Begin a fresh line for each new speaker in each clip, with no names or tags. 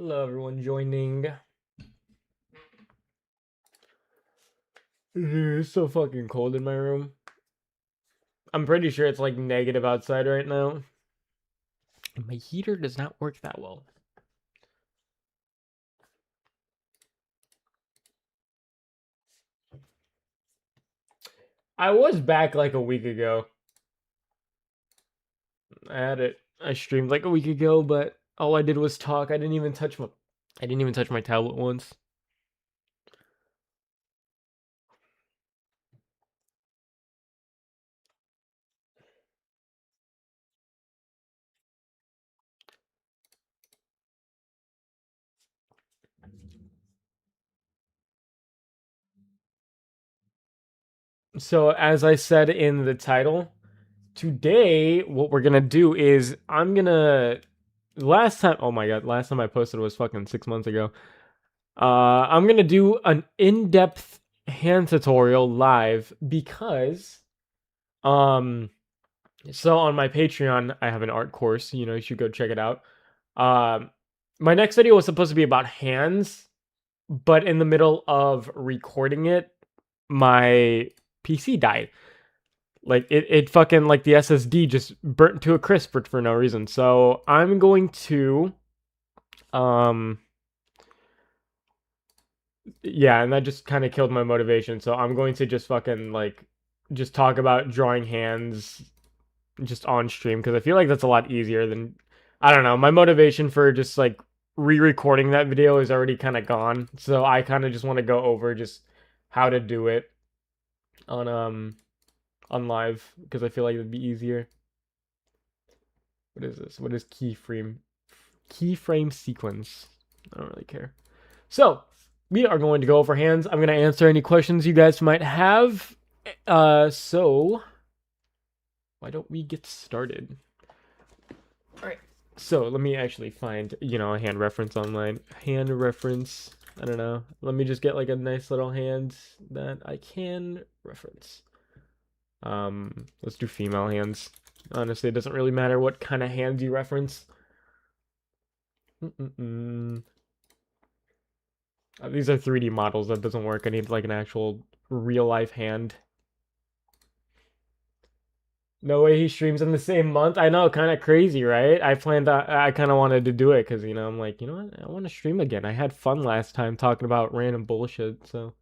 Hello, everyone joining. It's so fucking cold in my room. I'm pretty sure it's like negative outside right now. My heater does not work that well. I was back like a week ago. I streamed like a week ago, but all I did was talk. I didn't even touch my tablet once. So as I said in the title, today what we're gonna do is last time I posted was fucking 6 months ago. I'm gonna do an in-depth hand tutorial live because, um, so on my Patreon, I have an art course. You should go check it out. Um, my next video was supposed to be about hands, but in the middle of recording it, my PC died. Like it fucking like the SSD just burnt to a crisp for no reason. So I'm going to, um, yeah, and that just kind of killed my motivation. So I'm going to just fucking like just talk about drawing hands just on stream because I feel like that's a lot easier than, I don't know, my motivation for just like re-recording that video is already kind of gone. So I kind of just want to go over just how to do it on on live because I feel like it'd be easier. What is this? What is keyframe sequence? I don't really care. So we are going to go over hands. I'm going to answer any questions you guys might have. So why don't we get started? All right. So let me actually find, a hand reference online. Hand reference. I don't know. Let me just get like a nice little hand that I can reference. Let's do female hands. Honestly, it doesn't really matter what kind of hands you reference. These are 3D models. That doesn't work. I need like an actual real life hand. No way he streams in the same month. I know, kind of crazy, right? I kind of wanted to do it because, I'm like, you know what? I want to stream again. I had fun last time talking about random bullshit. So,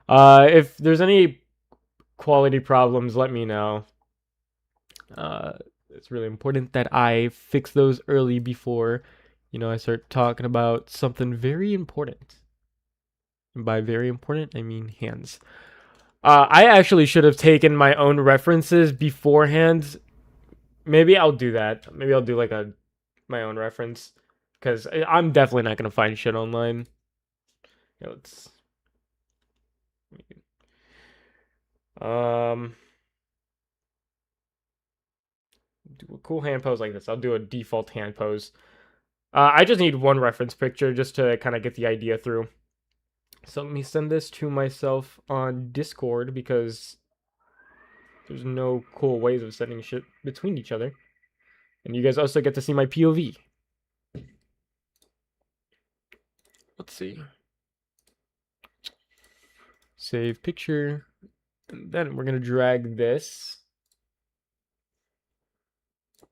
if there's any quality problems, let me know. It's really important that I fix those early before, I start talking about something very important. And by very important, I mean hands. I actually should have taken my own references beforehand. Maybe I'll do that. Maybe I'll do like my own reference because I'm definitely not gonna find shit online. Yeah, let's um do a cool hand pose like this. I'll do a default hand pose. I just need one reference picture just to kind of get the idea through. So let me send this to myself on Discord because there's no cool ways of sending shit between each other. And you guys also get to see my POV. Let's see. Save picture. And then we're going to drag this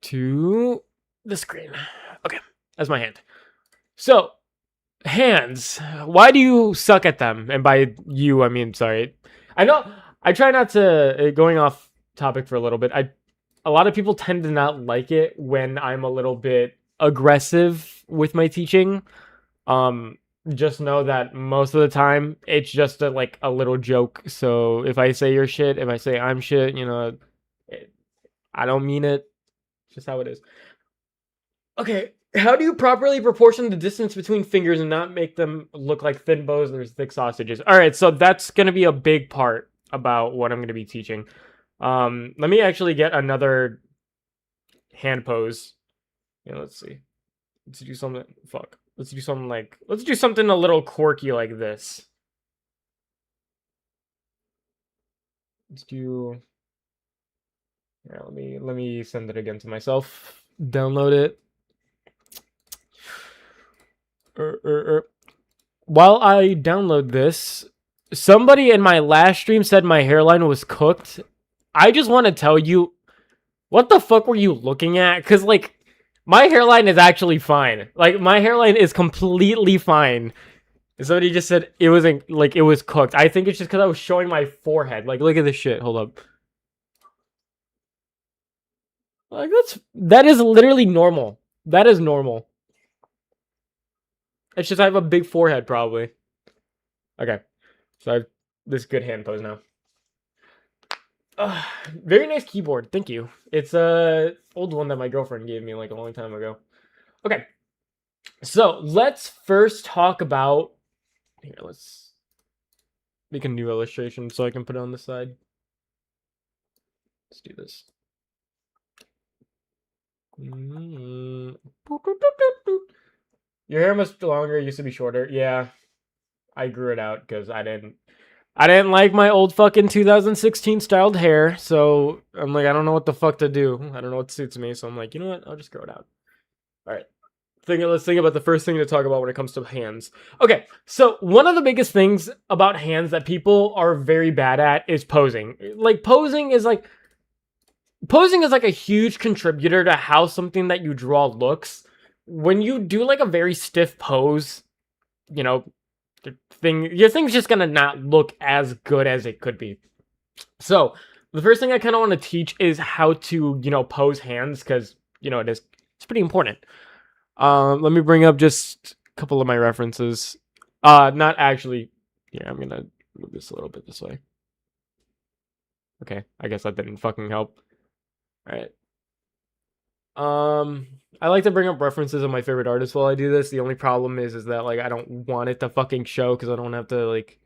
to the screen. Okay, that's my hand. So, hands. Why do you suck at them? And by you, I mean, sorry. I know, I try not to, going off topic for a little bit, a lot of people tend to not like it when I'm a little bit aggressive with my teaching. Just know that most of the time it's just like a little joke. So if I say you're shit, if I say I'm shit, I don't mean it. It's just how it is. Okay, how do you properly proportion the distance between fingers and not make them look like thin bows or thick sausages? All right, so that's gonna be a big part about what I'm gonna be teaching. Let me actually get another hand pose. Let's see. Let's do something. Fuck. Let's do something a little quirky like this. Let's do. Yeah, let me send it again to myself. Download it. While I download this, somebody in my last stream said my hairline was cooked. I just want to tell you, what the fuck were you looking at? Because, like, my hairline is actually fine. Like, my hairline is completely fine. Somebody just said it wasn't, like, it was cooked. I think it's just because I was showing my forehead. Like, look at this shit. Hold up. Like, that is literally normal. That is normal. It's just I have a big forehead, probably. Okay. So I have this good hand pose now. Very nice keyboard. Thank you. It's a old one that my girlfriend gave me like a long time ago. Okay. So let's first talk about... Here, let's make a new illustration so I can put it on the side. Let's do this. Your hair must be longer. It used to be shorter. Yeah, I grew it out because I didn't like my old fucking 2016 styled hair. So I'm like, I don't know what the fuck to do. I don't know what suits me. So I'm like, you know what? I'll just grow it out. All right. Let's think about the first thing to talk about when it comes to hands. Okay, so one of the biggest things about hands that people are very bad at is posing. Like, posing is like a huge contributor to how something that you draw looks. When you do like a very stiff pose, you know, your thing's just gonna not look as good as it could be. So the first thing I kind of want to teach is how to, you know, pose hands, because, you know, it's pretty important. Let me bring up just a couple of my references. Not actually. Yeah, I'm gonna move this a little bit this way. Okay, I guess that didn't fucking help. All right. I like to bring up references of my favorite artists while I do this. The only problem is that, like, I don't want it to fucking show, because I don't have to, like,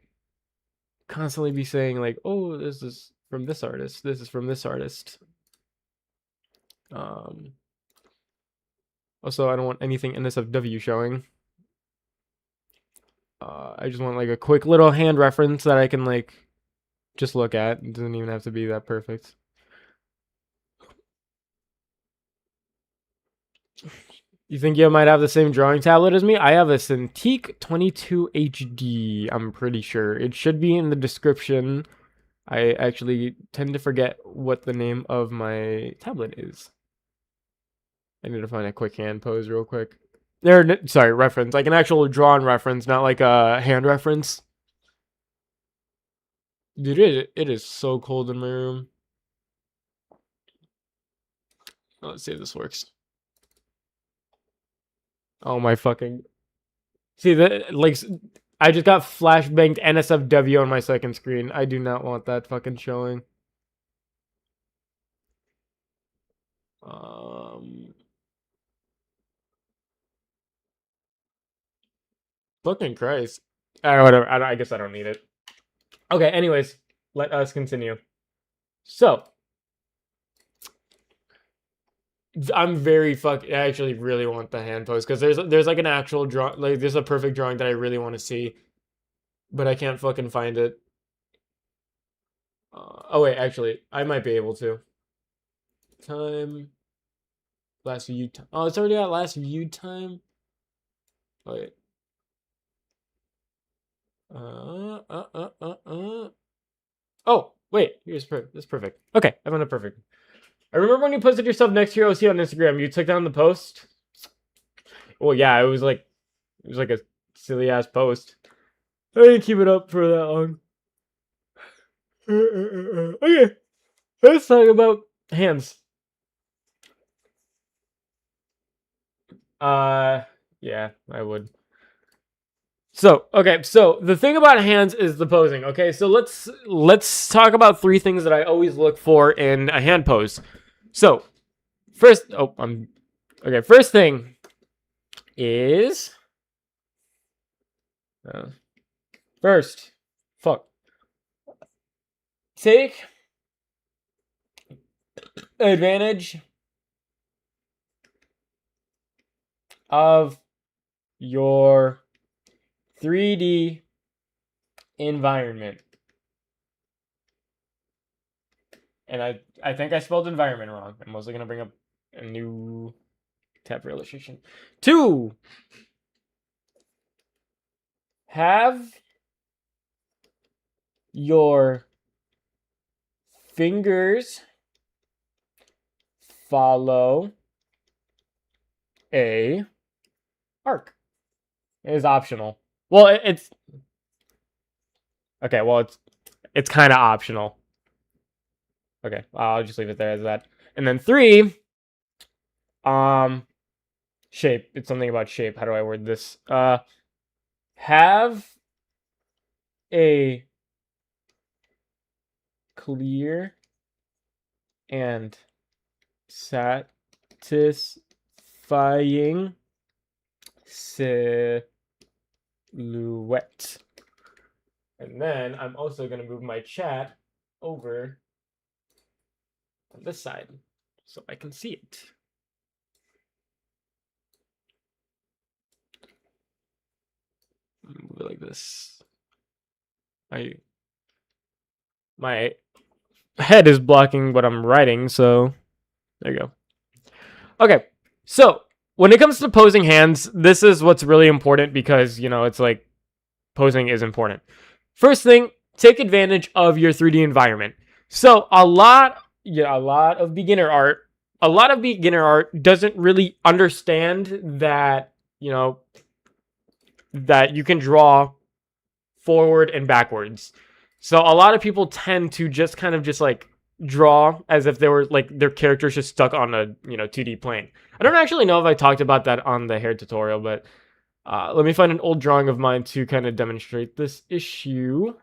constantly be saying, like, oh, this is from this artist. This is from this artist. Also, I don't want anything NSFW showing. I just want, like, a quick little hand reference that I can, like, just look at. It doesn't even have to be that perfect. You think you might have the same drawing tablet as me? I have a Cintiq 22 HD, I'm pretty sure. It should be in the description. I actually tend to forget what the name of my tablet is. I need to find a quick hand pose real quick. Sorry, reference. Like an actual drawn reference, not like a hand reference. Dude, it is so cold in my room. Let's see if this works. Oh my fucking... See, like, I just got flashbanged NSFW on my second screen. I do not want that fucking showing. Fucking Christ. Whatever. I guess I don't need it. Okay, anyways, let us continue. So, I'm very I actually really want the hand pose, because there's like an actual draw, like there's a perfect drawing that I really want to see, but I can't fucking find it. Oh wait, actually, I might be able to. Time. Last viewed time. Oh, it's already at last viewed time. Wait. Oh, wait. Here's perfect. That's perfect. Okay, I found it perfect. I remember when you posted yourself next to your OC on Instagram. You took down the post. Well, yeah, it was like a silly ass post. I didn't keep it up for that long. Okay, let's talk about hands. Yeah, I would. So, okay, so the thing about hands is the posing. Okay, so let's talk about 3 things that I always look for in a hand pose. So, first thing is take advantage of your 3D environment. And I think I spelled environment wrong. I'm also going to bring up a new tab for illustration. 2, have your fingers follow a arc. It is optional. Well, it's okay. Well, it's kind of optional. Okay, I'll just leave it there as that. And then 3, shape. It's something about shape. How do I word this? Have a clear and satisfying silhouette. And then I'm also going to move my chat over on this side so I can see it. Move it like this. My head is blocking what I'm writing, so there you go. Okay, so when it comes to posing hands, this is what's really important because, you know, it's like posing is important. First thing, take advantage of your 3D environment. So a lot of beginner art doesn't really understand that, you know, that you can draw forward and backwards. So a lot of people tend to just kind of just like draw as if they were like their characters just stuck on a, you know, 2D plane. I don't actually know if I talked about that on the hair tutorial, but let me find an old drawing of mine to kind of demonstrate this issue.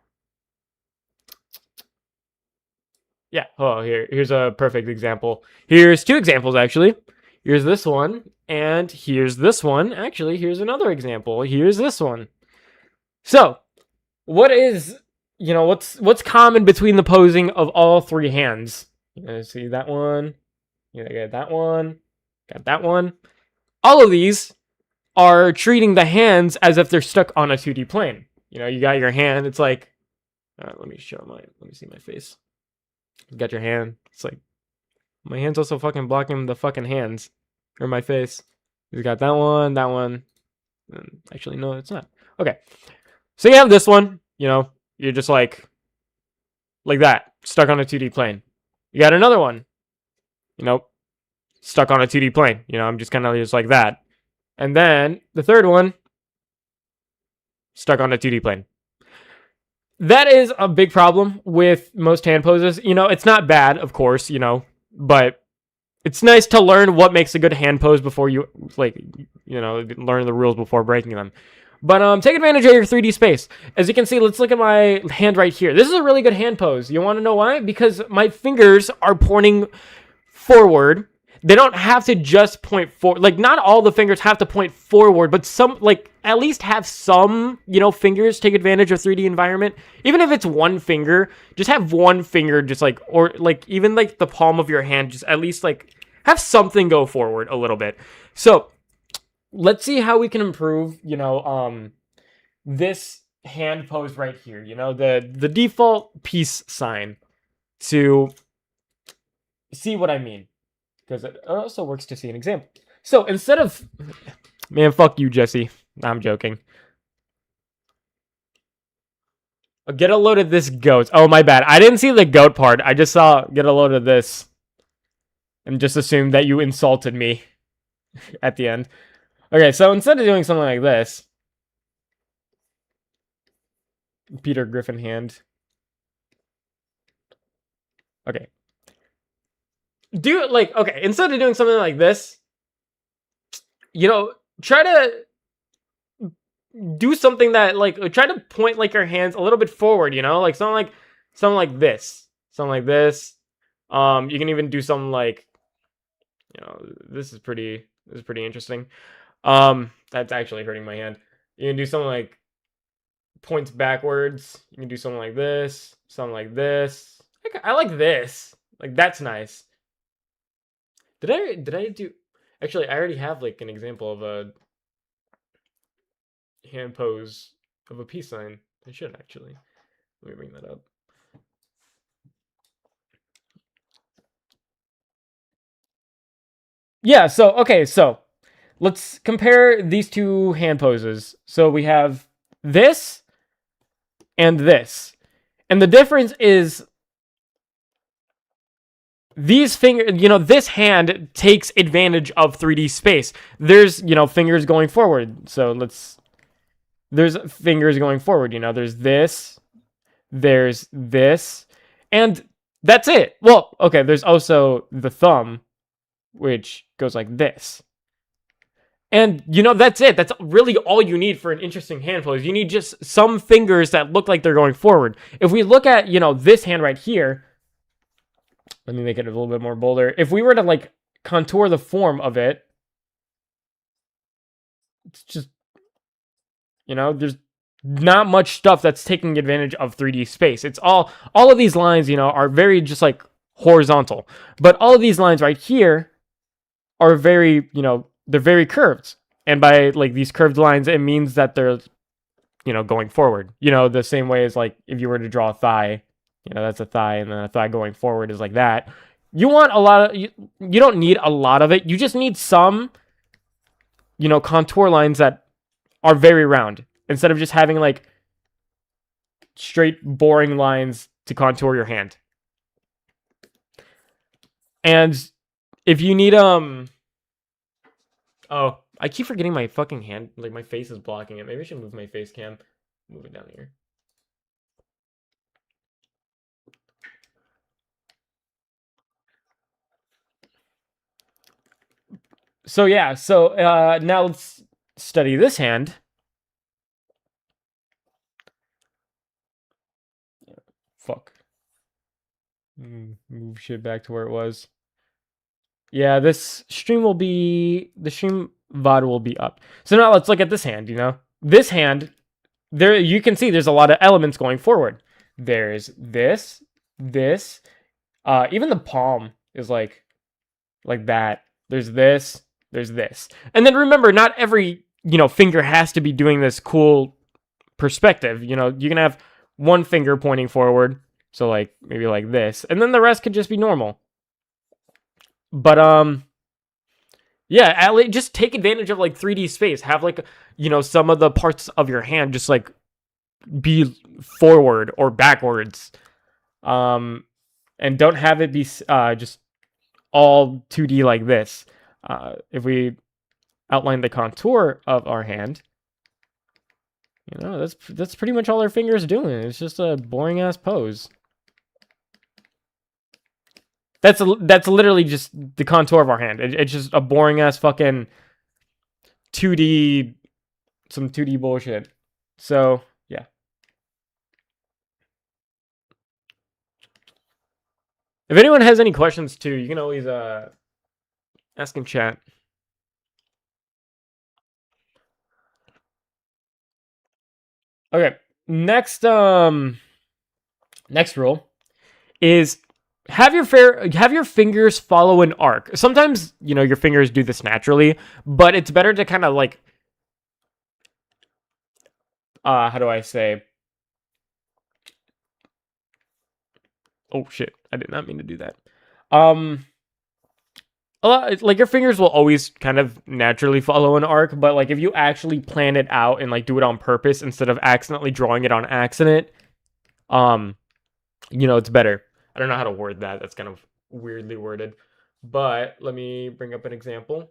Yeah, oh, here's a perfect example. Here's 2 examples, actually. Here's this one, and here's this one. Actually, here's another example. Here's this one. So, what is, you know, what's common between the posing of all 3 hands? You guys see that one? You got that one. Got that one. All of these are treating the hands as if they're stuck on a 2D plane. You know, you got your hand. It's like, let me see my face. You got your hand. It's like, my hand's also fucking blocking the fucking hands. Or my face. You got that one, that one. Actually, no, it's not. Okay. So you have this one, you know, you're just like that, stuck on a 2D plane. You got another one, you know, stuck on a 2D plane. You know, I'm just kind of just like that. And then the third one, stuck on a 2D plane. That is a big problem with most hand poses. You know, it's not bad, of course, you know, but it's nice to learn what makes a good hand pose before you, like, you know, learn the rules before breaking them. But take advantage of your 3D space. As you can see, let's look at my hand right here. This is a really good hand pose. You want to know why? Because my fingers are pointing forward. They don't have to just point forward. Like, not all the fingers have to point forward, but some, like, at least have some, you know, fingers take advantage of 3D environment. Even if it's one finger, just have one finger just, like, or, like, even, like, the palm of your hand, just at least, like, have something go forward a little bit. So, let's see how we can improve, you know, this hand pose right here. You know, the default peace sign, to see what I mean. Because it also works to see an example. So instead of, man, fuck you, Jesse. I'm joking. Get a load of this goat. Oh, my bad. I didn't see the goat part. I just saw get a load of this. And just assumed that you insulted me at the end. Okay, so instead of doing something like this, Peter Griffin hand. Okay. Do it like, okay, instead of doing something like this, you know, try to do something that, like, try to point, like, your hands a little bit forward, you know, like something like this. Something like this. You can even do something like, you know, this is pretty interesting. That's actually hurting my hand. You can do something like points backwards. You can do something like this, something like this. I like this. Like, that's nice. Did I do... Actually, I already have, like, an example of a hand pose of a peace sign. I should, actually. Let me bring that up. Yeah, so, okay, so let's compare these 2 hand poses. So we have this and this. And the difference is these fingers, this hand takes advantage of 3D space. There's, fingers going forward. So there's fingers going forward, there's this, and that's it. Well, okay, there's also the thumb, which goes like this. And, that's it. That's really all you need for an interesting hand pose. You need just some fingers that look like they're going forward. If we look at, this hand right here, let me make it a little bit more bolder. If we were to, like, contour the form of it, it's just, there's not much stuff that's taking advantage of 3D space. It's all of these lines, are very just, like, horizontal. But all of these lines right here are very, they're very curved. And by, like, these curved lines, it means that they're, going forward. The same way as, like, if you were to draw a thigh, that's a thigh, and then a thigh going forward is like that. You want a lot of, you don't need a lot of it. You just need some, contour lines that are very round, instead of just having, like, straight, boring lines to contour your hand. And if you need, oh, I keep forgetting my fucking hand, like, my face is blocking it. Maybe I should move my face cam. Move it down here. So yeah, now let's study this hand. Fuck. Move shit back to where it was. Yeah, the stream VOD will be up. So now let's look at this hand, This hand, there you can see there's a lot of elements going forward. There's this, even the palm is like that. There's this, and then remember, not every finger has to be doing this cool perspective. You can have one finger pointing forward, so like maybe like this, and then the rest could just be normal. But yeah, just take advantage of like 3D space. Have like some of the parts of your hand just like be forward or backwards, and don't have it be just all 2D like this. If we outline the contour of our hand, that's pretty much all our fingers doing. It's just a boring ass pose. That's literally just the contour of our hand. It's just a boring ass fucking 2D, some 2D bullshit. So yeah. If anyone has any questions too, you can always ask in chat. Okay, next rule is have your fingers follow an arc. Sometimes, your fingers do this naturally, but it's better to kind of like how do I say? Oh shit, I did not mean to do that. A lot, like your fingers will always kind of naturally follow an arc, but like if you actually plan it out and like do it on purpose instead of accidentally drawing it on accident, it's better. I don't know how to word that. That's kind of weirdly worded, but let me bring up an example.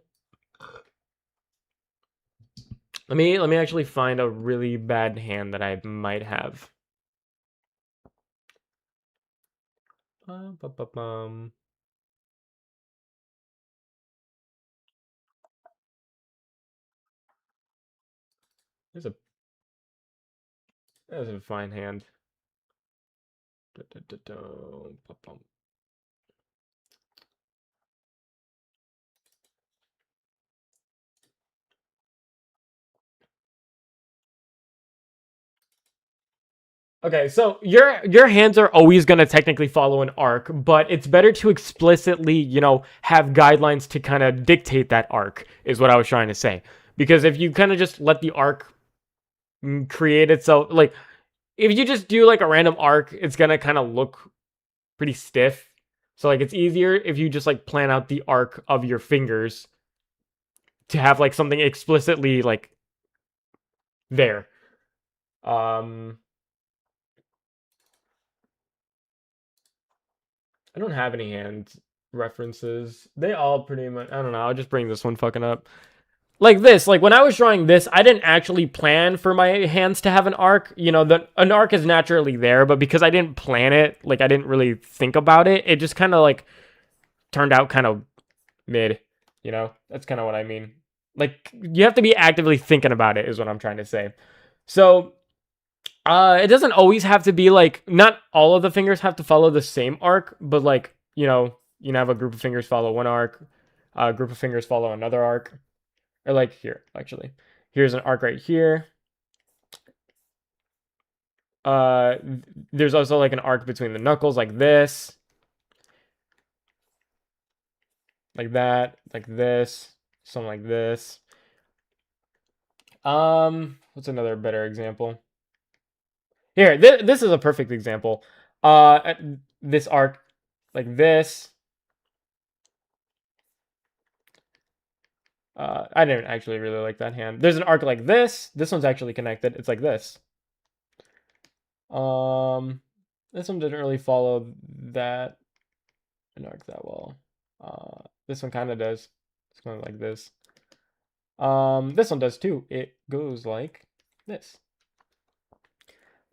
Let me actually find a really bad hand that I might have. That's a fine hand. Okay, so your hands are always going to technically follow an arc, but it's better to explicitly, have guidelines to kind of dictate that arc, is what I was trying to say. Because if you kind of just let the arc create itself, like, if you just do, like, a random arc, it's going to kind of look pretty stiff. So, like, it's easier if you just, like, plan out the arc of your fingers to have, like, something explicitly, like, there. Um, I don't have any hand references. They all pretty much. I don't know. I'll just bring this one fucking up. Like this, like when I was drawing this, I didn't actually plan for my hands to have an arc. You know, an arc is naturally there, but because I didn't plan it, like I didn't really think about it, it just kind of like turned out kind of mid. You know, that's kind of what I mean. Like you have to be actively thinking about it, is what I'm trying to say. So, it doesn't always have to be like not all of the fingers have to follow the same arc, but like you know, have a group of fingers follow one arc, a group of fingers follow another arc. Or like here, actually. Here's an arc right here. Uh, there's also like an arc between the knuckles like this. Like that, like this, something like this. What's another better example? Here, this is a perfect example. This arc like this. I didn't actually really like that hand. There's an arc like this. This one's actually connected. It's like this. This one didn't really follow that an arc that well. This one kind of does. It's going like this. This one does too. It goes like this.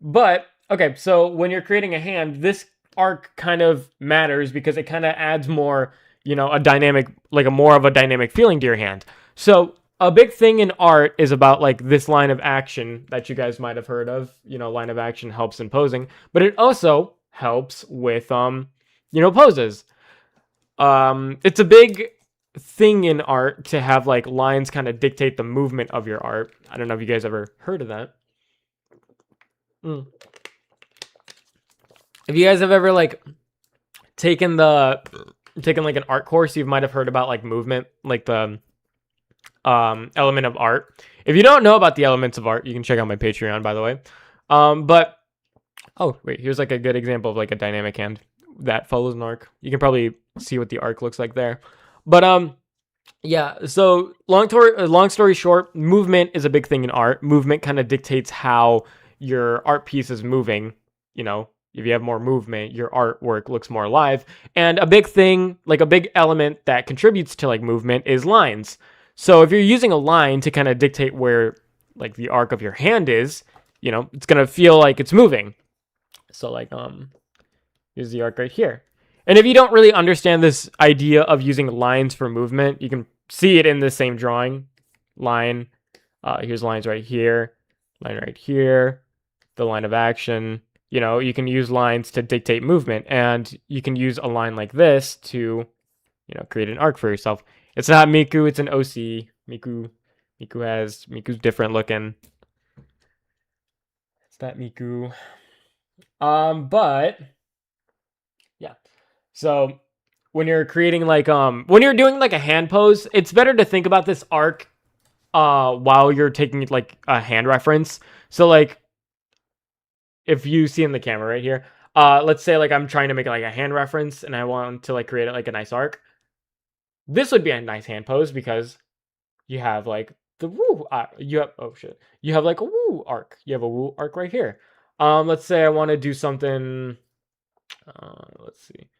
But okay, so when you're creating a hand, this arc kind of matters because it kind of adds more, you know, a dynamic, like a more of a dynamic feeling to your hand. So a big thing in art is about like this line of action that you guys might have heard of. You know, line of action helps in posing, but it also helps with you know, poses. It's a big thing in art to have like lines kind of dictate the movement of your art. I don't know if you guys ever heard of that. If you guys have ever like taken like an art course, you might have heard about like movement, like the element of art. If you don't know about the elements of art, you can check out my Patreon, by the way. But oh wait, here's like a good example of like a dynamic hand that follows an arc. You can probably see what the arc looks like there. But yeah, so long story short, movement is a big thing in art. Movement kind of dictates how your art piece is moving. You know, if you have more movement, your artwork looks more alive. And a big thing, like a big element that contributes to like movement is lines. So if you're using a line to kind of dictate where like the arc of your hand is, you know, it's going to feel like it's moving. So like here's the arc right here. And if you don't really understand this idea of using lines for movement, you can see it in the same drawing. Line, here's lines right here, line right here, the line of action. You know, you can use lines to dictate movement, and you can use a line like this to, you know, create an arc for yourself. It's not Miku, it's an OC. Miku's different looking. It's that Miku. But yeah. So when you're creating like when you're doing like a hand pose, it's better to think about this arc while you're taking like a hand reference. So like if you see in the camera right here, let's say like I'm trying to make like a hand reference and I want to like create like a nice arc. This would be a nice hand pose because you have like the woo you have oh shit. You have like a woo arc. You have a woo arc right here. Let's say I want to do something let's see.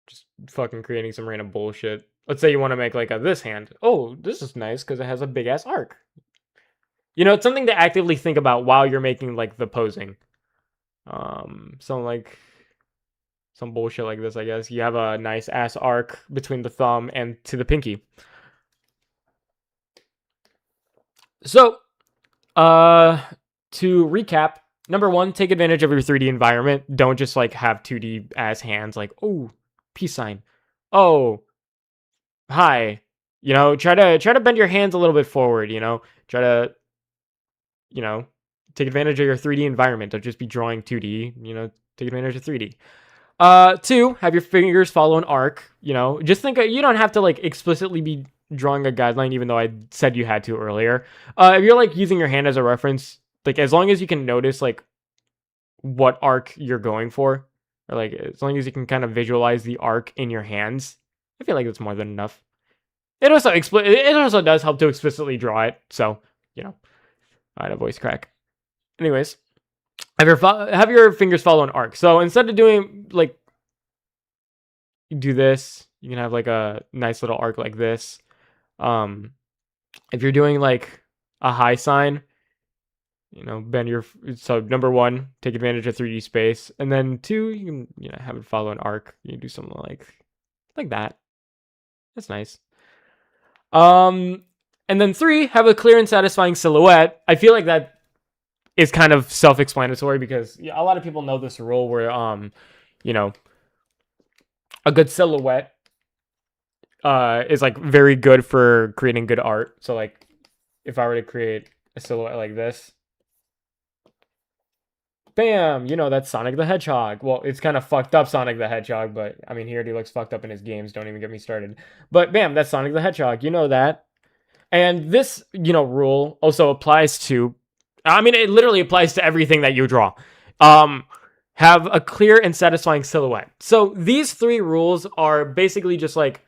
Just fucking creating some random bullshit. Let's say you want to make like a this hand. Oh, this is nice because it has a big ass arc. You know, it's something to actively think about while you're making like the posing. Some like some bullshit like this, I guess. You have a nice ass arc between the thumb and to the pinky. So, to recap, number one, take advantage of your 3D environment. Don't just like have 2D ass hands like, oh, peace sign. Oh, hi. You know, try to bend your hands a little bit forward, you know. Try to, you know, take advantage of your 3D environment. Don't just be drawing 2D, you know, take advantage of 3D. Two, have your fingers follow an arc, you know. Just think you don't have to like explicitly be drawing a guideline, even though I said you had to earlier. If you're like using your hand as a reference, like as long as you can notice like what arc you're going for, or like as long as you can kind of visualize the arc in your hands, I feel like that's more than enough. It also does help to explicitly draw it, so you know. I had a voice crack. Anyways, have your fingers follow an arc. So instead of doing like, you do this, you can have like a nice little arc like this. If you're doing like a high sign, bend your, so number 1, take advantage of 3D space, and then 2, you can have it follow an arc. You can do something like that. That's nice. And then 3, have a clear and satisfying silhouette. I feel like that is kind of self-explanatory because a lot of people know this rule where a good silhouette is like very good for creating good art. So like if I were to create a silhouette like this, bam, that's Sonic the Hedgehog. Well, it's kind of fucked up Sonic the Hedgehog, but I mean, he already looks fucked up in his games. Don't even get me started. But bam, that's Sonic the Hedgehog. You know that. And this, rule also applies to, it literally applies to everything that you draw. Have a clear and satisfying silhouette. So these 3 rules are basically just like,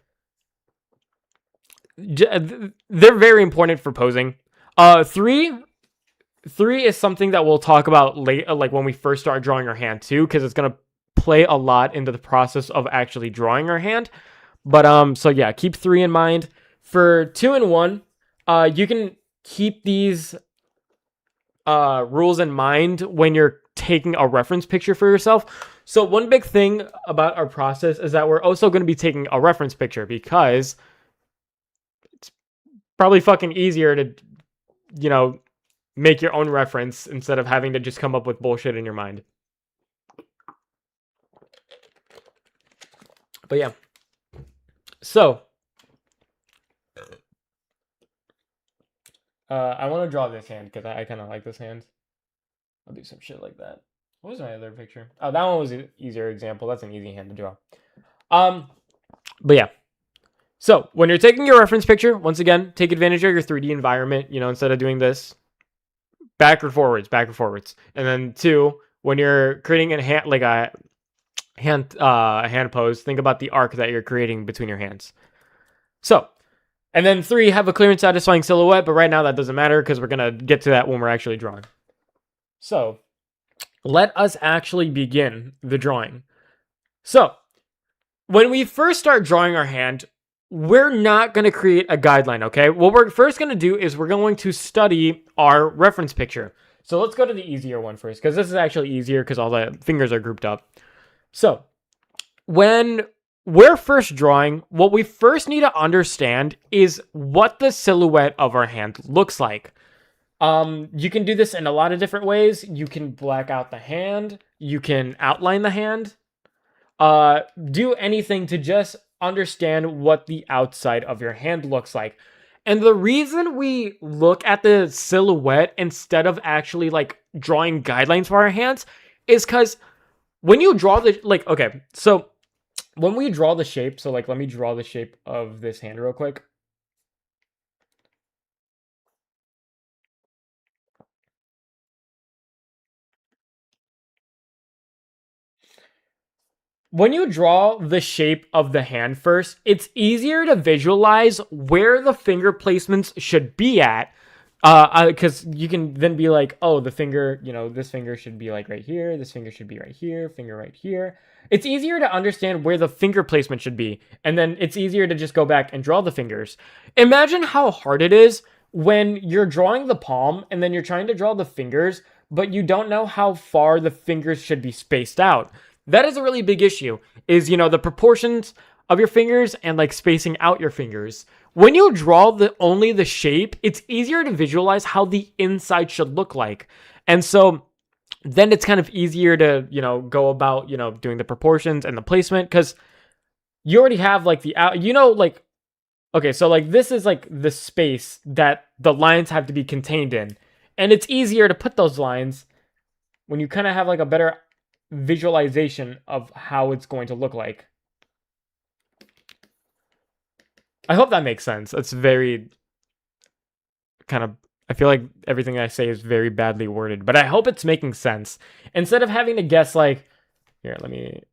they're very important for posing. 3 is something that we'll talk about later, like when we first start drawing our hand too, because it's gonna play a lot into the process of actually drawing our hand. But so yeah, keep 3 in mind. For 2 and 1, you can keep these rules in mind when you're taking a reference picture for yourself. So one big thing about our process is that we're also going to be taking a reference picture because it's probably fucking easier to, make your own reference instead of having to just come up with bullshit in your mind. But yeah. So I want to draw this hand because I kind of like this hand. I'll do some shit like that. What was my other picture? Oh, that one was an easier example. That's an easy hand to draw. But yeah. So when you're taking your reference picture, once again, take advantage of your 3D environment. Instead of doing this, back or forwards. And then 2, when you're creating a hand, like a hand pose, think about the arc that you're creating between your hands. So, and then 3, have a clear and satisfying silhouette, but right now that doesn't matter because we're going to get to that when we're actually drawing. So, let us actually begin the drawing. So, when we first start drawing our hand, we're not going to create a guideline, okay? What we're first going to do is we're going to study our reference picture. So, let's go to the easier one first because this is actually easier because all the fingers are grouped up. So, when we're first drawing, what we first need to understand is what the silhouette of our hand looks like. You can do this in a lot of different ways. You can black out the hand. You can outline the hand. Do anything to just understand what the outside of your hand looks like. And the reason we look at the silhouette instead of actually like drawing guidelines for our hands is because when you draw so when we draw the shape, so like let me draw the shape of this hand real quick. When you draw the shape of the hand first, it's easier to visualize where the finger placements should be at. Because you can then be like, oh, the finger, this finger should be like right here. This finger should be right here. Finger right here. It's easier to understand where the finger placement should be. And then it's easier to just go back and draw the fingers. Imagine how hard it is when you're drawing the palm and then you're trying to draw the fingers, but you don't know how far the fingers should be spaced out. That is a really big issue, is, the proportions of your fingers and like spacing out your fingers. When you draw only the shape, it's easier to visualize how the inside should look like. And so then it's kind of easier to, go about, doing the proportions and the placement because you already have like the out, okay, so like this is like the space that the lines have to be contained in. And it's easier to put those lines when you kind of have like a better visualization of how it's going to look like. I hope that makes sense. It's very kind of, I feel like everything I say is very badly worded, but I hope it's making sense. Instead of having to guess like, here, let me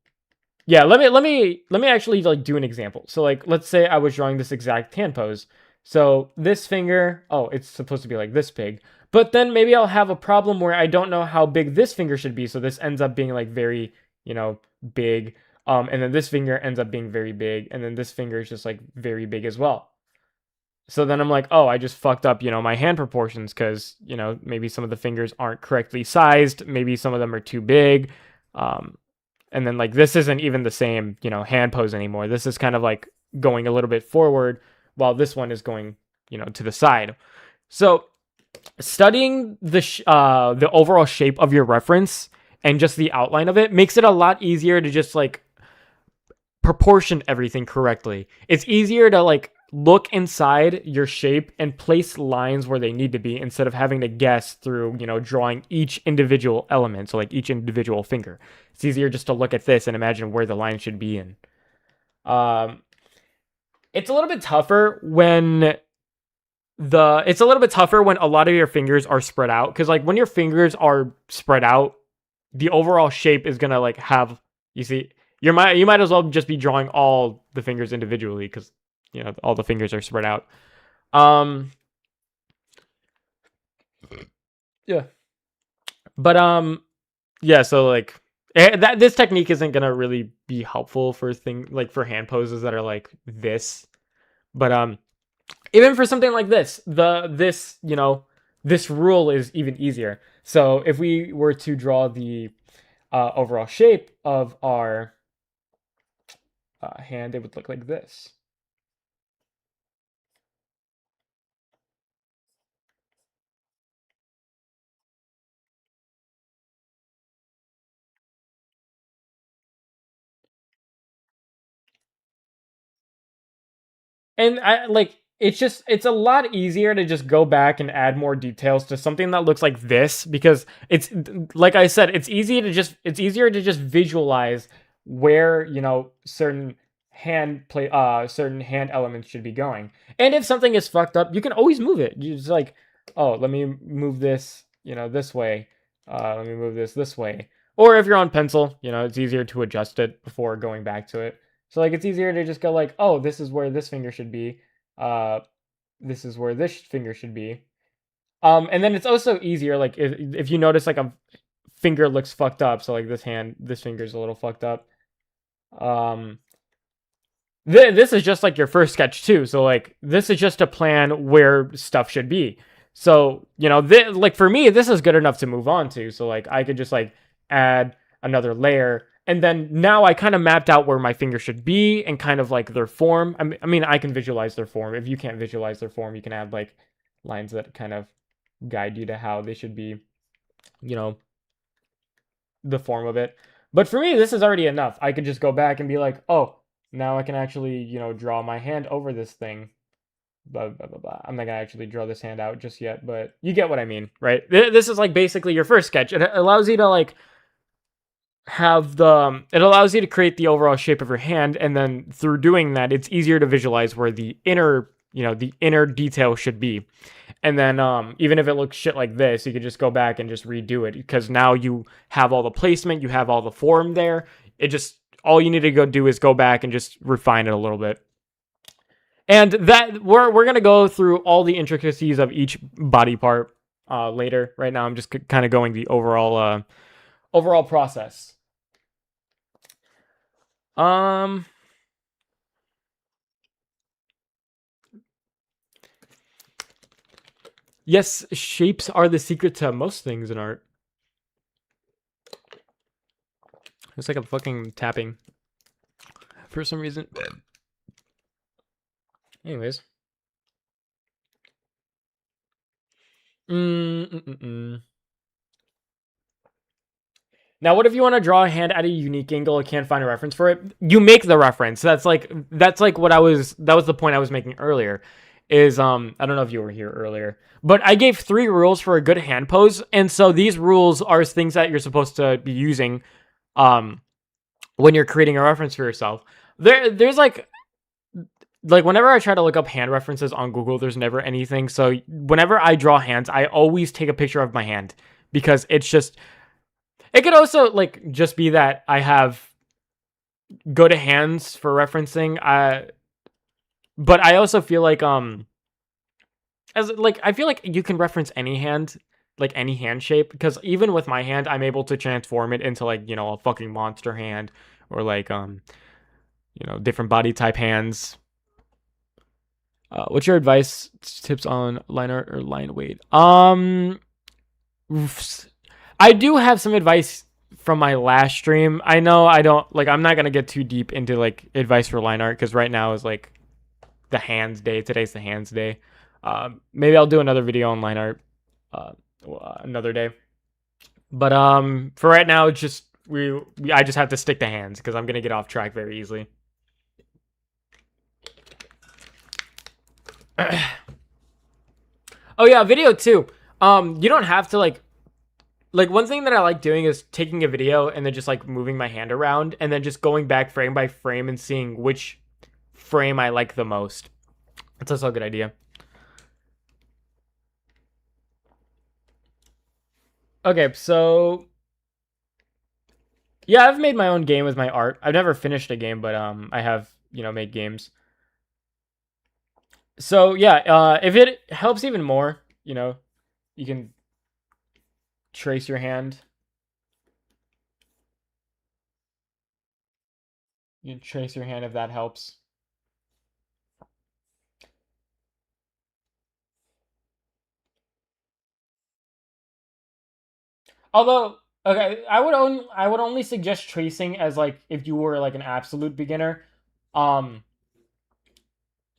actually like do an example. So like, let's say I was drawing this exact hand pose. So this finger, oh, it's supposed to be like this big. But then maybe I'll have a problem where I don't know how big this finger should be. So this ends up being like very, big. And then this finger ends up being very big. And then this finger is just like very big as well. So then I'm like, oh, I just fucked up, my hand proportions because, maybe some of the fingers aren't correctly sized. Maybe some of them are too big. And then like this isn't even the same, hand pose anymore. This is kind of like going a little bit forward while this one is going, to the side. So studying the overall shape of your reference and just the outline of it makes it a lot easier to just like proportion everything correctly. It's easier to like look inside your shape and place lines where they need to be instead of having to guess through, drawing each individual element, so like each individual finger. It's easier just to look at this and imagine where the line should be in. It's a little bit tougher when a lot of your fingers are spread out, because like when your fingers are spread out, the overall shape is gonna like have, you see, you might as well just be drawing all the fingers individually because all the fingers are spread out. Yeah. But yeah, so like that this technique isn't gonna really be helpful for for hand poses that are like this. But even for something like this, this rule is even easier. So if we were to draw the overall shape of our hand, it would look like this. And it's a lot easier to just go back and add more details to something that looks like this, because it's like I said, it's easier to just visualize where, certain hand elements should be going. And if something is fucked up, you can always move it. You just like, oh, let me move this, this way. Let me move this way. Or if you're on pencil, it's easier to adjust it before going back to it. So like it's easier to just go like, oh, this is where this finger should be. This is where this finger should be. And then it's also easier like if you notice like a finger looks fucked up, so like this finger's a little fucked up. This is just like your first sketch too. So like this is just a plan where stuff should be. So, like for me, this is good enough to move on to. So like I could just like add another layer, and then now I kind of mapped out where my finger should be and kind of like their form. I mean, I can visualize their form. If you can't visualize their form, you can add like lines that kind of guide you to how they should be, the form of it. But for me, this is already enough. I could just go back and be like, oh, now I can actually, draw my hand over this thing. Blah, blah, blah, blah. I'm not gonna actually draw this hand out just yet, but you get what I mean, right? This is like basically your first sketch. It allows you to like it allows you to create the overall shape of your hand, and then through doing that, it's easier to visualize where the inner detail should be. And then even if it looks shit like this, you could just go back and just redo it, because now you have all the placement, you have all the form there. All you need to go do is go back and just refine it a little bit. And that we're gonna go through all the intricacies of each body part later. Right now, I'm just kind of going the overall process. Yes, shapes are the secret to most things in art. It's like a fucking tapping for some reason. Anyways. Now, what if you want to draw a hand at a unique angle and can't find a reference for it? You make the reference. That was the point I was making earlier. I don't know if you were here earlier, but I gave 3 rules for a good hand pose, and so these rules are things that you're supposed to be using when you're creating a reference for yourself. There's like whenever I try to look up hand references on Google, there's never anything. So whenever I draw hands, I always take a picture of my hand, because it's just, it could also like just be that I have go to hands for referencing. But I also feel like as like I feel like you can reference any hand, like any hand shape, because even with my hand, I'm able to transform it into like a fucking monster hand or like different body type hands. What's your advice, tips on line art or line weight? I do have some advice from my last stream. I know I don't like. I'm not gonna get too deep into like advice for line art because right now is like the hands day. Today's the hands day. Maybe I'll do another video on line art another day. But for right now, it's just I just have to stick to hands because I'm gonna get off track very easily. Oh yeah, video too. You don't have to like one thing that I like doing is taking a video and then just like moving my hand around and then just going back frame by frame and seeing which frame I like the most. That's also a good idea. Okay, so yeah, I've made my own game with my art. I've never finished a game, but I have, made games. So yeah, if it helps even more, you can trace your hand. You can trace your hand if that helps. Although, okay, I would only suggest tracing as like if you were like an absolute beginner.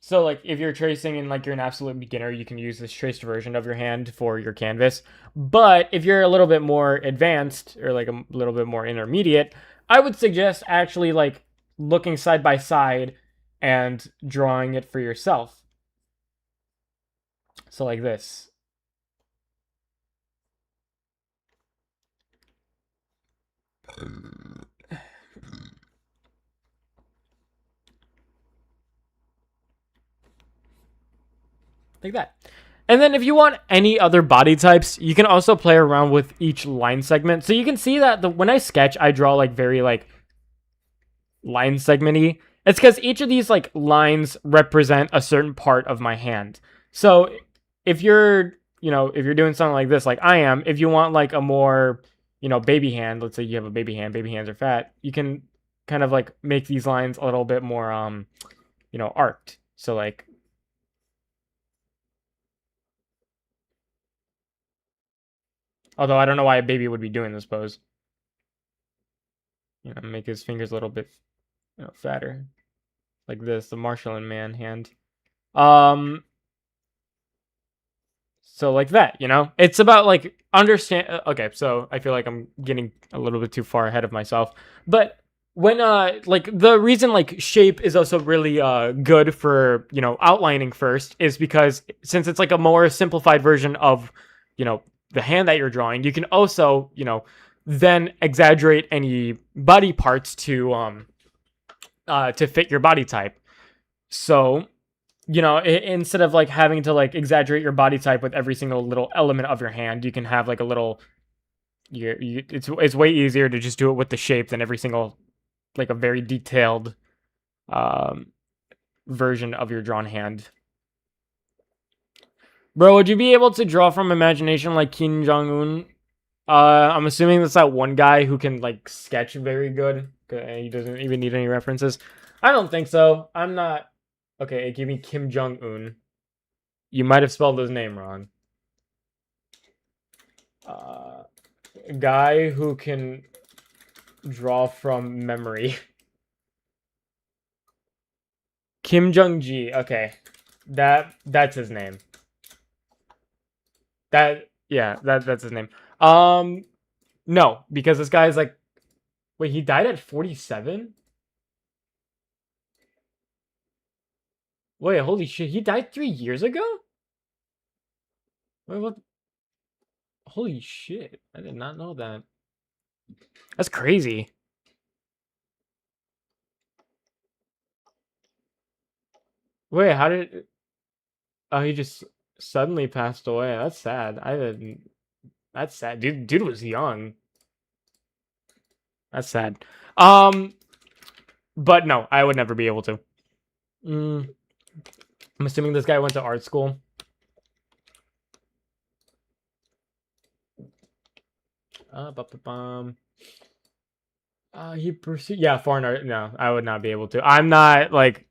So like if you're tracing and like you're an absolute beginner, you can use this traced version of your hand for your canvas. But if you're a little bit more advanced or like a little bit more intermediate, I would suggest actually like looking side by side and drawing it for yourself. So like this. Like that. And then if you want any other body types, you can also play around with each line segment. So you can see that when I sketch, I draw like very like line segmenty. It's because each of these like lines represent a certain part of my hand. So if you're if you're doing something like this, like I am, if you want like a more baby hand, let's say you have a baby hand, baby hands are fat, you can kind of like make these lines a little bit more arced. So like although I don't know why a baby would be doing this pose. Make his fingers a little bit fatter. Like this, the Marshall and Man hand. So like that, It's about like understand okay, so I feel like I'm getting a little bit too far ahead of myself. But when like the reason like shape is also really good for, outlining first is because since it's like a more simplified version of, the hand that you're drawing, you can also, then exaggerate any body parts to fit your body type. So instead of like having to like exaggerate your body type with every single little element of your hand, you can have like a little it's way easier to just do it with the shape than every single like a very detailed version of your drawn hand. Bro, would you be able to draw from imagination like Kim Jong-un? I'm assuming that's that one guy who can like sketch very good. He doesn't even need any references. I don't think so. I'm not. Okay, give me Kim Jong-un. You might have spelled his name wrong. Guy who can draw from memory. Kim Jong-ji. Okay, that's his name. That's his name. No, because this guy's like, wait, he died at 47? Wait, holy shit, he died 3 years ago? Wait, what? Holy shit, I did not know that. That's crazy. Wait, how did... Oh, he just suddenly passed away. That's sad. I didn't... That's sad. Dude was young. That's sad. But no, I would never be able to. I'm assuming this guy went to art school. Bum. He pursued. Yeah, foreign art. No, I would not be able to. I'm not like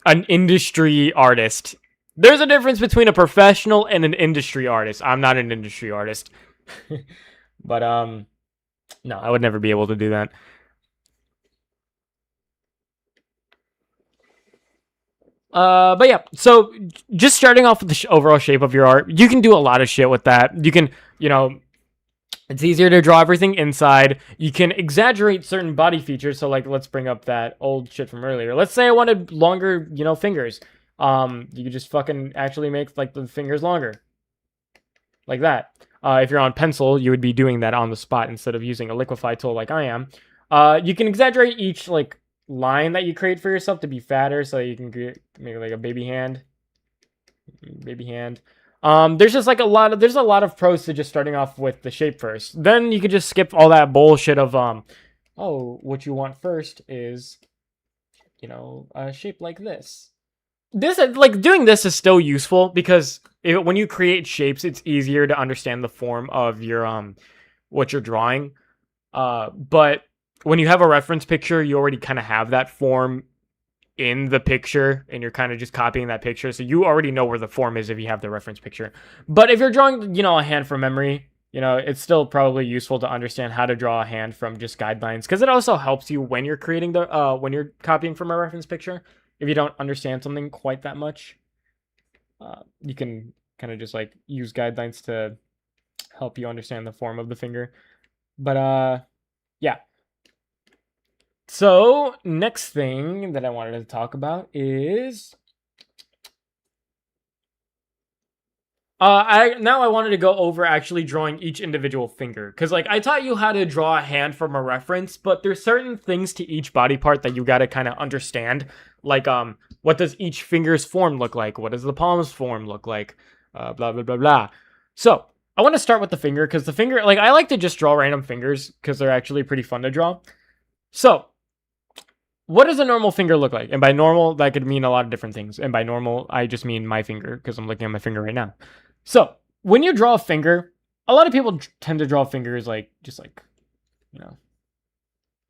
an industry artist. There's a difference between a professional and an industry artist. I'm not an industry artist. But no, I would never be able to do that. But yeah, so just starting off with the overall shape of your art, you can do a lot of shit with that. You can, you know, it's easier to draw everything inside. You can exaggerate certain body features. So like, let's bring up that old shit from earlier. Let's say I wanted longer, you know, fingers. You could just fucking actually make like the fingers longer, like that. If you're on pencil, you would be doing that on the spot instead of using a liquify tool like I am. You can exaggerate each like line that you create for yourself to be fatter, so you can make like a baby hand. There's just like a lot of pros to just starting off with the shape first. Then you could just skip all that bullshit of oh, what you want first is, you know, a shape like this. This like doing this is still useful because when you create shapes, it's easier to understand the form of your what you're drawing. But when you have a reference picture, you already kind of have that form in the picture and you're kind of just copying that picture, so you already know where the form is if you have the reference picture. But if you're drawing, you know, a hand from memory, you know, it's still probably useful to understand how to draw a hand from just guidelines, because it also helps you when you're creating the when you're copying from a reference picture. If you don't understand something quite that much, you can kind of just like use guidelines to help you understand the form of the finger. But yeah. So, next thing that I wanted to talk about is I wanted to go over actually drawing each individual finger, cuz like I taught you how to draw a hand from a reference, but there's certain things to each body part that you got to kind of understand, like what does each finger's form look like? What does the palm's form look like? Blah blah blah blah. So, I want to start with the finger, cuz the finger, like I like to just draw random fingers cuz they're actually pretty fun to draw. So, what does a normal finger look like? And by normal, that could mean a lot of different things. And by normal, I just mean my finger, because I'm looking at my finger right now. So, when you draw a finger, a lot of people tend to draw fingers like, just like, you know,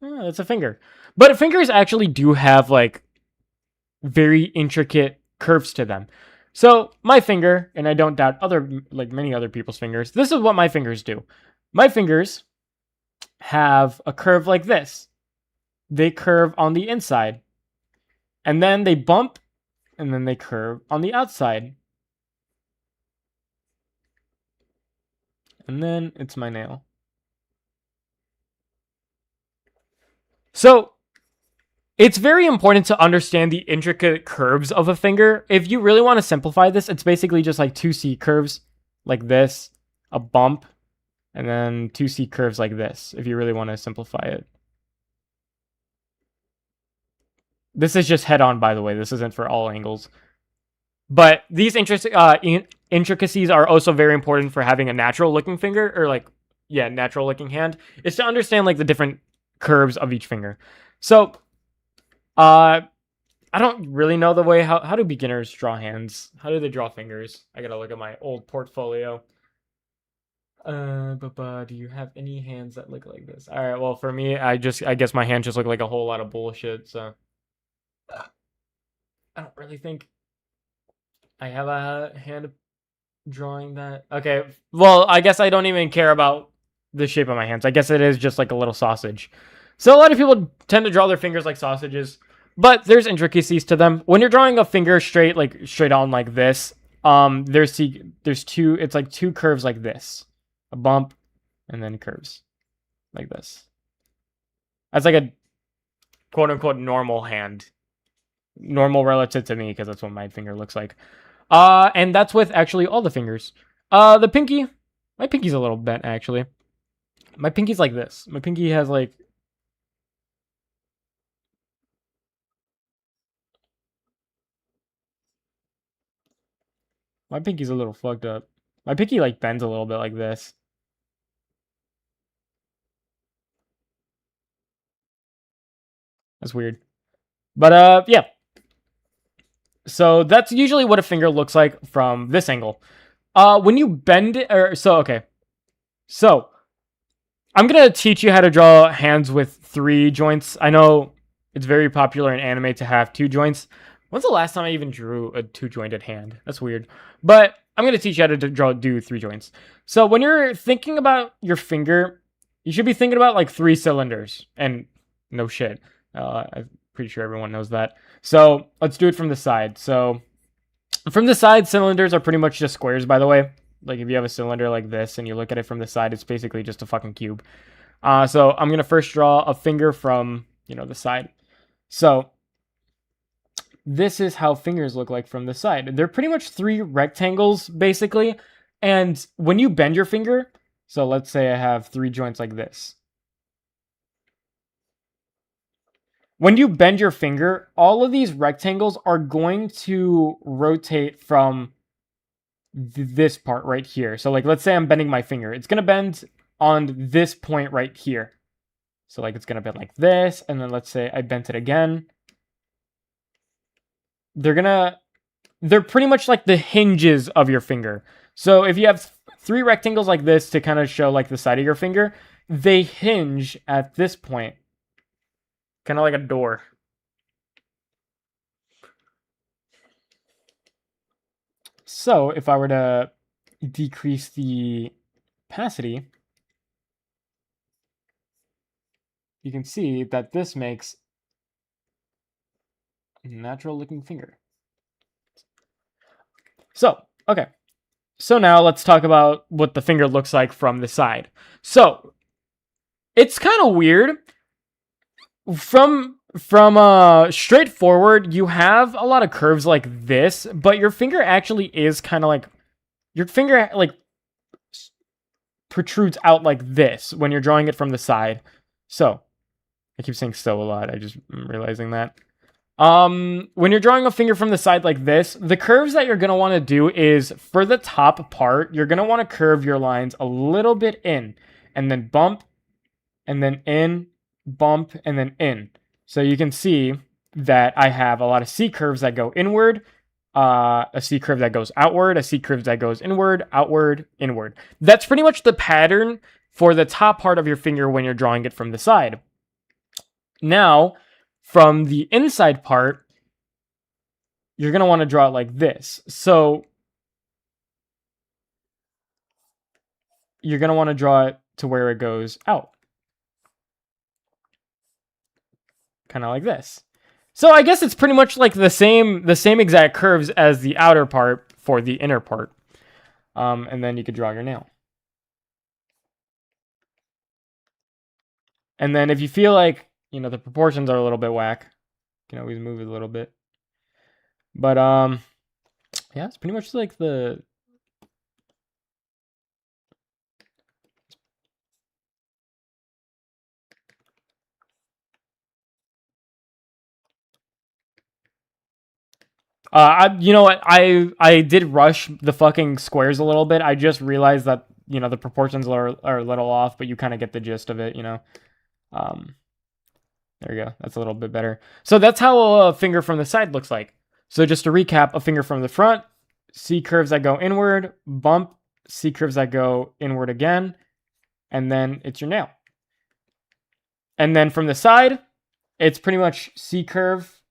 oh, it's a finger. But fingers actually do have like very intricate curves to them. So, my finger, and I don't doubt like many other people's fingers, this is what my fingers do. My fingers have a curve like this. They curve on the inside, and then they bump, and then they curve on the outside. And then it's my nail. So, it's very important to understand the intricate curves of a finger. If you really want to simplify this, it's basically just like 2C curves like this, a bump, and then 2C curves like this, if you really want to simplify it. This is just head on, by the way. This isn't for all angles. But these intricacies are also very important for having a natural looking finger, or like, yeah, natural looking hand, is to understand like the different curves of each finger. So, I don't really know the way, how do beginners draw hands? How do they draw fingers? I gotta look at my old portfolio. But do you have any hands that look like this? All right, well, for me, I guess my hands just look like a whole lot of bullshit, so I don't really think I have a hand drawing that. Okay, well, I guess I don't even care about the shape of my hands. I guess it is just like a little sausage. So a lot of people tend to draw their fingers like sausages, but there's intricacies to them. When you're drawing a finger straight on like this, there's two, it's like two curves like this. A bump and then curves like this. That's like a quote unquote normal hand. Normal relative to me, because that's what my finger looks like. And that's with actually all the fingers. The pinky, my pinky's a little bent actually. My pinky's like this. My pinky has like, my pinky's a little fucked up. My pinky like bends a little bit like this. That's weird. But yeah. So that's usually what a finger looks like from this angle. When you bend it, okay. So I'm gonna teach you how to draw hands with 3 joints. I know it's very popular in anime to have 2 joints. When's the last time I even drew a 2-jointed hand? That's weird. But I'm gonna teach you how to do 3 joints. So when you're thinking about your finger, you should be thinking about like 3 cylinders. And no shit, I'm pretty sure everyone knows that. So let's do it from the side. So from the side, cylinders are pretty much just squares, by the way. Like if you have a cylinder like this and you look at it from the side, it's basically just a fucking cube. So I'm gonna first draw a finger from, the side. So this is how fingers look like from the side. They're pretty much 3 rectangles, basically. And when you bend your finger, so let's say I have 3 joints like this. When you bend your finger, all of these rectangles are going to rotate from this part right here. So like, let's say I'm bending my finger. It's going to bend on this point right here. So like, it's going to bend like this. And then let's say I bent it again. They're pretty much like the hinges of your finger. So if you have 3 rectangles like this to kind of show like the side of your finger, they hinge at this point. Kind of like a door. So if I were to decrease the opacity, you can see that this makes a natural looking finger. So, okay. So now let's talk about what the finger looks like from the side. So, it's kind of weird. From straightforward, you have a lot of curves like this, but your finger actually is kind of like, your finger like protrudes out like this when you're drawing it from the side. So, I keep saying so a lot. I just am realizing that. When you're drawing a finger from the side like this, the curves that you're going to want to do is for the top part, you're going to want to curve your lines a little bit in and then bump and then in, bump and then in. So you can see that I have a lot of C curves that go inward, a C curve that goes outward, a C curve that goes inward, outward, inward. That's pretty much the pattern for the top part of your finger when you're drawing it from the side. Now, from the inside part, you're going to want to draw it like this. So you're going to want to draw it to where it goes out. Kind of like this. So I guess it's pretty much like the same exact curves as the outer part for the inner part. And then you could draw your nail. And then if you feel like, the proportions are a little bit whack, you can always move it a little bit. But yeah, it's pretty much like the you know what? I did rush the fucking squares a little bit. I just realized that the proportions are a little off, but you kind of get the gist of it. There you go. That's a little bit better. So that's how a finger from the side looks like. So just to recap, a finger from the front, C curves that go inward, bump, C curves that go inward again, and then it's your nail. And then from the side, it's pretty much C curve,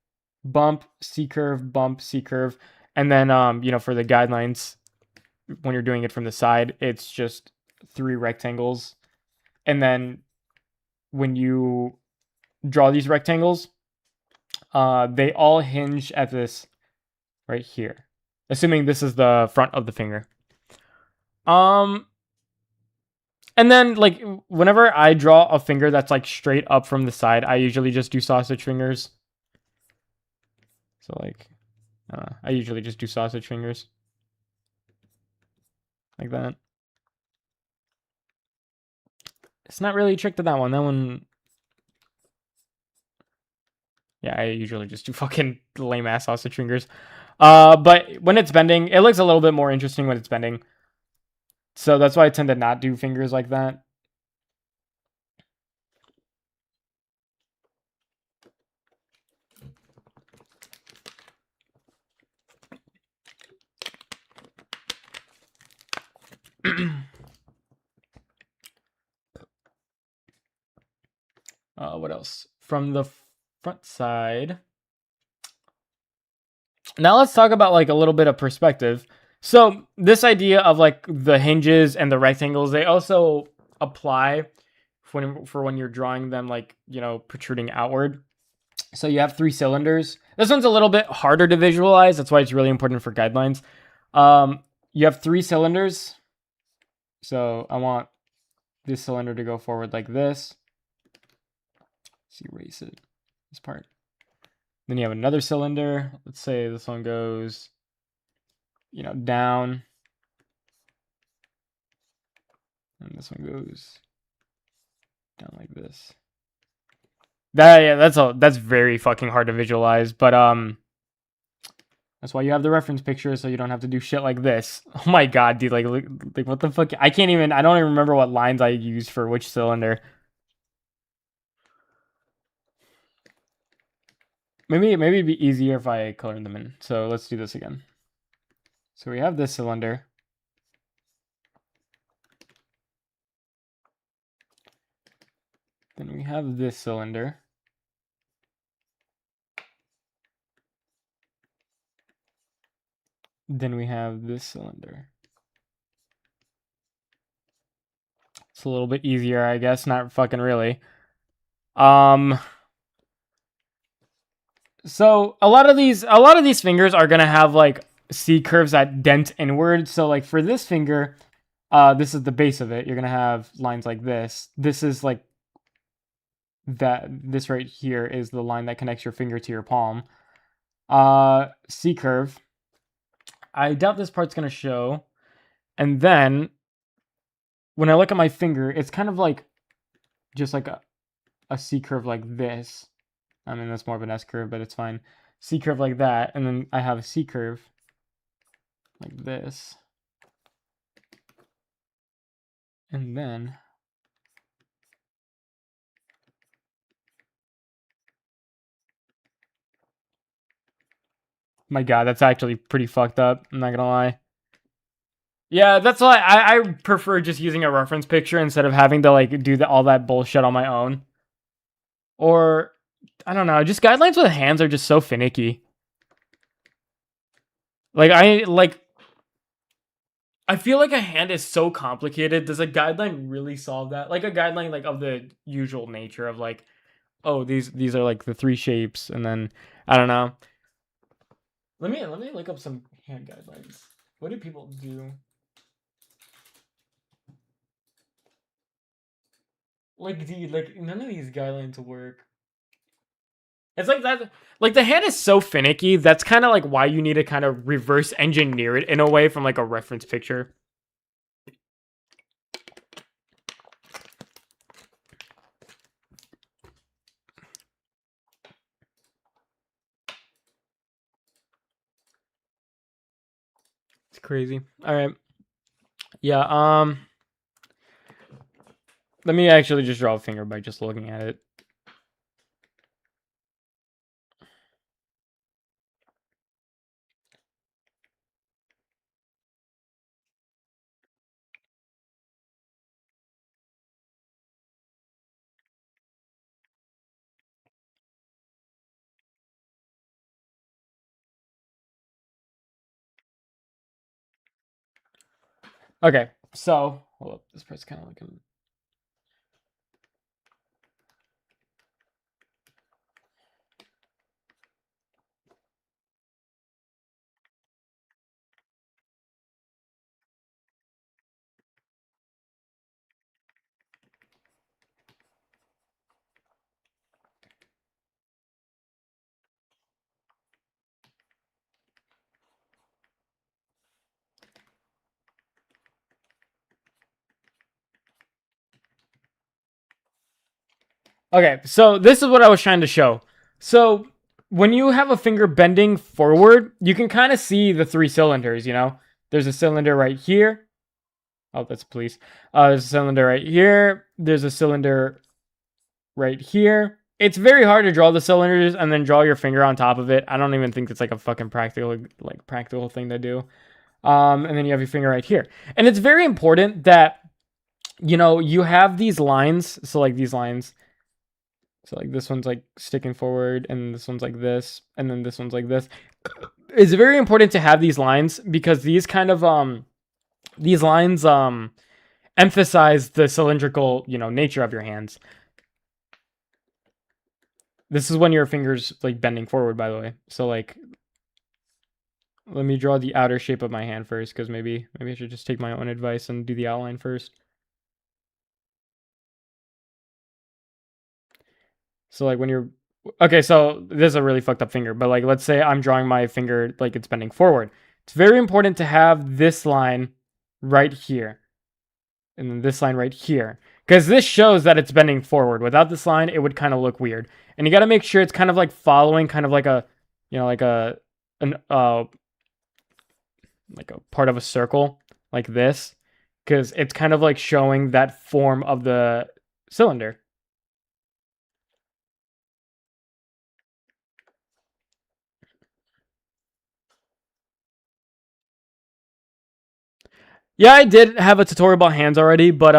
bump, C curve, bump, C curve. And then, for the guidelines, when you're doing it from the side, it's just 3 rectangles. And then when you draw these rectangles, they all hinge at this right here, assuming this is the front of the finger. And then, like, whenever I draw a finger that's, like, straight up from the side, I usually just do sausage fingers. So, like, I usually just do sausage fingers. Like that. It's not really a trick to that one. That one... Yeah, I usually just do fucking lame-ass sausage fingers. But when it's bending, it looks a little bit more interesting when it's bending. So that's why I tend to not do fingers like that. What else? From the front side. Now let's talk about like a little bit of perspective. So this idea of like the hinges and the rectangles, they also apply for when you're drawing them like, you know, protruding outward. So you have 3 cylinders. This one's a little bit harder to visualize. That's why it's really important for guidelines. You have 3 cylinders. So I want this cylinder to go forward like this. Let's erase it, this part. Then you have another cylinder. Let's say this one goes, you know, down. And this one goes down like this. That's very fucking hard to visualize, but that's why you have the reference picture, so you don't have to do shit like this. Oh my god, dude, like what the fuck? I don't even remember what lines I used for which cylinder. Maybe it'd be easier if I colored them in. So let's do this again. So we have this cylinder. Then we have this cylinder. Then we have this cylinder. It's a little bit easier, I guess. Not fucking really. So a lot of these fingers are gonna have like C curves that dent inward. So like for this finger, this is the base of it. You're gonna have lines like this. This is like that. This right here is the line that connects your finger to your palm. C curve. I doubt this part's gonna show. And then when I look at my finger, it's kind of like just like a C curve like this. I mean, that's more of an S curve, but it's fine. C curve like that, and then I have a C curve like this. And then my god, that's actually pretty fucked up. I'm not gonna lie. Yeah, that's why I prefer just using a reference picture instead of having to like do all that bullshit on my own. Or I don't know, just guidelines with hands are just so finicky. I feel like a hand is so complicated. Does a guideline really solve that? Like a guideline like of the usual nature of like, oh, these are like the 3 shapes, and then I don't know. Let me look up some hand guidelines. What do people do? Like, dude, like none of these guidelines work. It's like that. Like the hand is so finicky. That's kind of like why you need to kind of reverse engineer it in a way from like a reference picture. It's crazy. All right. Yeah. Let me actually just draw a finger by just looking at it. Okay. So, hold up. This part's kind of looking. Okay, so this is what I was trying to show. So when you have a finger bending forward, you can kind of see the 3 cylinders, you know? There's a cylinder right here. Oh, that's police. There's a cylinder right here. There's a cylinder right here. It's very hard to draw the cylinders and then draw your finger on top of it. I don't even think it's like a fucking practical thing to do. And then you have your finger right here. And it's very important that, you know, you have these lines. So like these lines. So like this one's like sticking forward, and this one's like this, and then this one's like this. It's very important to have these lines because these kind of these lines emphasize the cylindrical, nature of your hands. This is when your fingers like bending forward, by the way. So like, let me draw the outer shape of my hand first, because maybe I should just take my own advice and do the outline first. So like when you're okay, so this is a really fucked up finger, but like let's say I'm drawing my finger like it's bending forward. It's very important to have this line right here, and then this line right here, because this shows that it's bending forward. Without this line, it would kind of look weird. And you got to make sure it's kind of like following, kind of like a, like like a part of a circle, like this, because it's kind of like showing that form of the cylinder. Yeah, I did have a tutorial about hands already, but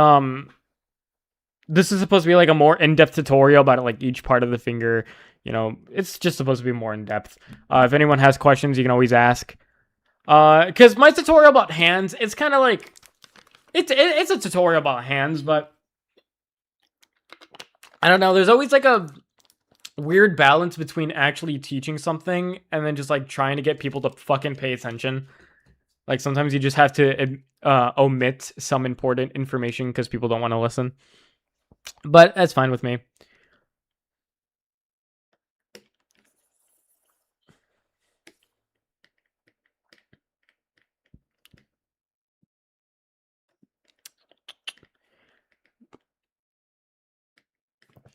this is supposed to be like a more in-depth tutorial about like each part of the finger. It's just supposed to be more in-depth. If anyone has questions, you can always ask. Because my tutorial about hands, it's kind of like it's a tutorial about hands, but I don't know. There's always like a weird balance between actually teaching something and then just like trying to get people to fucking pay attention. Like sometimes you just have to omit some important information because people don't want to listen. But that's fine with me.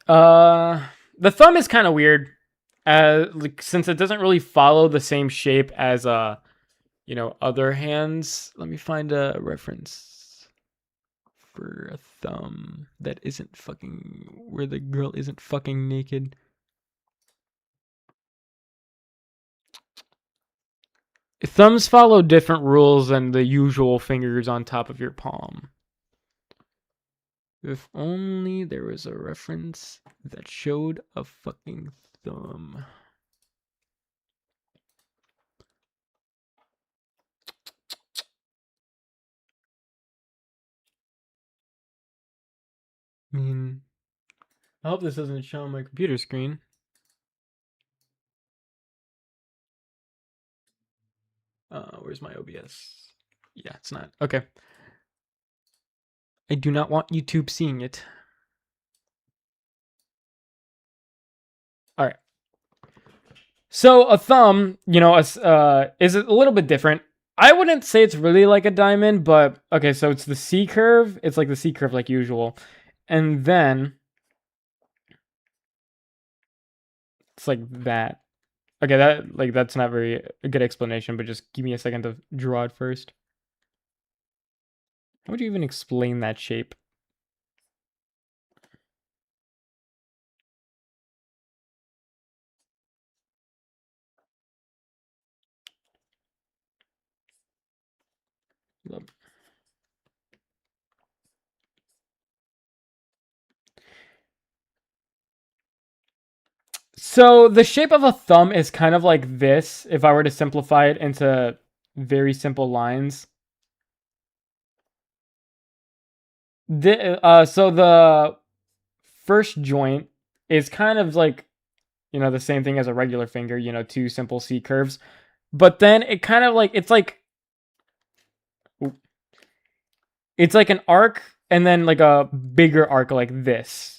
The thumb is kind of weird, like, since it doesn't really follow the same shape as other hands. Let me find a reference for a thumb that isn't fucking where the girl isn't fucking naked. Thumbs follow different rules than the usual fingers on top of your palm. If only there was a reference that showed a fucking thumb. I mean, I hope this doesn't show on my computer screen. Where's my OBS? Yeah, it's not. Okay. I do not want YouTube seeing it. All right. So a thumb, is a little bit different. I wouldn't say it's really like a diamond, but okay, so it's the C curve. It's like the C curve like usual. And then it's like that. Okay, that's not very a good explanation, but just give me a second to draw it first. How would you even explain that shape? So the shape of a thumb is kind of like this, if I were to simplify it into very simple lines. So the first joint is kind of like, the same thing as a regular finger, two simple C curves. But then it kind of like, it's like an arc and then like a bigger arc like this.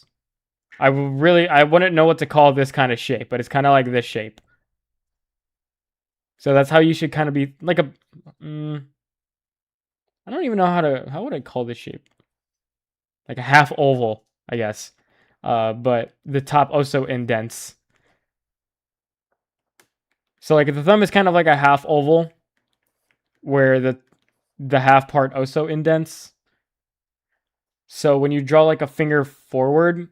I wouldn't know what to call this kind of shape, but it's kind of like this shape. So that's how you should kind of be like a, I don't even know how would I call this shape? Like a half oval, I guess. But the top also indents. So like the thumb is kind of like a half oval where the half part also indents. So when you draw like a finger forward,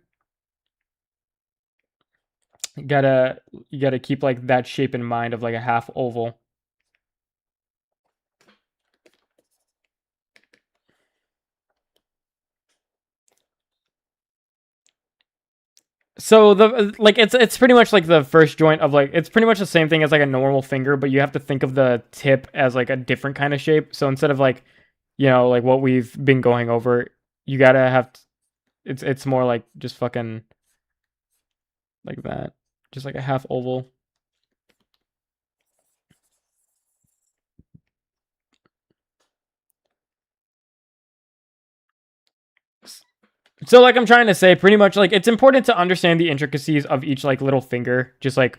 you gotta keep like that shape in mind of like a half oval. So the like it's pretty much like the first joint of like it's pretty much the same thing as like a normal finger, but you have to think of the tip as like a different kind of shape. So instead of like, like what we've been going over, you gotta have it's more like just fucking like that, just like a half oval. So like I'm trying to say, pretty much like it's important to understand the intricacies of each like little finger. Just like,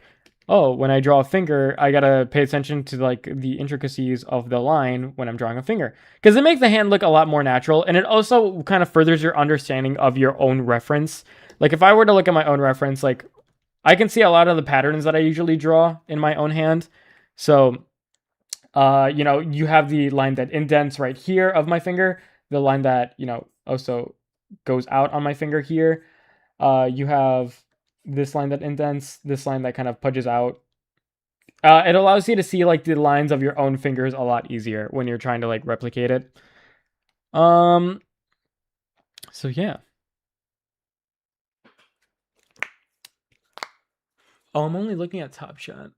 oh, when I draw a finger, I gotta pay attention to like the intricacies of the line when I'm drawing a finger, because it makes the hand look a lot more natural, and it also kind of furthers your understanding of your own reference. Like if I were to look at my own reference, like I can see a lot of the patterns that I usually draw in my own hand. So, you have the line that indents right here of my finger, the line that also goes out on my finger here. You have this line that indents, this line that kind of pudges out. It allows you to see like the lines of your own fingers a lot easier when you're trying to like replicate it. Um, so yeah. Oh, I'm only looking at Top Shot.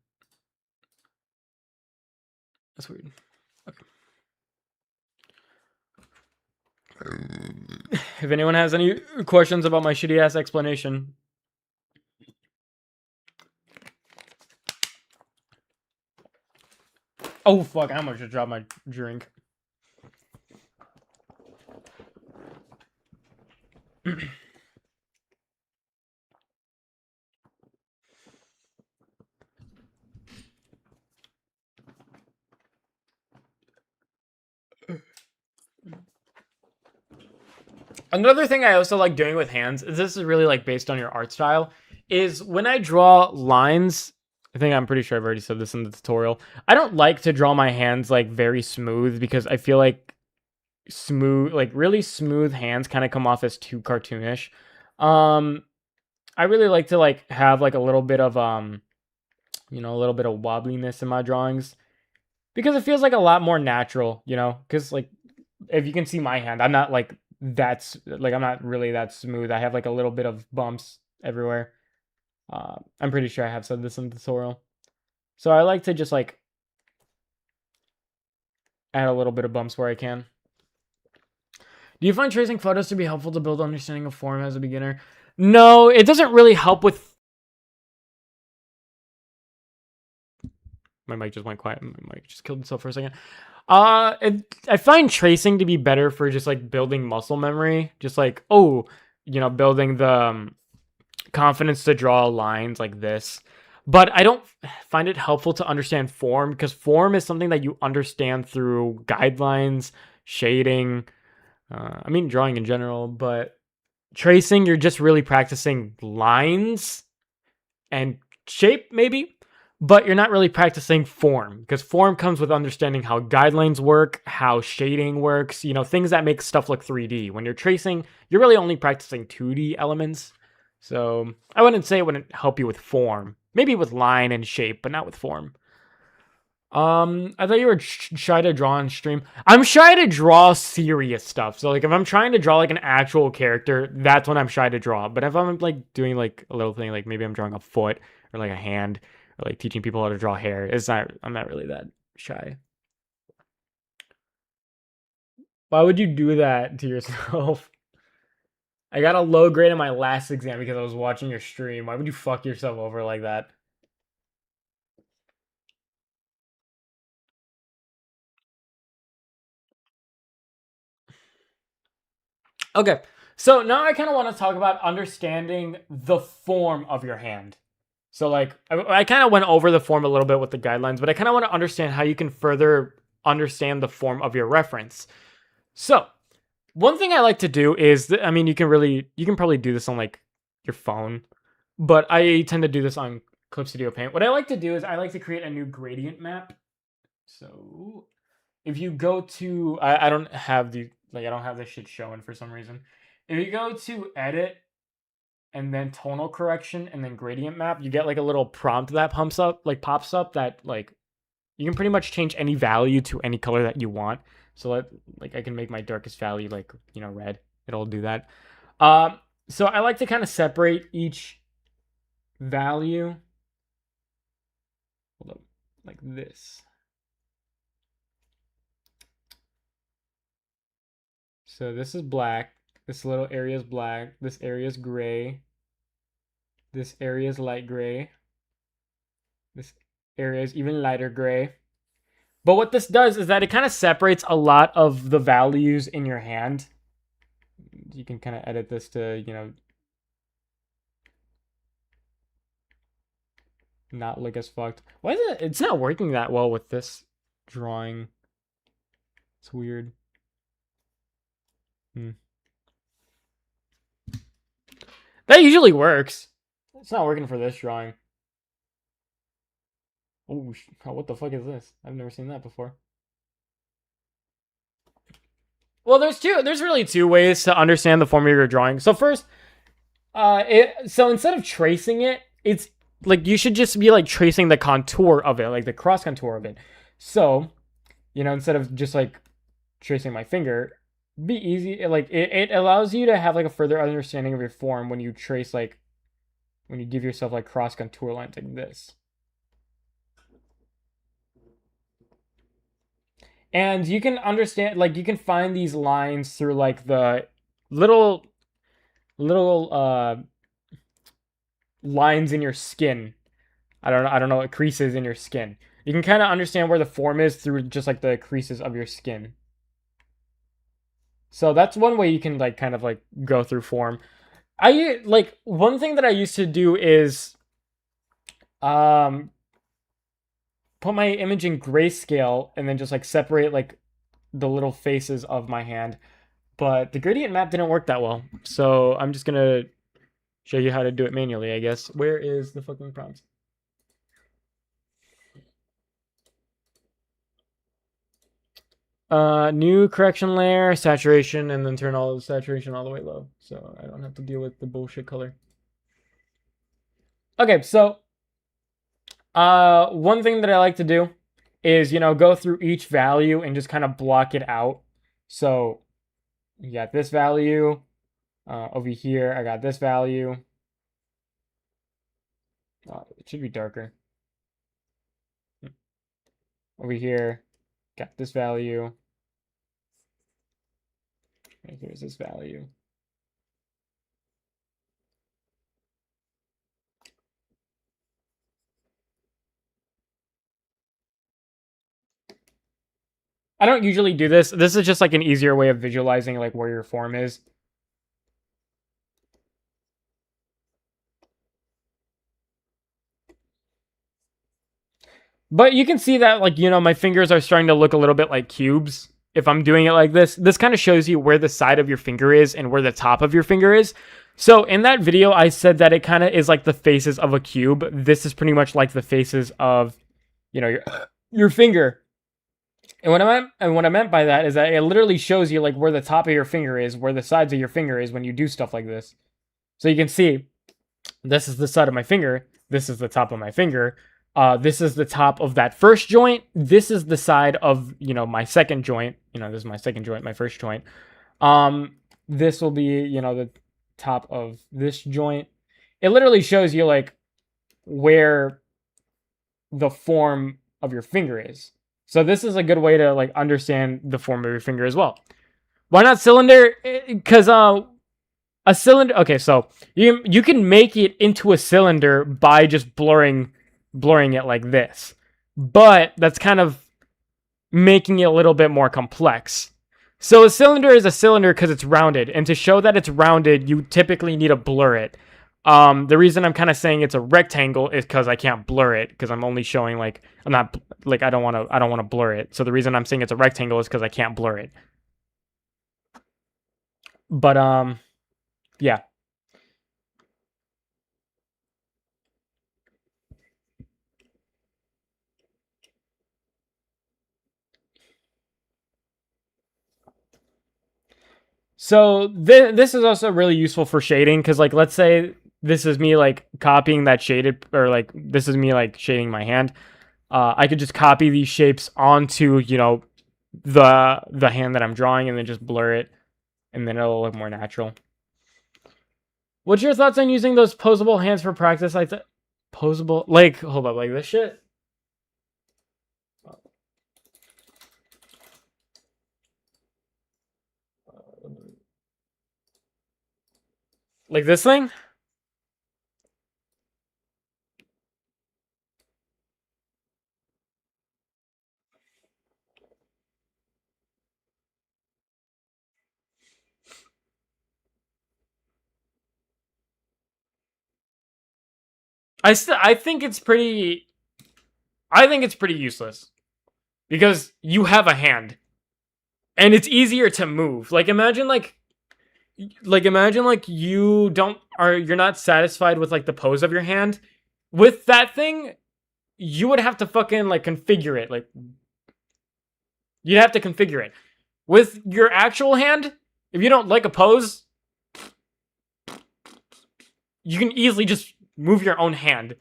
That's weird. Okay. If anyone has any questions about my shitty ass explanation. Oh fuck, I almost just dropped my drink. Another thing I also like doing with hands, this is really like based on your art style, is when I draw lines, I'm pretty sure I've already said this in the tutorial. I don't like to draw my hands like very smooth, because I feel like really smooth hands kind of come off as too cartoonish. I really like to like have like a little bit of a little bit of wobbliness in my drawings, because it feels like a lot more natural, because like if you can see my hand, I'm not like I'm not really that smooth. I have like a little bit of bumps everywhere. I'm pretty sure I have said this in the tutorial. So I like to just like add a little bit of bumps where I can. Do you find tracing photos to be helpful to build understanding of form as a beginner? No, it doesn't really help with... My mic just went quiet. My mic just killed itself for a second. I find tracing to be better for just like building muscle memory. Just like, building the confidence to draw lines like this. But I don't find it helpful to understand form, because form is something that you understand through guidelines, shading, drawing in general, but tracing, you're just really practicing lines and shape, maybe, but you're not really practicing form, because form comes with understanding how guidelines work, how shading works, things that make stuff look 3D. When you're tracing, you're really only practicing 2D elements. So I wouldn't say it wouldn't help you with form. Maybe with line and shape, but not with form. I thought you were shy to draw on stream. I'm shy to draw serious stuff. So like if I'm trying to draw like an actual character, that's when I'm shy to draw. But if I'm like doing like a little thing, like maybe I'm drawing a foot or like a hand, or like teaching people how to draw hair, I'm not really that shy. Why would you do that to yourself? I got a low grade in my last exam because I was watching your stream. Why would you fuck yourself over like that? Okay, so now I kind of want to talk about understanding the form of your hand. So like I kind of went over the form a little bit with the guidelines, but I kind of want to understand how you can further understand the form of your reference. So one thing I like to do is, you can probably do this on like your phone, but I tend to do this on Clip Studio Paint. What I like to do is I like to create a new gradient map. So if you go to, I don't have I don't have this shit showing for some reason. If you go to edit and then tonal correction and then gradient map, you get like a little prompt that pops up that like you can pretty much change any value to any color that you want. So I can make my darkest value like red. It'll do that. So I like to kind of separate each value. Hold up, like this. So this is black. This little area is black. This area is gray. This area is light gray. This area is even lighter gray. But what this does is that it kind of separates a lot of the values in your hand. You can kind of edit this to, you know, not look as fucked. Why is it? It's not working that well with this drawing. It's weird. That usually works. It's not working for this drawing. Oh, what the fuck is this? I've never seen that before. Well, there's really two ways to understand the form of your drawing. So first, so instead of tracing it, it's like you should just be like tracing the contour of it, like the cross contour of it. So, you know, instead of just like tracing my finger, be easy. Like it allows you to have like a further understanding of your form when you trace, like when you give yourself like cross contour lines like this. And you can understand, like you can find these lines through like the little lines in your skin. I don't know, creases in your skin. You can kind of understand where the form is through just like the creases of your skin. So that's one way you can like kind of like go through form. I like one thing that I used to do is put my image in grayscale and then just like separate like the little faces of my hand. But the gradient map didn't work that well. So I'm just gonna show you how to do it manually, I guess. Where is the fucking prompt? New correction layer, saturation, and then turn all the saturation all the way low. So I don't have to deal with the bullshit color. Okay, so one thing that I like to do is, you know, go through each value and just kind of block it out. So you got this value over here. I got this value. It should be darker. Over here, got this value. And here's this value. I don't usually do this. This is just like an easier way of visualizing like where your form is. But you can see that, like, you know, my fingers are starting to look a little bit like cubes. If I'm doing it like this kind of shows you where the side of your finger is and where the top of your finger is. So in that video, I said that it kind of is like the faces of a cube. This is pretty much like the faces of, you know, your finger. And what I meant by that is that it literally shows you like where the top of your finger is, where the sides of your finger is when you do stuff like this. So you can see this is the side of my finger. This is the top of my finger. This is the top of that first joint. This is the side of, you know, my second joint. You know, this is my second joint, my first joint. This will be, you know, the top of this joint. It literally shows you like where the form of your finger is. So this is a good way to like understand the form of your finger as well. Why not cylinder? Because a cylinder. Okay, so you can make it into a cylinder by just blurring it like this, but that's kind of making it a little bit more complex. So a cylinder is a cylinder because it's rounded, and to show that it's rounded, you typically need to blur it. The reason I'm kind of saying it's a rectangle is because I can't blur it, because I'm only showing like I'm not like I don't want to blur it. So the reason I'm saying it's a rectangle is because I can't blur it. But yeah. So this is also really useful for shading, because like let's say this is me like copying that shaded, or like this is me like shading my hand. I could just copy these shapes onto, you know, the hand that I'm drawing, and then just blur it, and then it'll look more natural. What's your thoughts on using those posable hands for practice? Posable, like, hold up, like this shit? Like this thing? I think it's pretty useless because you have a hand and it's easier to move. Like imagine you you're not satisfied with like the pose of your hand. With that thing, you would have to fucking like configure it. Like you'd have to configure it. With your actual hand, if you don't like a pose, you can easily just move your own hand.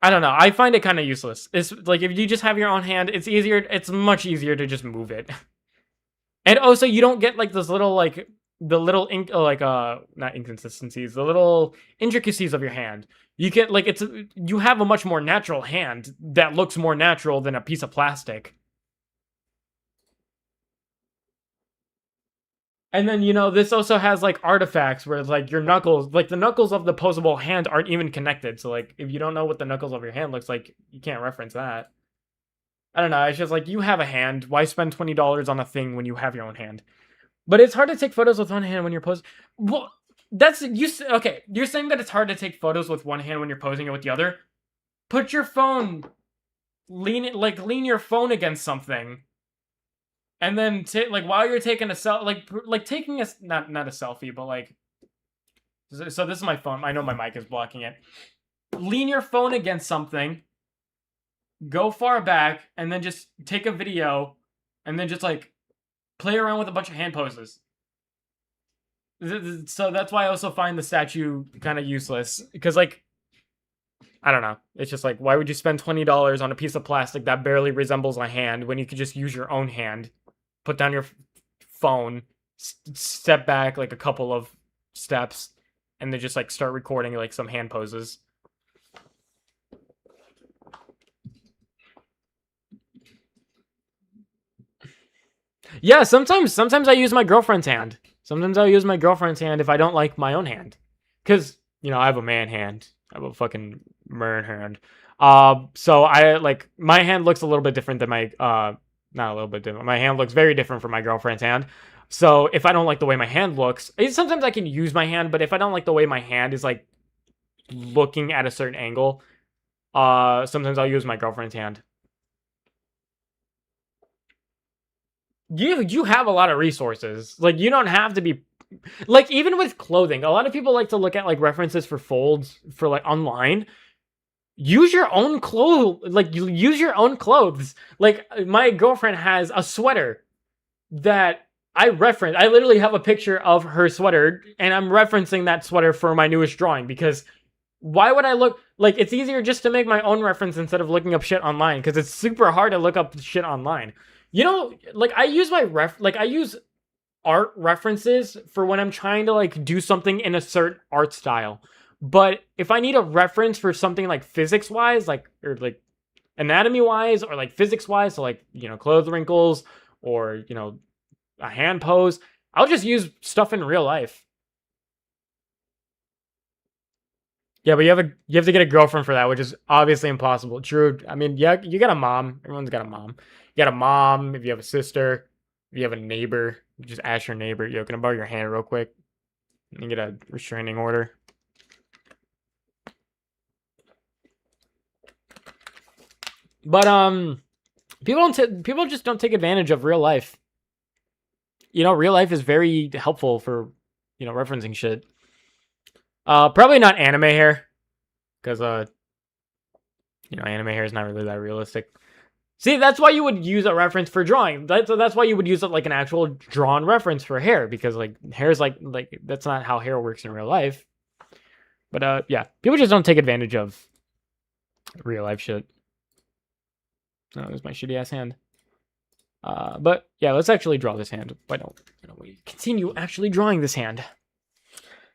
I don't know. I find it kind of useless. It's like if you just have your own hand, it's easier. It's much easier to just move it. And also, you don't get like this little like the little not inconsistencies, the little intricacies of your hand. You get like you have a much more natural hand that looks more natural than a piece of plastic. And then, this also has like artifacts where like your knuckles, like the knuckles of the posable hand aren't even connected. So like if you don't know what the knuckles of your hand looks like, you can't reference that. I don't know. It's just like you have a hand. Why spend $20 on a thing when you have your own hand? But it's hard to take photos with one hand when you're posing. Well, okay. You're saying that it's hard to take photos with one hand when you're posing it with the other. Put your phone, lean your phone against something. And then, while you're taking a taking a not a selfie, but like, so this is my phone. I know my mic is blocking it. Lean your phone against something. Go far back, and then just take a video, and then just like play around with a bunch of hand poses. So that's why I also find the statue kind of useless because like, I don't know. It's just like, why would you spend $20 on a piece of plastic that barely resembles a hand when you could just use your own hand? Put down your phone, step back like a couple of steps, and then just like start recording like some hand poses. Yeah, sometimes I use my girlfriend's hand. Sometimes I'll use my girlfriend's hand if I don't like my own hand. Because, I have a man hand. I have a fucking man hand. So I like my hand looks a little bit different than my not a little bit different. My hand looks very different from my girlfriend's hand. So if I don't like the way my hand looks, sometimes I can use my hand, but if I don't like the way my hand is like looking at a certain angle, sometimes I'll use my girlfriend's hand. You have a lot of resources. Like you don't have to be like even with clothing. A lot of people like to look at like references for folds for like online. Use your own clothes. Like you use your own clothes. Like my girlfriend has a sweater that I reference. I literally have a picture of her sweater and I'm referencing that sweater for my newest drawing because why would I look like it's easier just to make my own reference instead of looking up shit online because it's super hard to look up shit online. Like I use I use art references for when I'm trying to like do something in a certain art style. But if I need a reference for something like physics-wise, or like anatomy-wise, or like physics-wise, so like, clothes wrinkles, or, a hand pose, I'll just use stuff in real life. Yeah, but you have to get a girlfriend for that, which is obviously impossible. True. I mean, yeah, you got a mom. Everyone's got a mom. You got a mom, if you have a sister, if you have a neighbor, you just ask your neighbor, yo, can I borrow your hand real quick? And get a restraining order. But people just don't take advantage of real life. Real life is very helpful for referencing shit. Probably not anime hair, because anime hair is not really that realistic. See, that's why you would use a reference for drawing. That's why you would use it like an actual drawn reference for hair, because like hair is like that's not how hair works in real life. But yeah, people just don't take advantage of real life shit. Oh, there's my shitty ass hand. But yeah, let's actually draw this hand. Why don't we continue actually drawing this hand?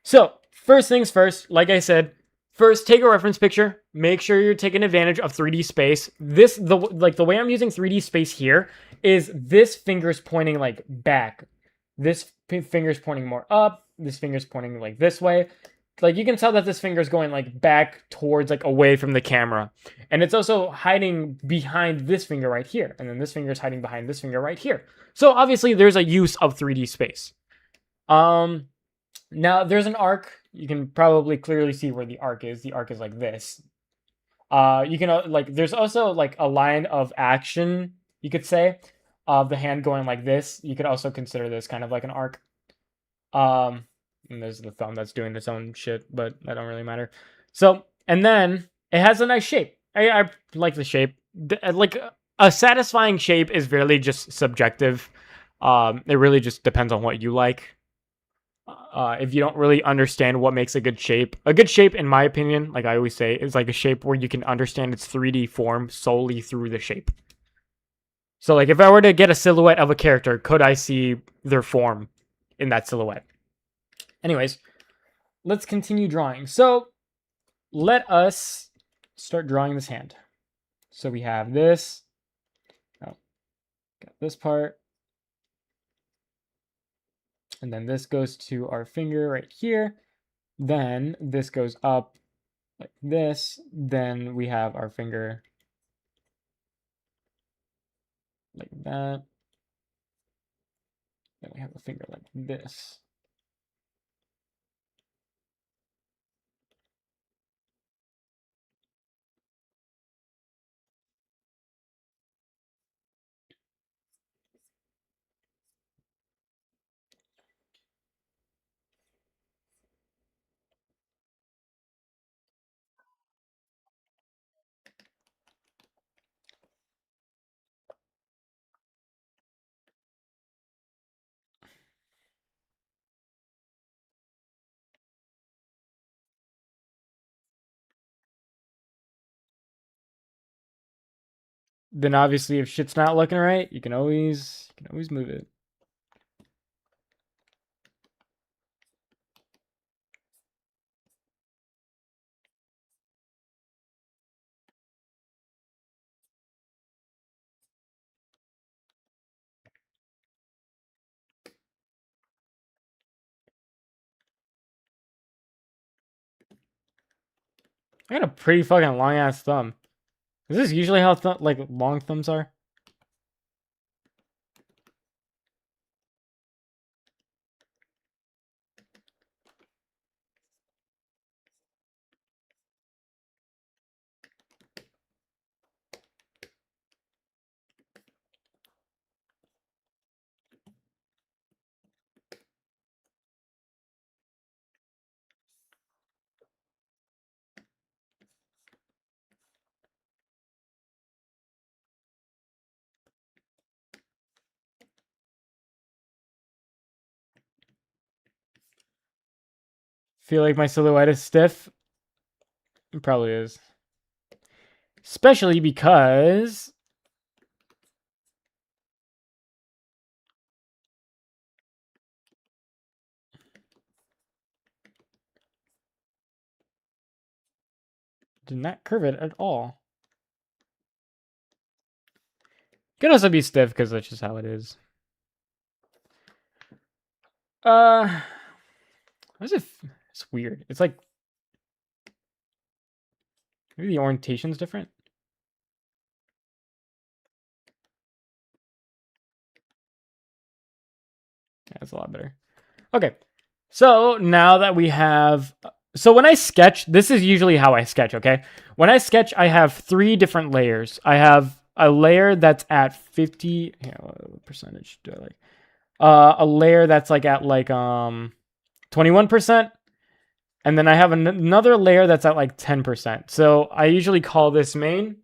So first things first, like I said, first take a reference picture. Make sure you're taking advantage of 3D space. The way I'm using 3D space here is this finger's pointing like back. This finger's pointing more up. This finger's pointing like this way. Like you can tell that this finger's going like back towards like away from the camera. And it's also hiding behind this finger right here. And then this finger's hiding behind this finger right here. So obviously there's a use of 3D space. Now there's an arc. You can probably clearly see where the arc is. The arc is like this. You can like there's also like a line of action, you could say, of the hand going like this. You could also consider this kind of like an arc. And there's the thumb that's doing its own shit, but that don't really matter. So, and then it has a nice shape. I like the shape. Like a satisfying shape is really just subjective. It really just depends on what you like. If you don't really understand what makes a good shape, in my opinion, like I always say, is like a shape where you can understand its 3D form solely through the shape. So like if I were to get a silhouette of a character, could I see their form in that silhouette? Anyways, let's continue drawing. So let us start drawing this hand. So we have this. Oh, got this part. And then this goes to our finger right here. Then this goes up like this. Then we have our finger like that. Then we have a finger like this. Then obviously if shit's not looking right, you can always move it. I got a pretty fucking long ass thumb. Is this usually how like long thumbs are? Feel like my silhouette is stiff? It probably is. Especially because did not curve it at all. Could also be stiff because that's just how it is. It's weird. It's like maybe the orientation's different. Yeah, that's a lot better. Okay. So now that we have, so when I sketch, this is usually how I sketch, okay? When I sketch, I have 3 different layers. I have a layer that's at 50, yeah, what percentage do I like? A layer that's like at like 21%. And then I have another layer that's at like 10%. So I usually call this main.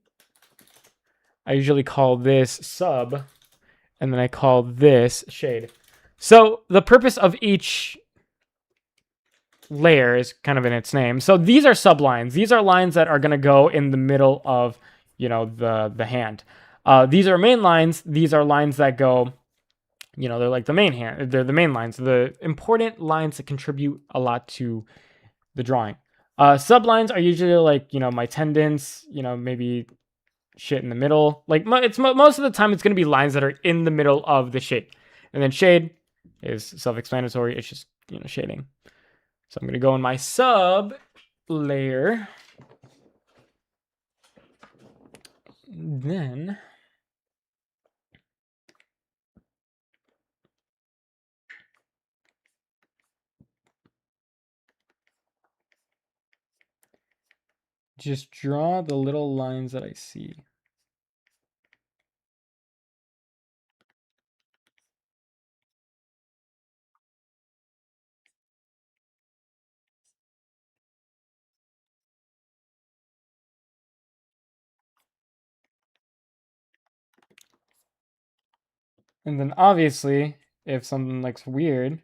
I usually call this sub. And then I call this shade. So the purpose of each layer is kind of in its name. So these are sublines. These are lines that are going to go in the middle of, you know, the hand. These are main lines. These are lines that go, you know, they're like the main hand. They're the main lines. The important lines that contribute a lot to the drawing. Sublines are usually like, you know, my tendons, you know, maybe shit in the middle. Like most of the time it's going to be lines that are in the middle of the shape. And then shade is self-explanatory. It's just, you know, shading. So I'm going to go in my sub layer. Then just draw the little lines that I see. And then obviously, if something looks weird, you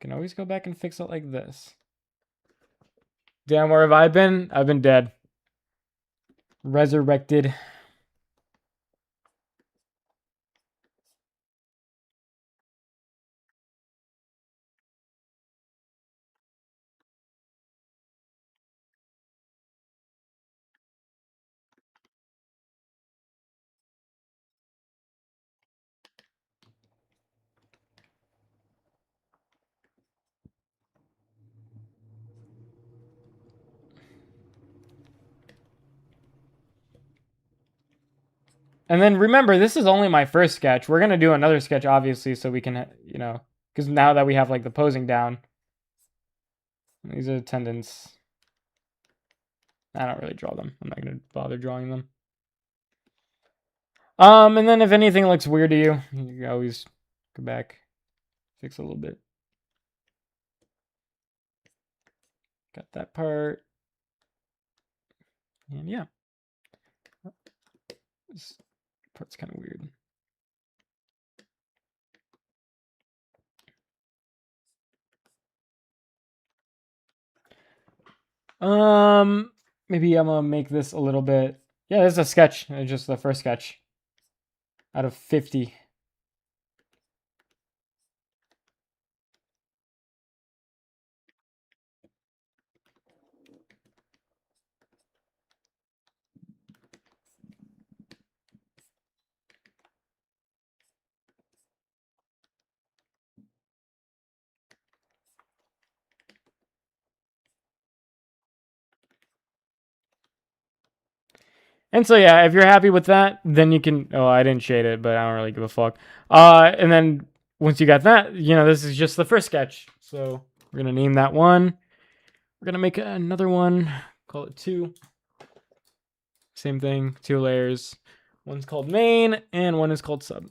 can always go back and fix it like this. Damn, where have I been? I've been dead. Resurrected. And then remember, this is only my first sketch. We're going to do another sketch, obviously, so we can, you know, because now that we have like the posing down, these are tendons. I don't really draw them. I'm not going to bother drawing them. And then if anything looks weird to you, you can always go back, fix a little bit. Got that part. And yeah. This part's kind of weird. Maybe I'm gonna make this a little bit. Yeah, this is a sketch. It's just the first sketch out of 50. And so yeah, if you're happy with that, then you can. Oh, I didn't shade it, but I don't really give a fuck. And then once you got that, you know, this is just the first sketch. So we're gonna name that one. We're gonna make another one. Call it 2. Same thing, 2 layers. One's called main, and one is called sub.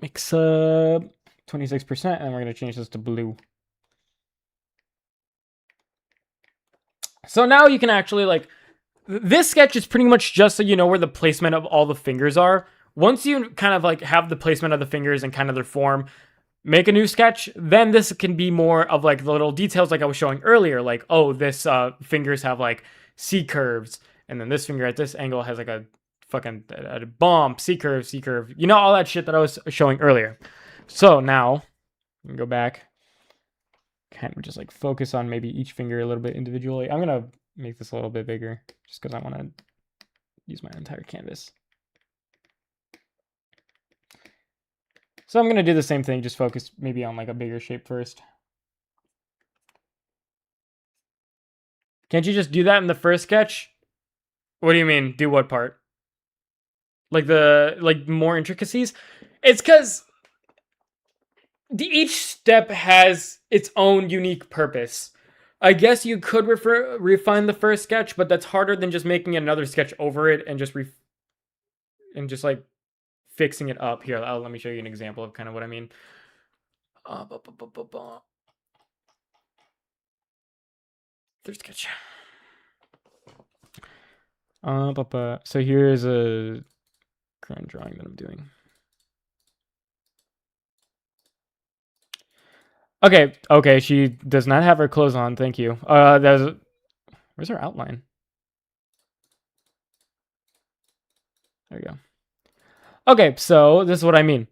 Make sub 26%, and we're gonna change this to blue. So now you can actually like. This sketch is pretty much just so you know where the placement of all the fingers are. Once you kind of like have the placement of the fingers and kind of their form, make a new sketch, then this can be more of like the little details like I was showing earlier. Like, oh, this fingers have like C curves, and then this finger at this angle has like a fucking a bump, C curve, C curve. You know, all that shit that I was showing earlier. So now, you can go back, kind of just like focus on maybe each finger a little bit individually. I'm going to make this a little bit bigger just because I want to use my entire canvas. So I'm going to do the same thing, just focus maybe on like a bigger shape first. Can't you just do that in the first sketch? What do you mean? Do what part? Like more intricacies? It's because each step has its own unique purpose. I guess you could refine the first sketch, but that's harder than just making another sketch over it and just like fixing it up. Here, let me show you an example of kind of what I mean. Third sketch. So here's a current drawing that I'm doing. Okay, she does not have her clothes on, thank you. Where's her outline? There we go. Okay, so this is what I mean.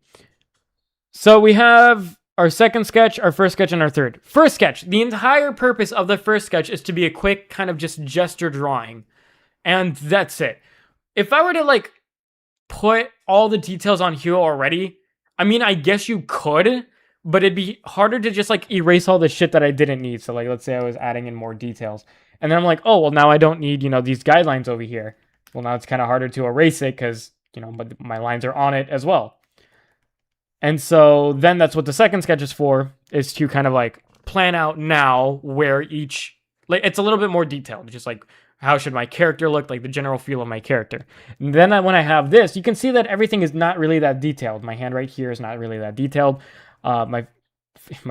So we have our second sketch, our first sketch, and our third. First sketch. The entire purpose of the first sketch is to be a quick kind of just gesture drawing. And that's it. If I were to like put all the details on here already, I mean, I guess you could, but it'd be harder to just like erase all the shit that I didn't need. So like, let's say I was adding in more details. And then I'm like, oh, well, now I don't need, these guidelines over here. Well, now it's kind of harder to erase it because, but my lines are on it as well. And so then that's what the second sketch is for, is to kind of like plan out now where each, like, it's a little bit more detailed, just like how should my character look, like the general feel of my character. And then when I have this, you can see that everything is not really that detailed. My hand right here is not really that detailed. My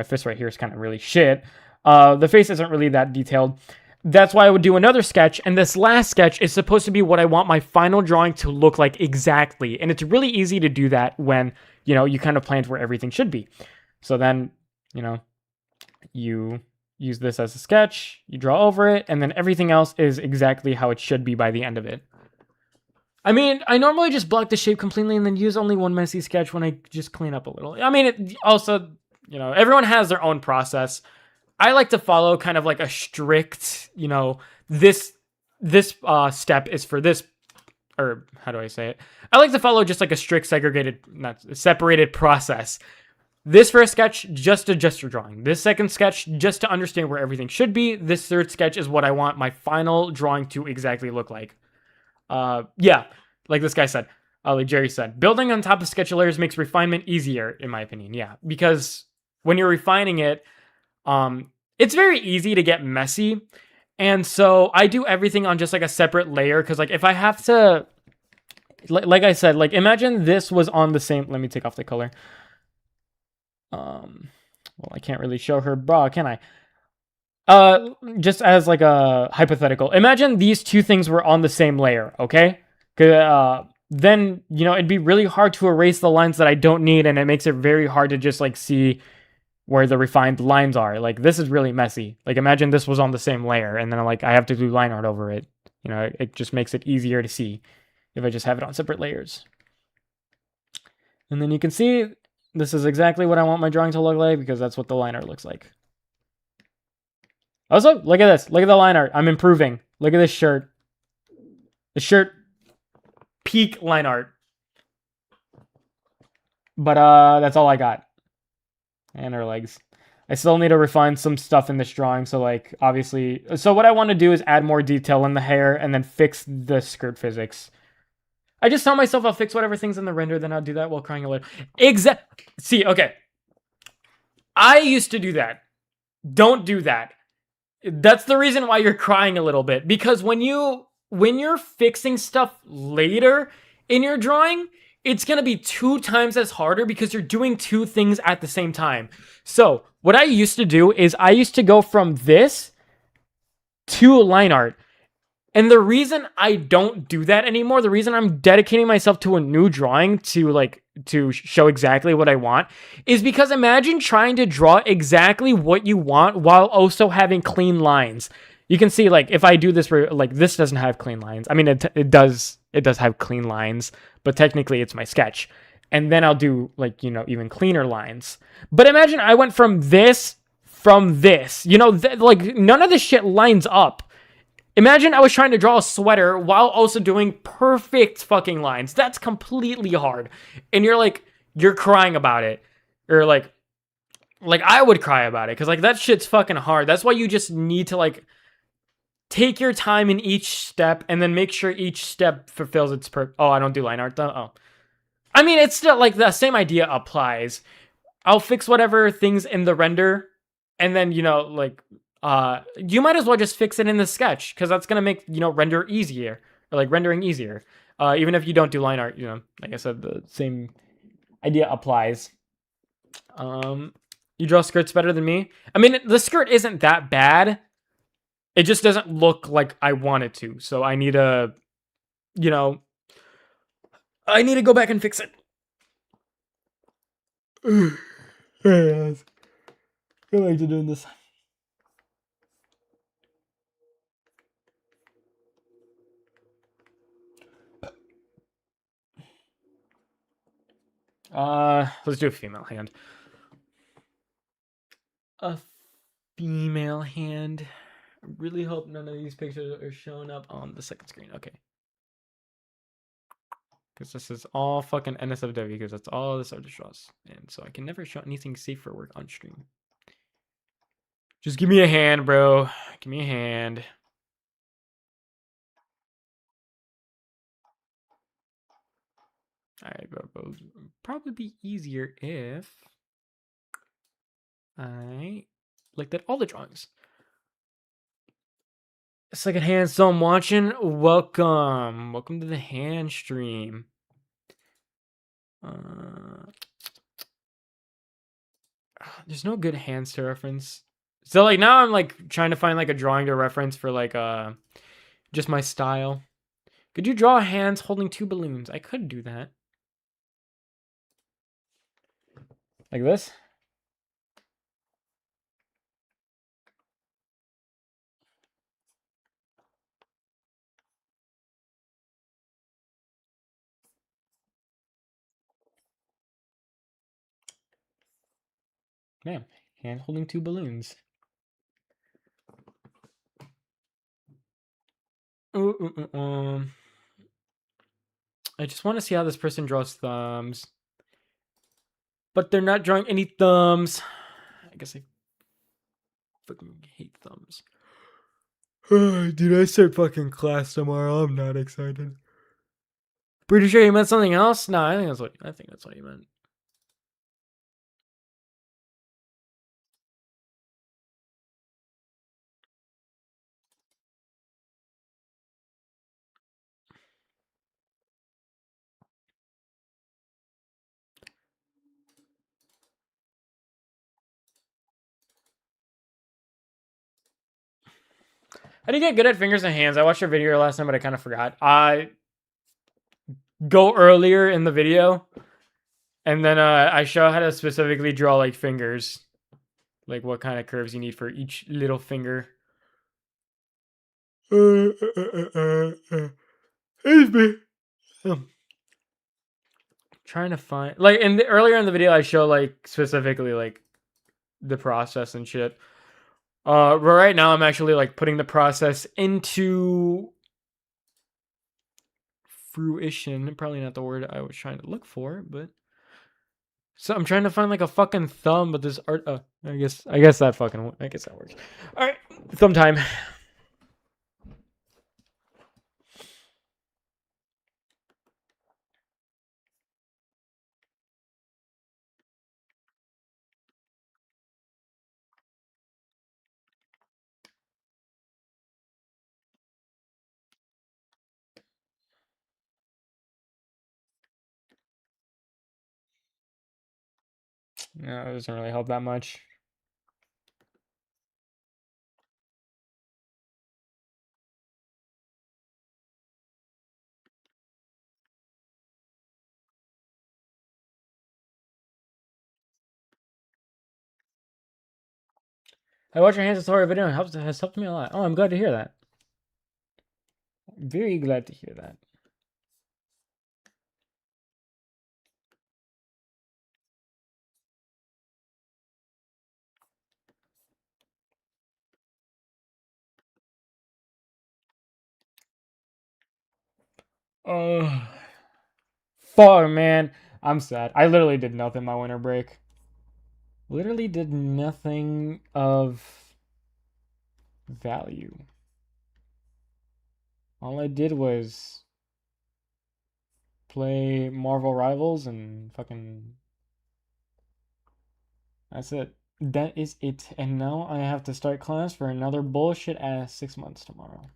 fist right here is kind of really shit. The face isn't really that detailed. That's why I would do another sketch, and this last sketch is supposed to be what I want my final drawing to look like exactly. And it's really easy to do that when, you kind of planned where everything should be. So then, you use this as a sketch, you draw over it, and then everything else is exactly how it should be by the end of it. I mean, I normally just block the shape completely and then use only one messy sketch when I just clean up a little. I mean, it also, everyone has their own process. I like to follow kind of like a strict, this step is for this, or how do I say it? I like to follow just like a strict separated process. This first sketch, just a gesture drawing. This second sketch, just to understand where everything should be. This third sketch is what I want my final drawing to exactly look like. Yeah, like this guy said, like Jerry said, building on top of sketch layers makes refinement easier, in my opinion. Yeah, because when you're refining it, it's very easy to get messy. And so I do everything on just like a separate layer. Cause like if I have to, like I said, like imagine this was on the same, let me take off the color. Well, I can't really show her bra, can I? Just as like a hypothetical, imagine these two things were on the same layer. Okay. Then, it'd be really hard to erase the lines that I don't need. And it makes it very hard to just like see where the refined lines are. Like this is really messy. Like imagine this was on the same layer and then like I have to do line art over it. It just makes it easier to see if I just have it on separate layers. And then you can see this is exactly what I want my drawing to look like because that's what the line art looks like. Also, look at this. Look at the line art. I'm improving. Look at this shirt. The shirt, peak line art. But that's all I got. And her legs. I still need to refine some stuff in this drawing. So like, obviously, so what I want to do is add more detail in the hair and then fix the skirt physics. I just tell myself I'll fix whatever thing's in the render, then I'll do that while crying a little. See, okay. I used to do that. Don't do that. That's the reason why you're crying a little bit. Because when you're fixing stuff later in your drawing, it's going to be 2 times as harder because you're doing 2 things at the same time. So what I used to do is I used to go from this to line art. And the reason I don't do that anymore, the reason I'm dedicating myself to a new drawing to show exactly what I want, is because imagine trying to draw exactly what you want while also having clean lines. You can see, like, if I do this, like, this doesn't have clean lines. I mean, it does have clean lines, but technically it's my sketch. And then I'll do, like, even cleaner lines. But imagine I went from this, like, none of this shit lines up. Imagine I was trying to draw a sweater while also doing perfect fucking lines. That's completely hard. And you're crying about it. Or like I would cry about it. Because like that shit's fucking hard. That's why you just need to like take your time in each step and then make sure each step fulfills its purpose. Oh, I don't do line art though? Oh. I mean, it's still like the same idea applies. I'll fix whatever things in the render. And then, you might as well just fix it in the sketch because that's going to make, render easier or like rendering easier. Even if you don't do line art, like I said, the same idea applies. You draw skirts better than me. I mean, the skirt isn't that bad. It just doesn't look like I want it to. So I need to, I need to go back and fix it. I like to doing this. Let's do a female hand. a female hand. I really hope none of these pictures are showing up on the second screen. Okay. Because this is all fucking NSFW, because that's all this artist draws. And so I can never show anything safe for work on stream. Just give me a hand, bro. Give me a hand. Alright, but it would probably be easier if I looked at all the drawings. Second hand, so I'm watching. Welcome. Welcome to the hand stream. There's no good hands to reference. So like now I'm like trying to find like a drawing to reference for like just my style. Could you draw hands holding 2 balloons? I could do that. Like this? Man, hand holding 2 balloons. I just want to see how this person draws thumbs. But they're not drawing any thumbs. I guess I fucking hate thumbs. Dude, I start fucking class tomorrow. I'm not excited. Pretty sure you meant something else? No, I think that's what you meant. How do you get good at fingers and hands? I watched your video last time, but I kind of forgot. I go earlier in the video, and then I show how to specifically draw like fingers, like what kind of curves you need for each little finger. Excuse me. Trying to find like earlier in the video I show like specifically like the process and shit. But right now I'm actually like putting the process into fruition. Probably not the word I was trying to look for, but so I'm trying to find like a fucking thumb, but this art. I guess that works. All right, thumb time. No, it doesn't really help that much. I watched your hands tutorial video and has helped me a lot. Oh, I'm glad to hear that. Very glad to hear that. Oh, fuck, man. I'm sad. I literally did nothing my winter break. Literally did nothing of value. All I did was play Marvel Rivals and fucking. That's it. That is it. And now I have to start class for another bullshit ass 6 months tomorrow.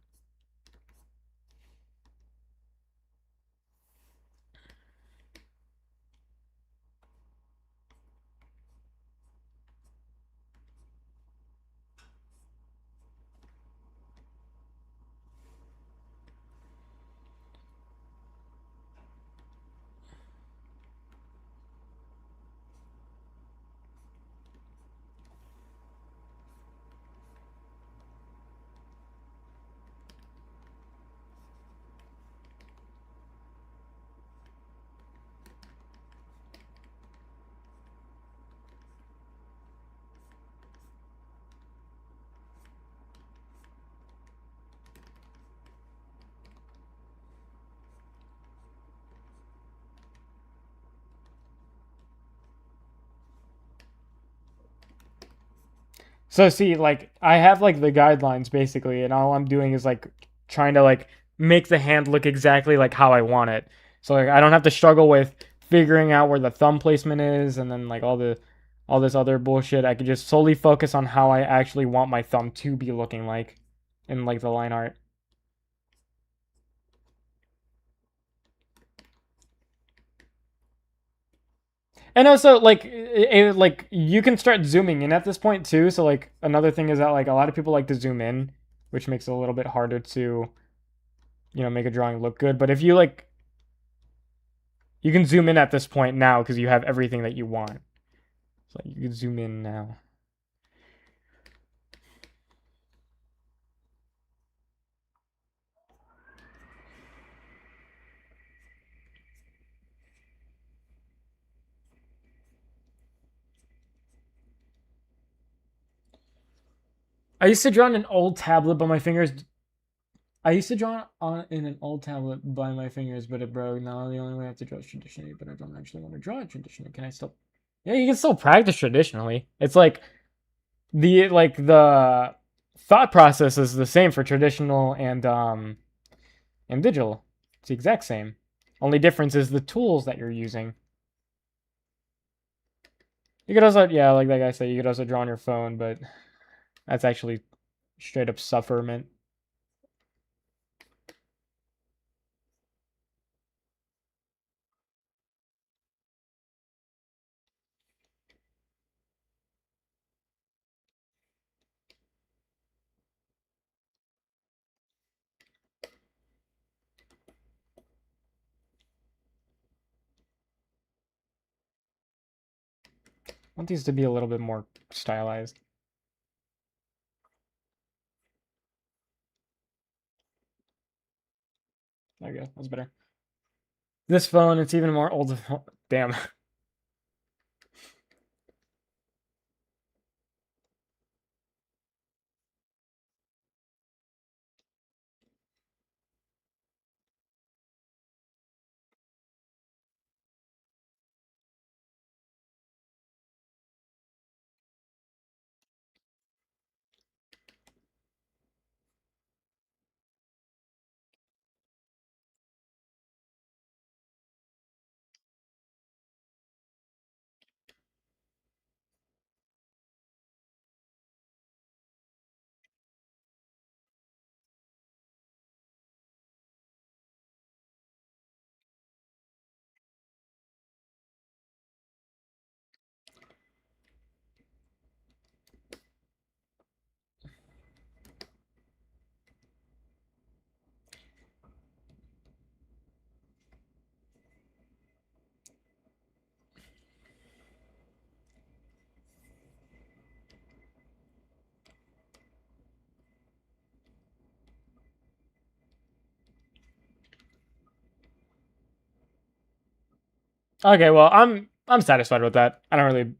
So see, like I have like the guidelines basically, and all I'm doing is like trying to like make the hand look exactly like how I want it. So like I don't have to struggle with figuring out where the thumb placement is and then like all this other bullshit. I can just solely focus on how I actually want my thumb to be looking like in like the line art. And also like you can start zooming in at this point too. So like another thing is that like a lot of people like to zoom in, which makes it a little bit harder to make a drawing look good. But if you like, you can zoom in at this point now because you have everything that you want. So you can zoom in now. I used to draw on an old tablet, but my fingers. I used to draw on in an old tablet by my fingers, but it broke. Now the only way I have to draw is traditionally, but I don't actually want to draw it traditionally. Can I still? Yeah, you can still practice traditionally. It's like the thought process is the same for traditional and digital. It's the exact same. Only difference is the tools that you're using. You could also, yeah, like that guy said, you could also draw on your phone, but that's actually straight up sufferment. I want these to be a little bit more stylized. There you go. That's better. This phone, it's even more old. Damn. Okay, well, I'm satisfied with that. I don't really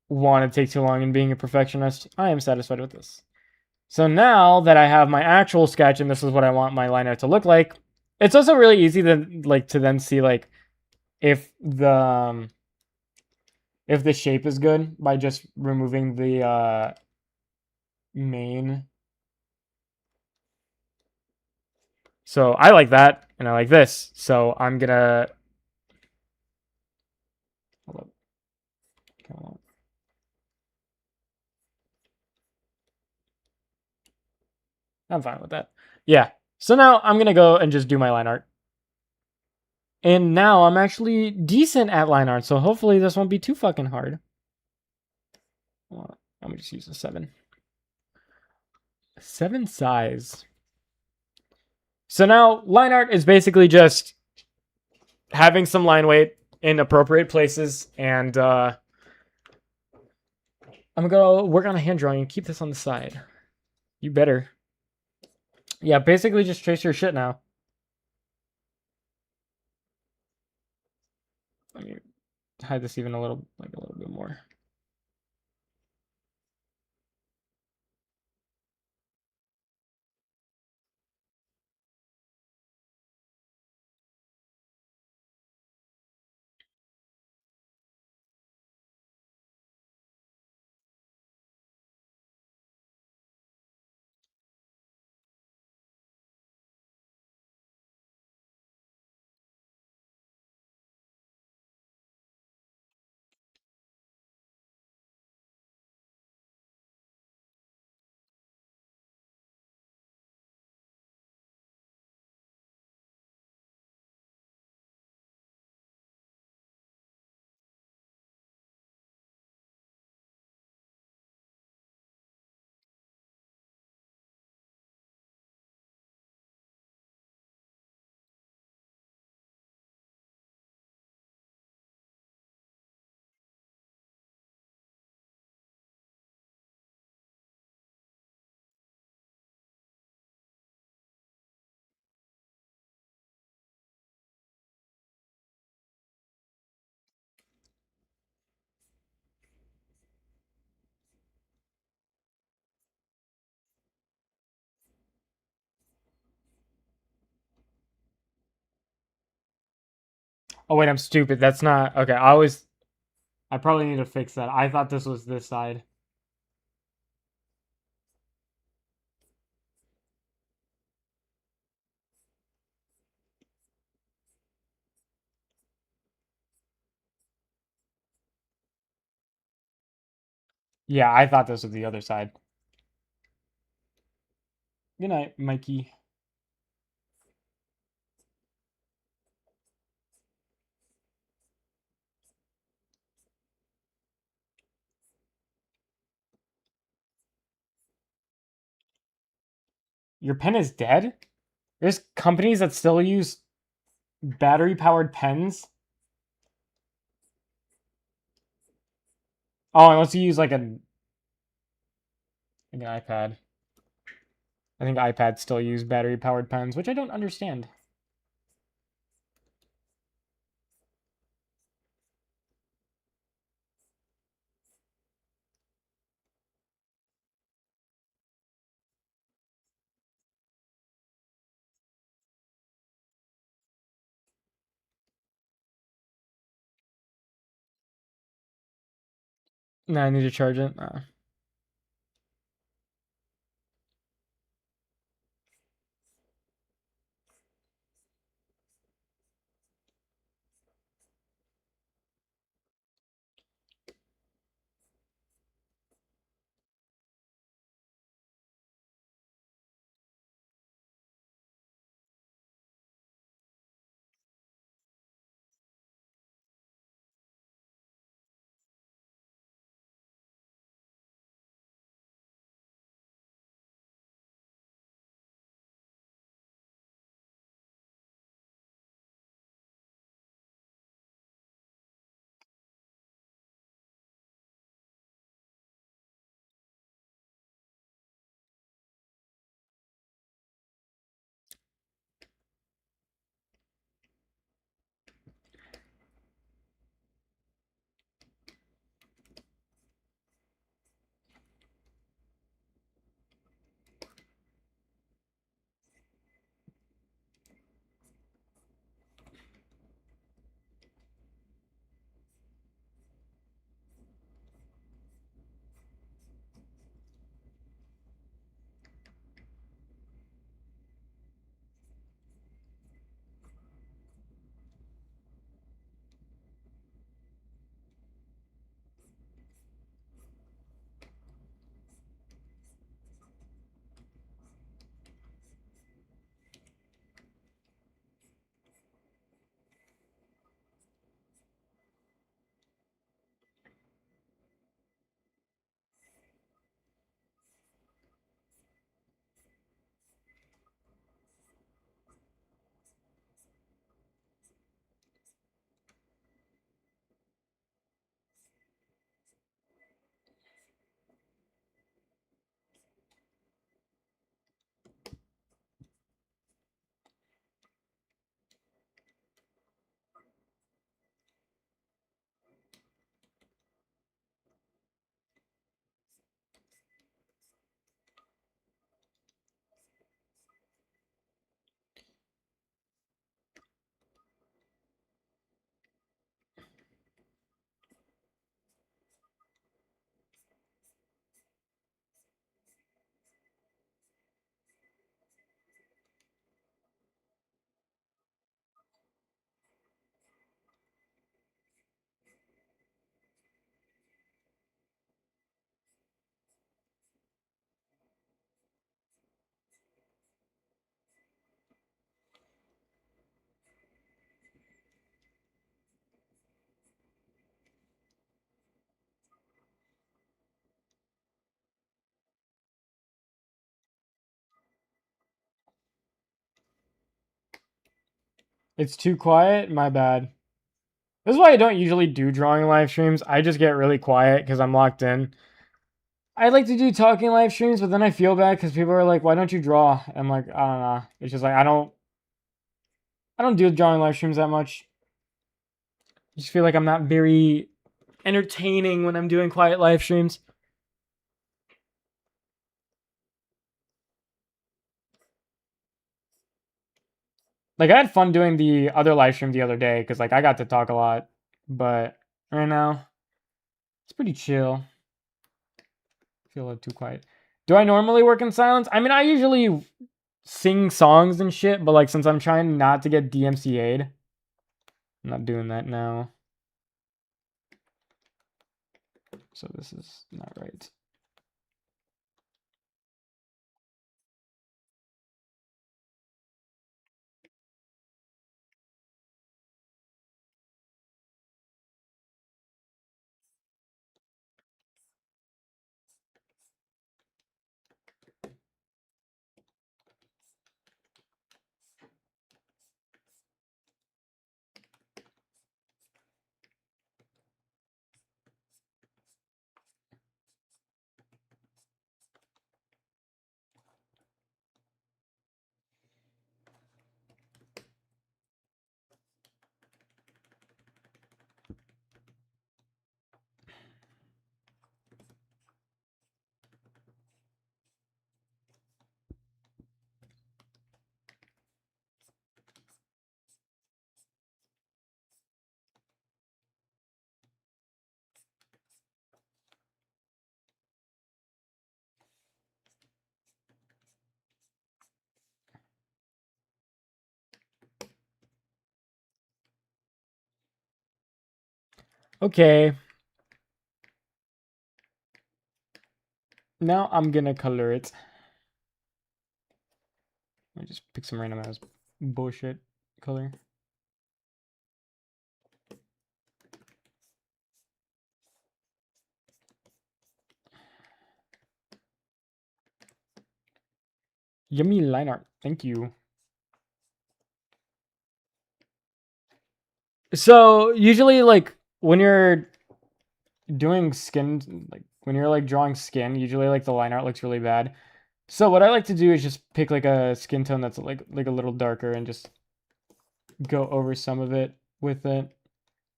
want to take too long in being a perfectionist. I am satisfied with this. So now that I have my actual sketch and this is what I want my line art to look like, it's also really easy to then see like if the shape is good by just removing the main. So I like that and I like this. So I'm gonna hold up. Come on. I'm fine with that. Yeah. So now I'm gonna go and just do my line art. And now I'm actually decent at line art, so hopefully this won't be too fucking hard. I'm gonna just use a 7. 7 size. So now line art is basically just having some line weight in appropriate places, and I'm gonna work on a hand drawing and keep this on the side. You better. Yeah, basically just trace your shit now. Let me hide this even a little bit more. Oh wait, I'm stupid. That's not okay. I probably need to fix that. I thought this was this side. Yeah, I thought this was the other side. Good night, Mikey. Your pen is dead? There's companies that still use battery powered pens. Oh, unless you use like an iPad. I think iPads still use battery powered pens, which I don't understand. No, I need to charge it. It's too quiet? My bad. This is why I don't usually do drawing live streams. I just get really quiet because I'm locked in. I like to do talking live streams, but then I feel bad because people are like, "Why don't you draw?" I'm like, I don't know. It's just like I don't do drawing live streams that much. I just feel like I'm not very entertaining when I'm doing quiet live streams. Like I had fun doing the other live stream the other day because like I got to talk a lot, but right now it's pretty chill. I feel a little too quiet. Do I normally work in silence? I mean, I usually sing songs and shit, but like since I'm trying not to get DMCA'd, I'm not doing that now. So this is not right. Okay. Now I'm gonna color it. I just pick some random ass bullshit color. Yummy line art. Thank you. So usually like when you're doing skin, like when you're like drawing skin, usually like the line art looks really bad. So what I like to do is just pick like a skin tone that's like a little darker and just go over some of it with it.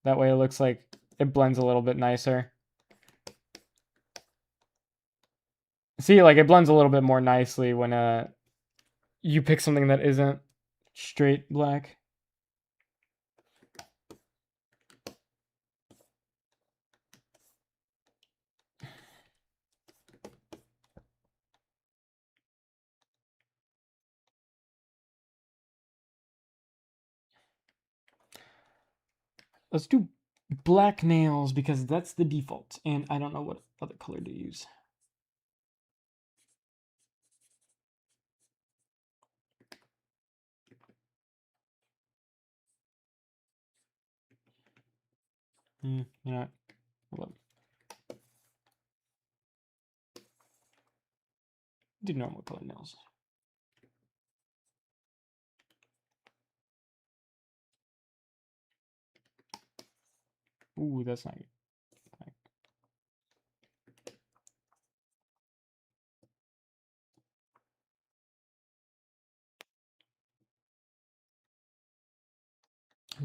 That way it looks like it blends a little bit nicer. See, like it blends a little bit more nicely when you pick something that isn't straight black. Let's do black nails because that's the default, and I don't know what other color to use. You know what? Do normal color nails. Ooh, that's not good.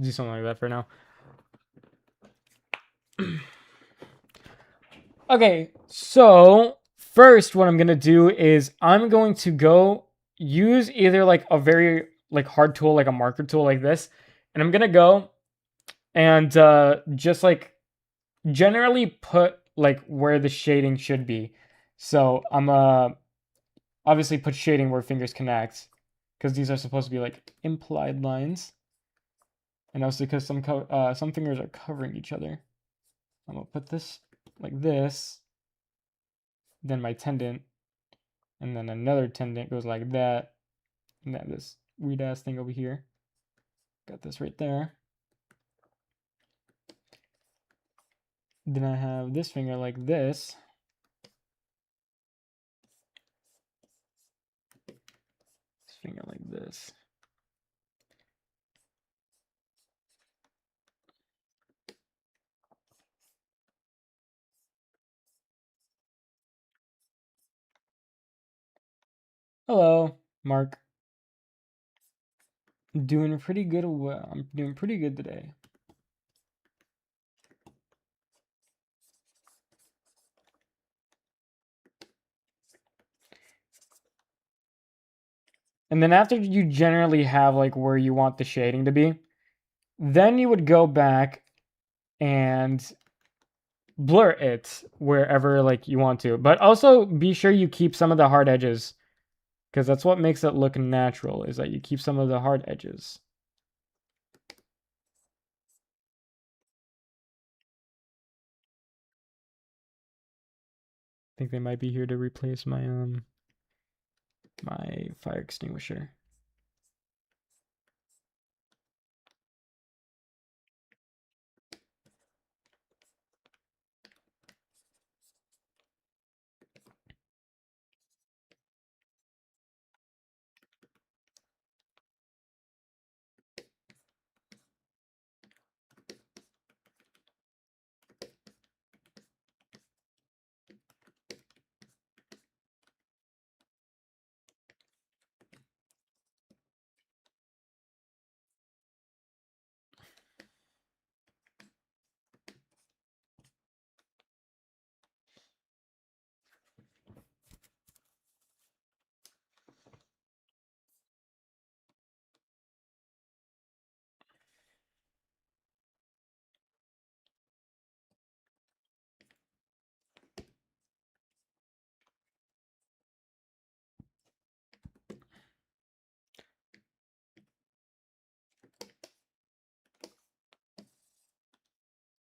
Do something like that for now. Okay, so first what I'm gonna do is I'm going to go use either like a very like hard tool, like a marker tool like this, and I'm gonna go and just like generally put like where the shading should be. So I'm obviously put shading where fingers connect because these are supposed to be like implied lines, and also because some fingers are covering each other. I'm gonna put this like this, then my tendon, and then another tendon goes like that, and then this weird ass thing over here. Got this right there. Then I have this finger like this. This finger like this. Hello, Mark. Doing pretty good. I'm doing pretty good today. And then after you generally have like where you want the shading to be, then you would go back and blur it wherever like you want to. But also be sure you keep some of the hard edges, because that's what makes it look natural, is that you keep some of the hard edges. I think they might be here to replace my my fire extinguisher.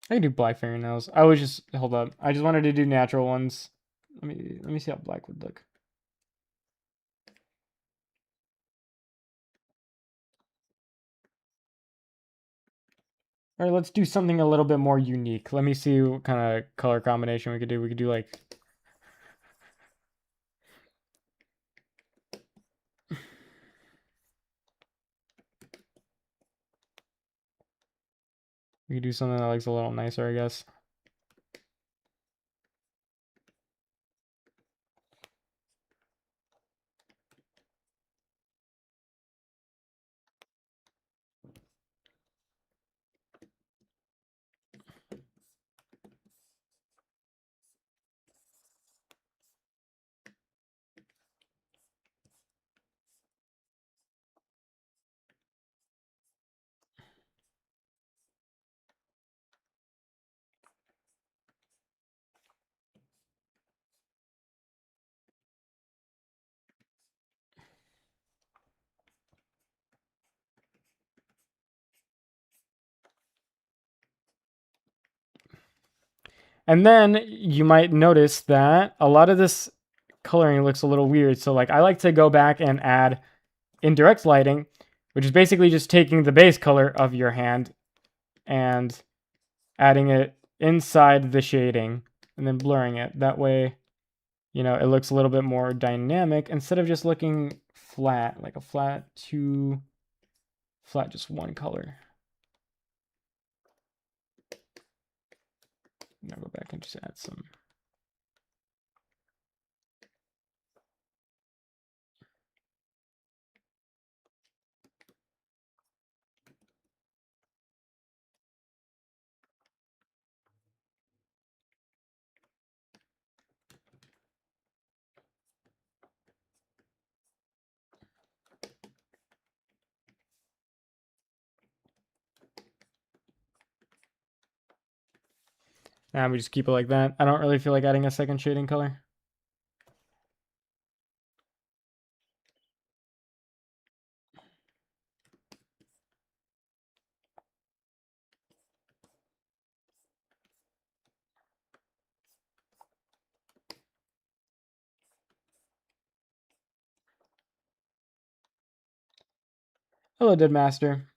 I can do black fingernails. I was just, hold up. I just wanted to do natural ones. Let me see how black would look. All right, let's do something a little bit more unique. Let me see what kind of color combination we could do. We could do like, we could do something that looks a little nicer, I guess. And then you might notice that a lot of this coloring looks a little weird. So like I like to go back and add indirect lighting, which is basically just taking the base color of your hand and adding it inside the shading and then blurring it. That way, you know, it looks a little bit more dynamic instead of just looking flat, like a flat just one color. Now go back and just add some. Now we just keep it like that. I don't really feel like adding a second shading color. Hello, Dead Master.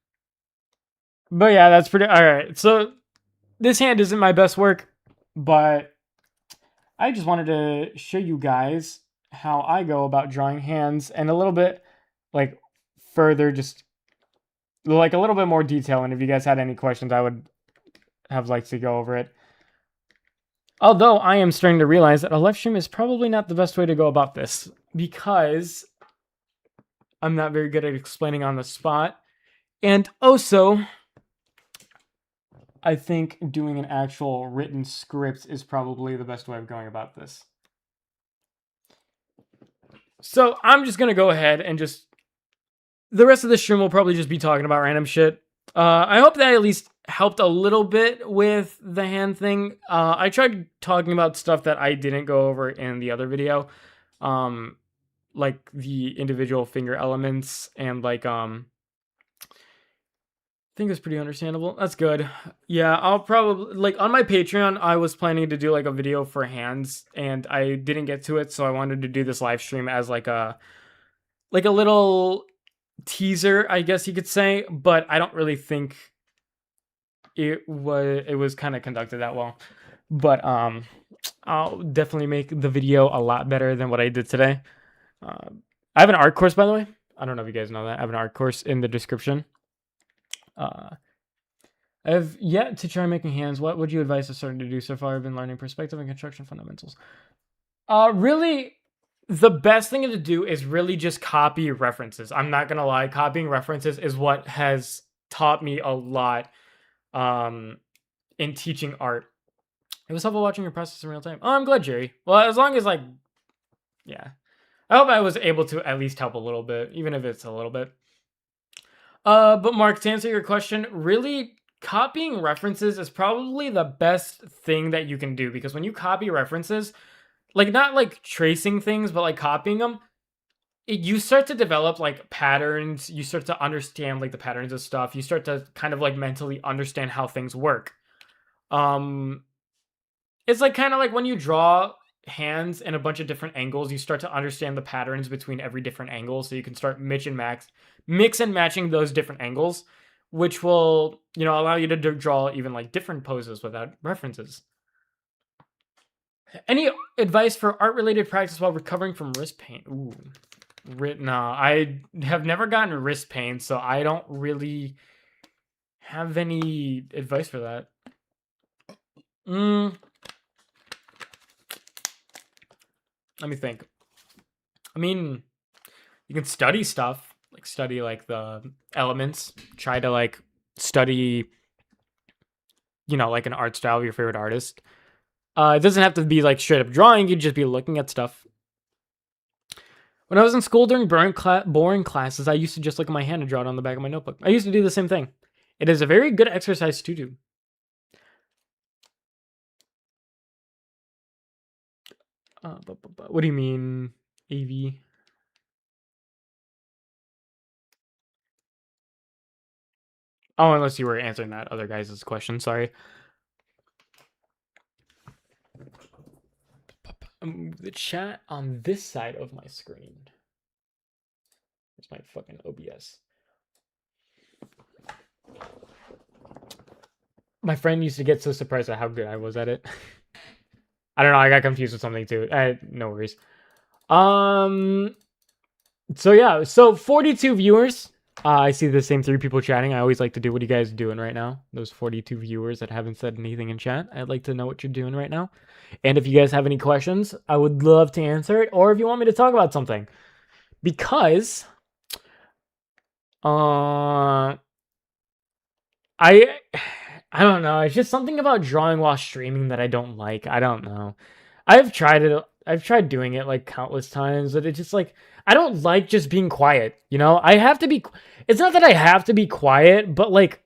But yeah, that's pretty. All right. So this hand isn't my best work, but I just wanted to show you guys how I go about drawing hands and a little bit like further, just like a little bit more detail. And if you guys had any questions, I would have liked to go over it. Although I am starting to realize that a live stream is probably not the best way to go about this, because I'm not very good at explaining on the spot. And also, I think doing an actual written script is probably the best way of going about this. So I'm just going to go ahead and just the rest of the stream will probably just be talking about random shit. I hope that at least helped a little bit with the hand thing. I tried talking about stuff that I didn't go over in the other video. Like the individual finger elements and like I think it's pretty understandable. That's good. Yeah, I'll probably like on my Patreon I was planning to do like a video for hands and I didn't get to it, so I wanted to do this live stream as like a little teaser, I guess you could say, but I don't really think it was kind of conducted that well. But I'll definitely make the video a lot better than what I did today. I have an art course, by the way. I don't know if you guys know that. I have an art course in the description. I have yet to try making hands. What would you advise us starting to do so far? I've been learning perspective and construction fundamentals. Really, the best thing to do is really just copy references. I'm not gonna lie, copying references is what has taught me a lot in teaching art. It was helpful watching your process in real time. Oh, I'm glad, Jerry. Well, as long as like, yeah, I hope I was able to at least help a little bit, even if it's a little bit. But Mark, to answer your question, really copying references is probably the best thing that you can do, because when you copy references, like not like tracing things, but like copying them, you start to develop like patterns. You start to understand like the patterns of stuff. You start to kind of like mentally understand how things work. It's like kind of like when you draw hands in a bunch of different angles, you start to understand the patterns between every different angle, so you can start mix and matching those different angles, which will, allow you to draw even like different poses without references. Any advice for art related practice while recovering from wrist pain? Ooh, no, I have never gotten wrist pain, so I don't really have any advice for that. Let me think. I mean, you can study stuff, like study like the elements, try to like study, like an art style of your favorite artist. It doesn't have to be like straight up drawing, you'd just be looking at stuff. When I was in school during boring classes, I used to just look at my hand and draw it on the back of my notebook. I used to do the same thing. It is a very good exercise to do. What do you mean, AV? Oh, unless you were answering that other guy's question, sorry. Move the chat on this side of my screen. It's my fucking OBS. My friend used to get so surprised at how good I was at it. I don't know, I got confused with something too. No worries. So yeah, so 42 viewers. I see the same 3 people chatting. I always like to do what you guys are doing right now. Those 42 viewers that haven't said anything in chat, I'd like to know what you're doing right now. And if you guys have any questions, I would love to answer it. Or if you want me to talk about something. Because I don't know. It's just something about drawing while streaming that I don't like. I don't know. I've tried it. I've tried doing it like countless times, but it's just like I don't like just being quiet. I have to be. It's not that I have to be quiet, but like,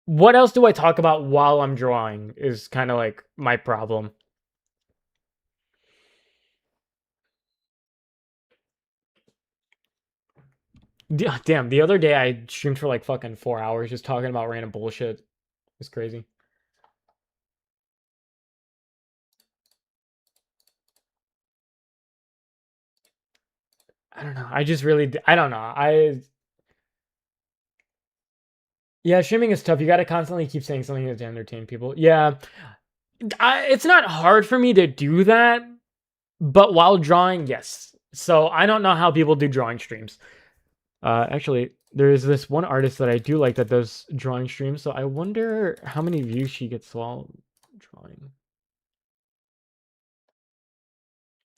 what else do I talk about while I'm drawing is kind of like my problem. Damn, the other day I streamed for like fucking 4 hours just talking about random bullshit. It's crazy. I don't know. I just really, I don't know. Yeah, streaming is tough. You got to constantly keep saying something to entertain people. Yeah, it's not hard for me to do that, but while drawing, yes. So I don't know how people do drawing streams. Actually, there's this one artist that I do like that does drawing streams. So I wonder how many views she gets while drawing.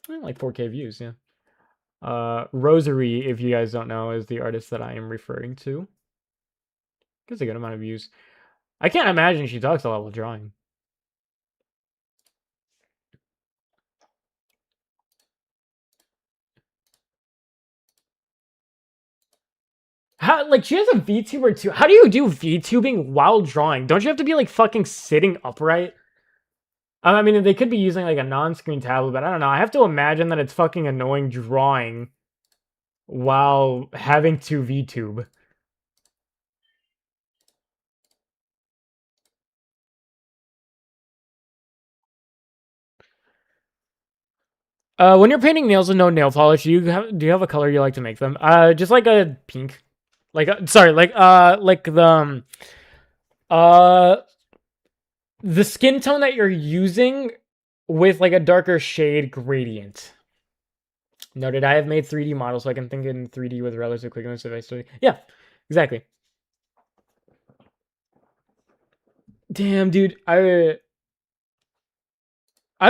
Like 4K views, yeah. Rosary, if you guys don't know, is the artist that I am referring to. Gets a good amount of views. I can't imagine she talks a lot while drawing. How, like, she has a VTuber too. How do you do VTubing while drawing? Don't you have to be like fucking sitting upright? I mean, they could be using like a non-screen tablet, but I don't know. I have to imagine that it's fucking annoying drawing while having to VTube. When you're painting nails with no nail polish, do you have a color you like to make them? Just like a pink, like sorry, like uh the skin tone that you're using with like a darker shade gradient. Noted. I have made 3D models so I can think in 3D with relative quickness if I study. Yeah, exactly. Damn, dude, I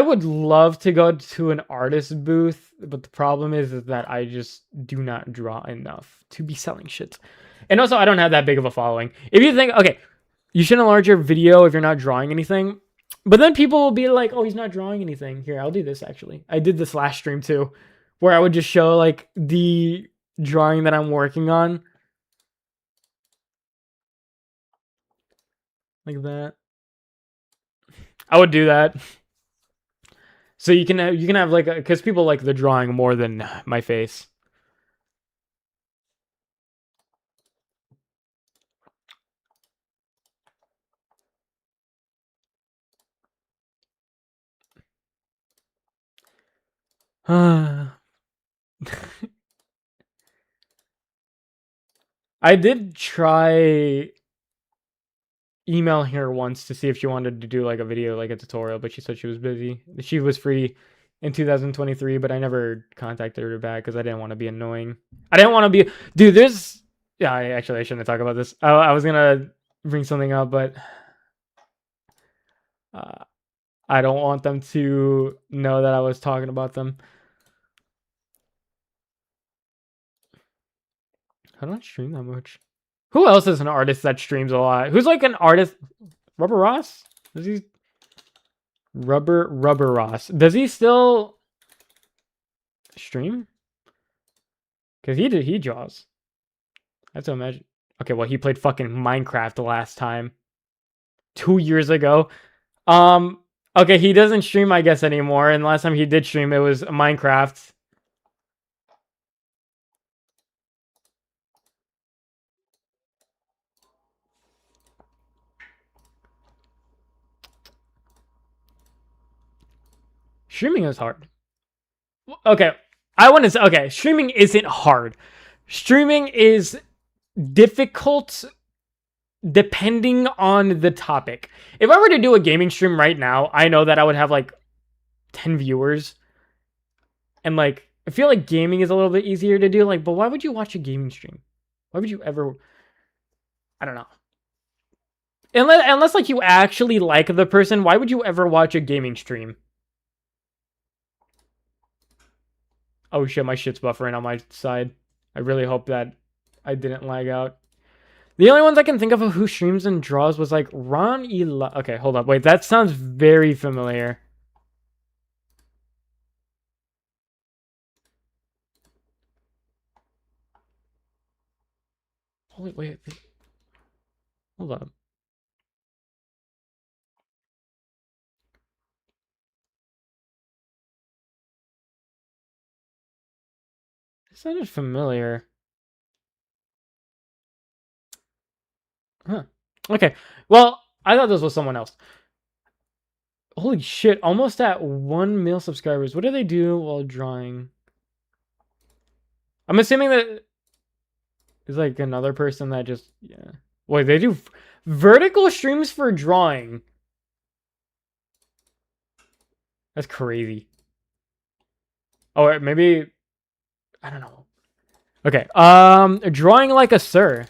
would love to go to an artist booth, but the problem is that I just do not draw enough to be selling shit. And also, I don't have that big of a following. If you think, okay, you should enlarge your video if you're not drawing anything, but then people will be like, oh, he's not drawing anything. Here, I'll do this actually. I did this last stream too, where I would just show like the drawing that I'm working on. Like that. I would do that. So you can have like, because people like the drawing more than my face. I did try email her once to see if she wanted to do like a video, like a tutorial, but she said she was busy. She was free in 2023, but I never contacted her back because I didn't want to be annoying. I didn't want to be, dude. There's, yeah. I shouldn't talk about this. I was gonna bring something up, but I don't want them to know that I was talking about them. I don't stream that much. Who else is an artist that streams a lot? Who's like an artist? Rubber Ross? Does he? Rubber Ross. Does he still stream? Because he draws. I have to imagine. Okay, well, he played fucking Minecraft the last time. 2 years ago. Okay, he doesn't stream, I guess, anymore. And last time he did stream, it was Minecraft. Streaming is hard. Okay, I want to say, okay, streaming isn't hard. Streaming is difficult depending on the topic. If I were to do a gaming stream right now, I know that I would have like 10 viewers. And like, I feel like gaming is a little bit easier to do. Like, but why would you watch a gaming stream? Why would you ever? I don't know. Unless like you actually like the person, why would you ever watch a gaming stream? Oh shit, my shit's buffering on my side. I really hope that I didn't lag out. The only ones I can think of who streams and draws was like Ron Eli. Okay, hold up. Wait, that sounds very familiar. Holy, wait. Hold up. This sounded familiar. Huh. Okay. Well, I thought this was someone else. Holy shit, almost at 1 mil subscribers. What do they do while drawing? I'm assuming that is like another person that just, yeah. Wait, they do vertical streams for drawing. That's crazy. Oh, maybe, I don't know. Okay, drawing like a sir.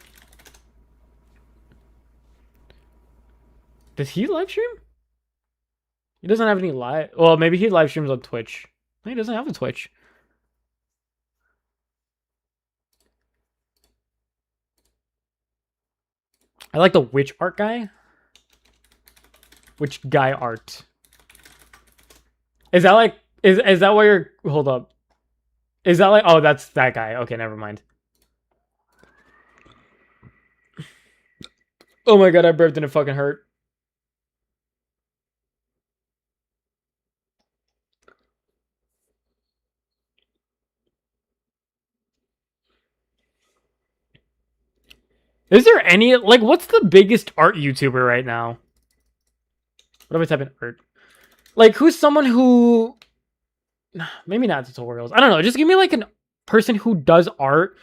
Does he live stream? He doesn't have any live. Well, maybe he live streams on Twitch. No, he doesn't have a Twitch. I like the witch art guy. Which guy art? Is that like is that where you're? Hold up. Is that like? Oh, that's that guy. Okay, never mind. Oh my god, I burped and it fucking hurt. Is there any, like, what's the biggest art YouTuber right now? What do I type in art? Like, who's someone who, maybe not tutorials. I don't know. Just give me like a person who does art.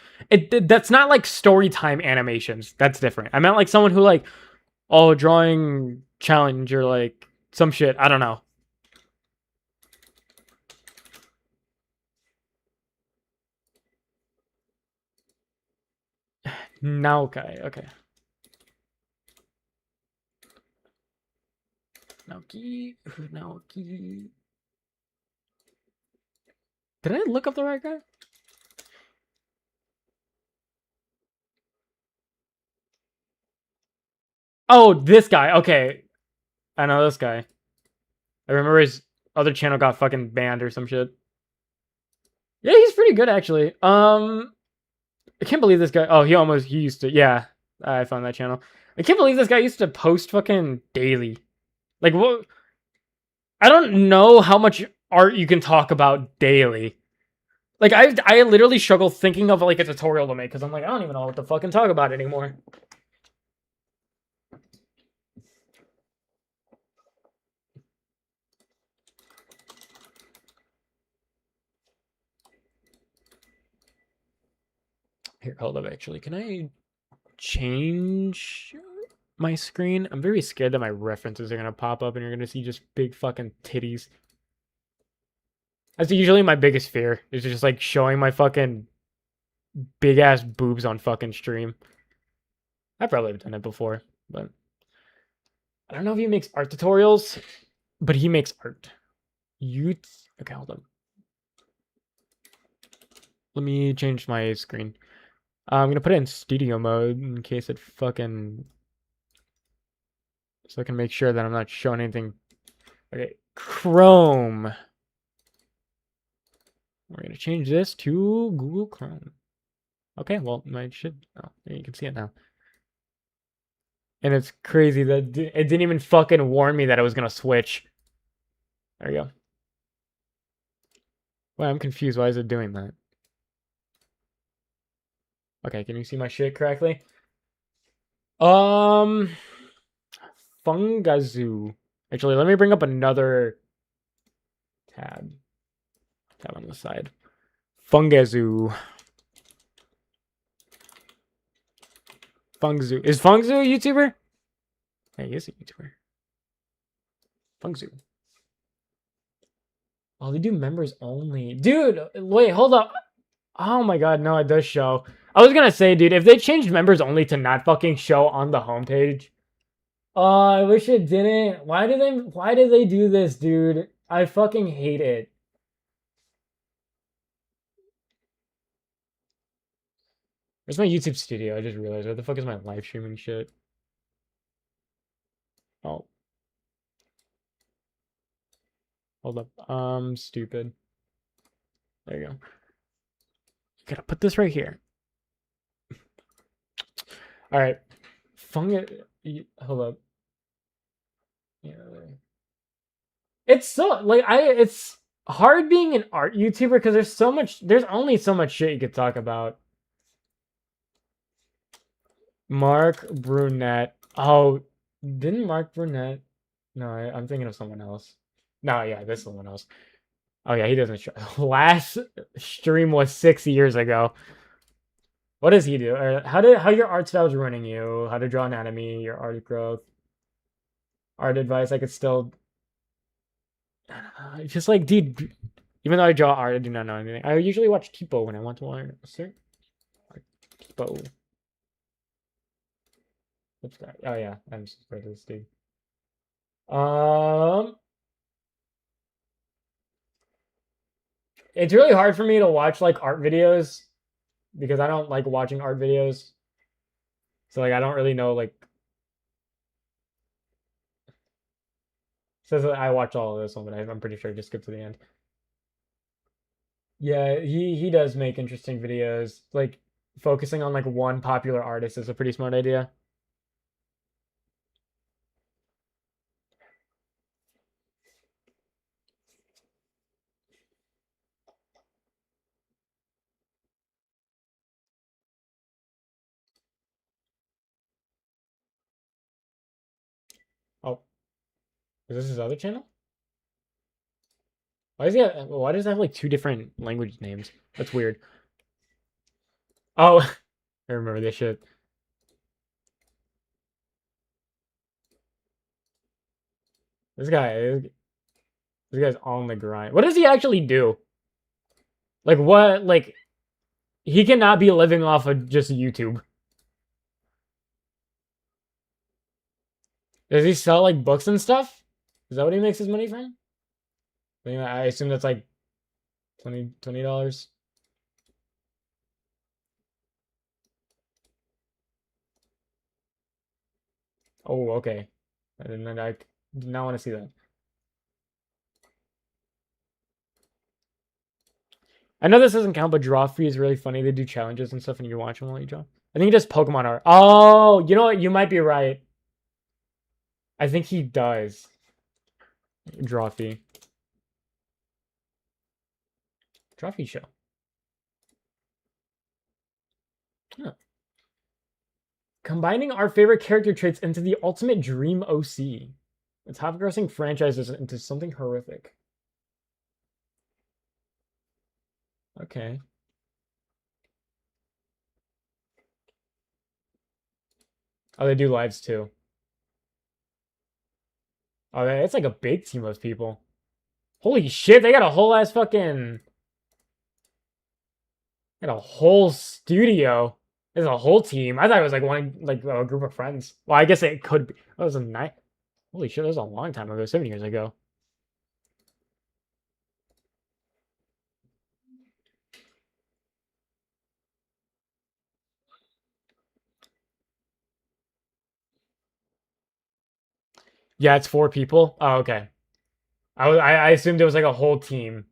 That's not like story time animations. That's different. I meant like someone who like, oh, drawing challenge or like some shit. I don't know. Naoki. Okay. Naoki. Naoki. Did I look up the right guy? Oh, this guy. Okay. I know this guy. I remember his other channel got fucking banned or some shit. Yeah, he's pretty good actually. I can't believe this guy. Oh, he used to. Yeah, I found that channel. I can't believe this guy used to post fucking daily. Like, what? I don't know how much art you can talk about daily. Like, I literally struggle thinking of like a tutorial to make because I'm like, I don't even know what to fucking talk about anymore. Here, hold up. Actually, can I change my screen? I'm very scared that my references are gonna pop up and you're gonna see just big fucking titties. That's usually my biggest fear. Is just like showing my fucking big ass boobs on fucking stream. I probably have done it before, but I don't know if he makes art tutorials, but he makes art. You okay? Hold on. Let me change my screen. I'm gonna put it in studio mode in case it fucking, so I can make sure that I'm not showing anything. Okay, Chrome. We're gonna change this to Google Chrome. Okay, well, I should. Oh, yeah, you can see it now. And it's crazy that it didn't even fucking warn me that it was gonna switch. There you go. Well, I'm confused. Why is it doing that? Okay, can you see my shit correctly? Fungazoo. Actually, let me bring up another tab. Tab on the side. Fungazoo. Fungzoo. Is Fungzoo a YouTuber? Yeah, he is a YouTuber. Fungzoo. Oh, they do members only. Dude, wait, hold up. Oh my god, no, it does show. I was gonna say, dude, if they changed members only to not fucking show on the homepage. Oh, I wish it didn't. Why did they do this, dude? I fucking hate it. Where's my YouTube studio? I just realized. Where the fuck is my live streaming shit? Oh. Hold up. Stupid. There you go. Gotta put this right here. Alright. Hold up. Yeah. It's so like it's hard being an art YouTuber because there's only so much shit you could talk about. Mark Brunette. Oh, didn't Mark Brunette? No, I'm thinking of someone else. No, yeah, this is someone else. Oh yeah, he doesn't show. Last stream was 6 years ago. What does he do? How your art style's ruining you? How to draw anatomy? Your art growth? Art advice? I could still. Just like, dude. Even though I draw art, I do not know anything. I usually watch Tipo when I want to learn. Sir, Tipo. What's that? Oh yeah, I'm subscribed to this dude. Um, it's really hard for me to watch like art videos because I don't like watching art videos. So like I don't really know like says that I watch all of this one, but I'm pretty sure I just skip to the end. Yeah, he does make interesting videos. Like focusing on like one popular artist is a pretty smart idea. Oh, is this his other channel? Why does he have, why does it have like two different language names? That's weird. Oh, I remember this shit. This guy, this guy's on the grind. What does he actually do? Like what? Like he cannot be living off of just YouTube. Does he sell like books and stuff? Is that what he makes his money from? I assume that's like $20. Oh, okay. I did not want to see that. I know this doesn't count, but Draw Free is really funny. They do challenges and stuff, and you watch them while you draw. I think he does Pokemon art. Oh, you know what? You might be right. I think he does. Draw Fee. Draw Fee show. Huh. Combining our favorite character traits into the ultimate dream OC. The top grossing franchises into something horrific. Okay. Oh, they do lives too. Oh, it's like a big team of people. Holy shit, they got a whole ass fucking... Got a whole studio. There's a whole team. I thought it was like one, like a group of friends. Well, I guess it could be. That was a night. Holy shit, that was a long time ago, 7 years ago. Yeah, it's 4 people. Oh, okay. I assumed it was like a whole team.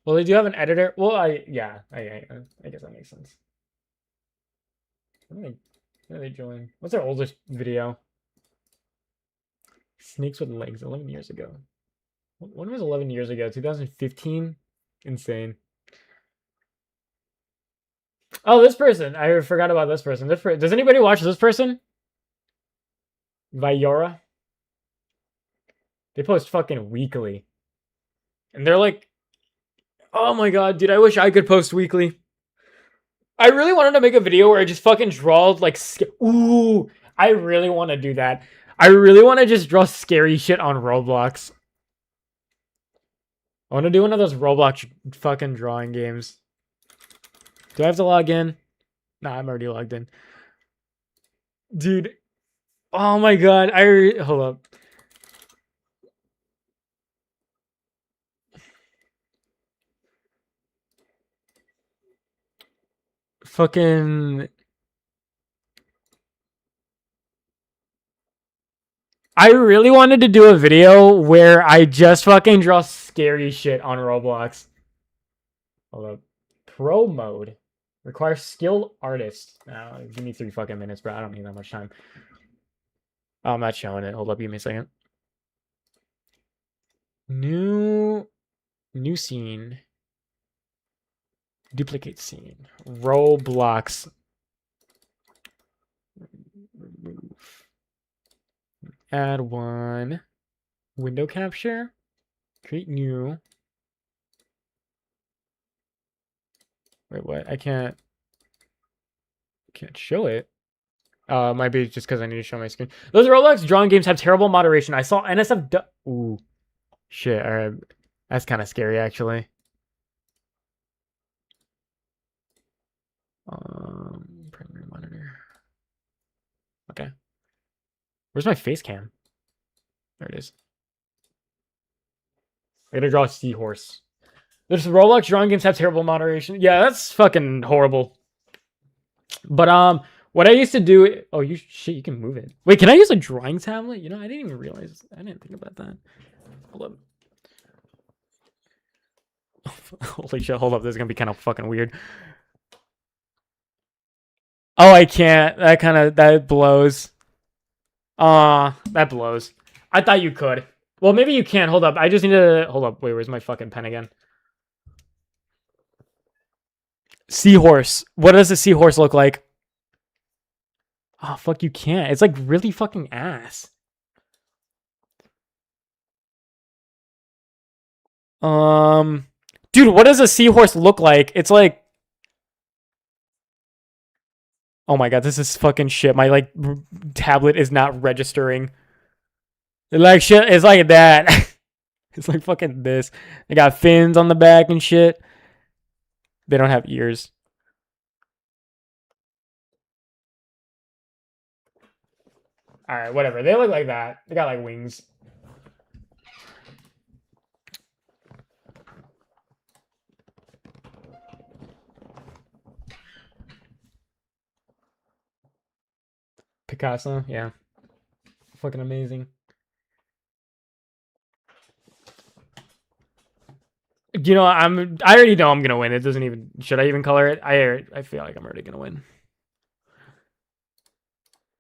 Well, they do have an editor. Well, I guess that makes sense. When did they join? What's their oldest video? Snakes with legs, 11 years ago. When was 11 years ago? 2015? Insane. Oh, this person. I forgot about this person. Does anybody watch this person? Viora? They post fucking weekly. And they're like, oh my god, dude, I wish I could post weekly. I really wanted to make a video where I just fucking draw like, ooh, I really want to do that. I really want to just draw scary shit on Roblox. I want to do one of those Roblox fucking drawing games. Do I have to log in? Nah, I'm already logged in. Dude. Oh my god. Hold up. Fucking... I really wanted to do a video where I just fucking draw scary shit on Roblox. Hold up. Pro mode. Requires skilled artists. Give me 3 fucking minutes, bro. I don't need that much time. Oh, I'm not showing it. Hold up. Give me a second. New scene. Duplicate scene. Roblox. Remove. Add one. Window capture. Create new. Wait, what? I can't show it. It might be just because I need to show my screen. Those Roblox drawing games have terrible moderation. I saw NSF. Ooh, shit. All right, that's kind of scary, actually. Primary monitor. Okay. Where's my face cam? There it is. I gotta draw a seahorse. There's Roblox drawing games have terrible moderation. Yeah, that's fucking horrible. But what I used to do. Oh, you can move it. Wait, can I use a drawing tablet? You know, I didn't even realize. I didn't think about that. Hold up. Holy shit! Hold up. This is gonna be kind of fucking weird. Oh, I can't. That blows. That blows. I thought you could. Well, maybe you can. Hold up. I just need to... Hold up. Wait, where's my fucking pen again? Seahorse. What does a seahorse look like? Oh, fuck, you can't. It's like really fucking ass. Dude, what does a seahorse look like? It's like... Oh my god, this is fucking shit. My, like, tablet is not registering. Like, shit, it's like that. It's like fucking this. They got fins on the back and shit. They don't have ears. Alright, whatever. They look like that. They got, like, wings. Picasso, yeah. Fucking amazing. You know, I already know I'm gonna win. It doesn't even... Should I even color it? I feel like I'm already gonna win.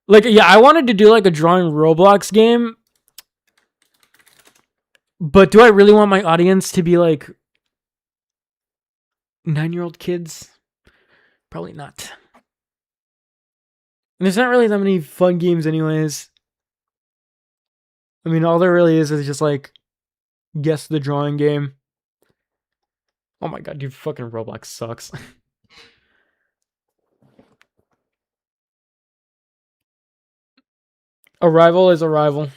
Like, yeah, I wanted to do, like, a drawing Roblox game. But do I really want my audience to be, like, 9-year-old kids? Probably not. And there's not really that many fun games anyways. I mean, all there really is just, like, guess the drawing game. Oh my god, dude, fucking Roblox sucks. Arrival is Arrival.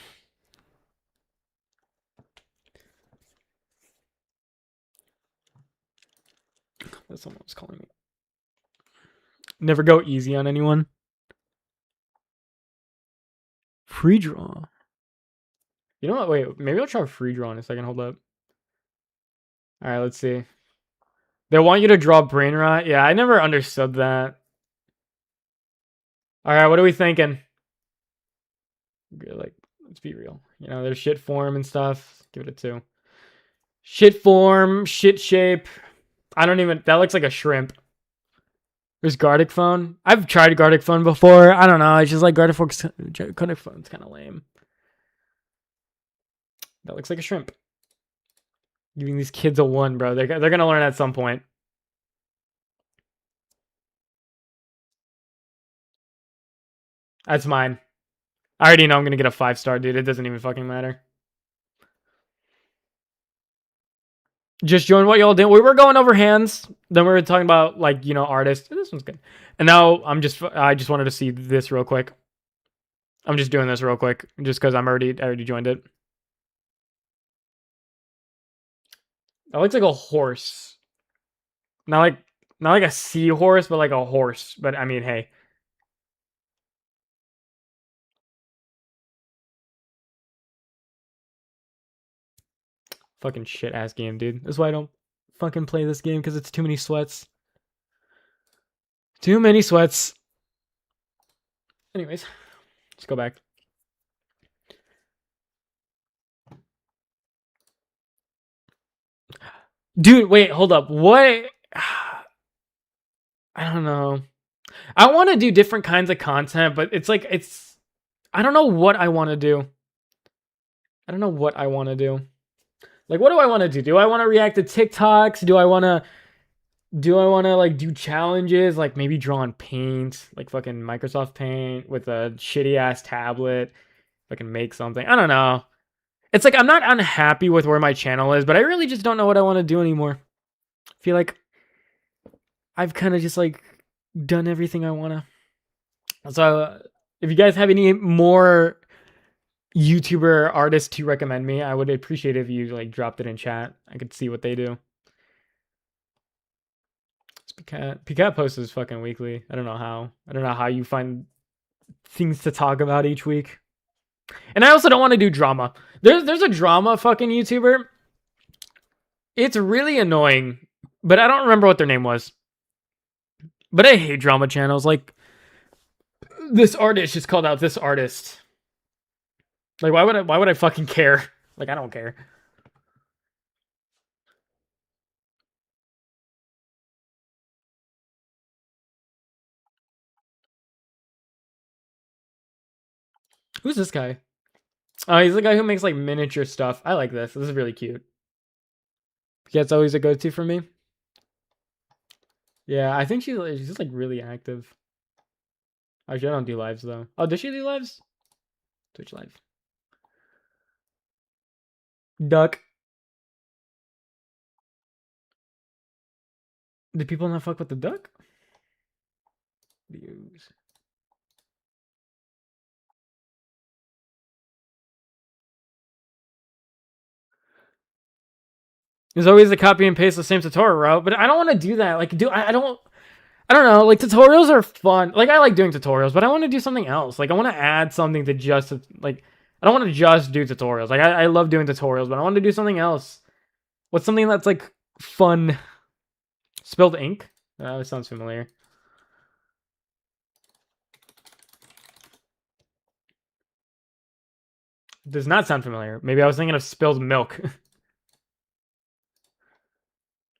Someone was calling me. Never go easy on anyone. Free draw. You know what? Wait, maybe I'll try free draw in a second. Hold up. All right, let's see. They want you to draw brain rot. Yeah, I never understood that. All right, what are we thinking? Like, let's be real. You know, there's shit form and stuff. Give it a 2. Shit form, shit shape. I don't even... That looks like a shrimp. There's Gartic phone. I've tried Gartic phone before. I don't know. It's just like Gartic phone's kind of lame. That looks like a shrimp. Giving these kids a 1, bro. They're going to learn at some point. That's mine. I already know I'm going to get a 5-star, dude. It doesn't even fucking matter. Just join what y'all did. We were going over hands. Then we were talking about, like, you know, artists. This one's good. And now I just wanted to see this real quick. I'm just doing this real quick just because I already joined it. That looks like a horse. Not like a seahorse, but like a horse. But I mean, hey. Fucking shit ass game, dude. That's why I don't fucking play this game, because it's too many sweats. Too many sweats. Anyways, let's go back. Dude, wait, hold up. What? I don't know. I want to do different kinds of content, but it's like, I don't know what I want to do. I don't know what I want to do. Like, what do I want to do? Do I want to react to TikToks? Do I want to like do challenges? Like maybe draw on Paint, like fucking Microsoft Paint with a shitty ass tablet. If I can make something. I don't know. It's like, I'm not unhappy with where my channel is, but I really just don't know what I want to do anymore. I feel like I've kind of just like done everything I want to. So if you guys have any more YouTuber artists to recommend me, I would appreciate if you like dropped it in chat. I could see what they do. Picat posts fucking weekly. I don't know how you find things to talk about each week. And I also don't want to do drama. There's a drama fucking YouTuber. It's really annoying, but I don't remember what their name was. But I hate drama channels. Like, this artist just called out this artist. Like, why would I fucking care? Like, I don't care. Who's this guy? Oh, he's the guy who makes like miniature stuff. I like this. This is really cute. Yeah, it's always a go-to for me. Yeah, I think she's just like really active. Actually, I don't do lives though. Oh, does she do lives? Twitch live. Duck. Did people not fuck with the duck? Views. There's always a copy and paste the same tutorial route, but I don't want to do that. Like, I don't know. Like, tutorials are fun. Like, I like doing tutorials, but I want to do something else. Like, I want to add something to just like. I don't want to just do tutorials. Like, I love doing tutorials, but I want to do something else. What's something that's like fun? Spilled ink. That sounds familiar. Does not sound familiar. Maybe I was thinking of spilled milk.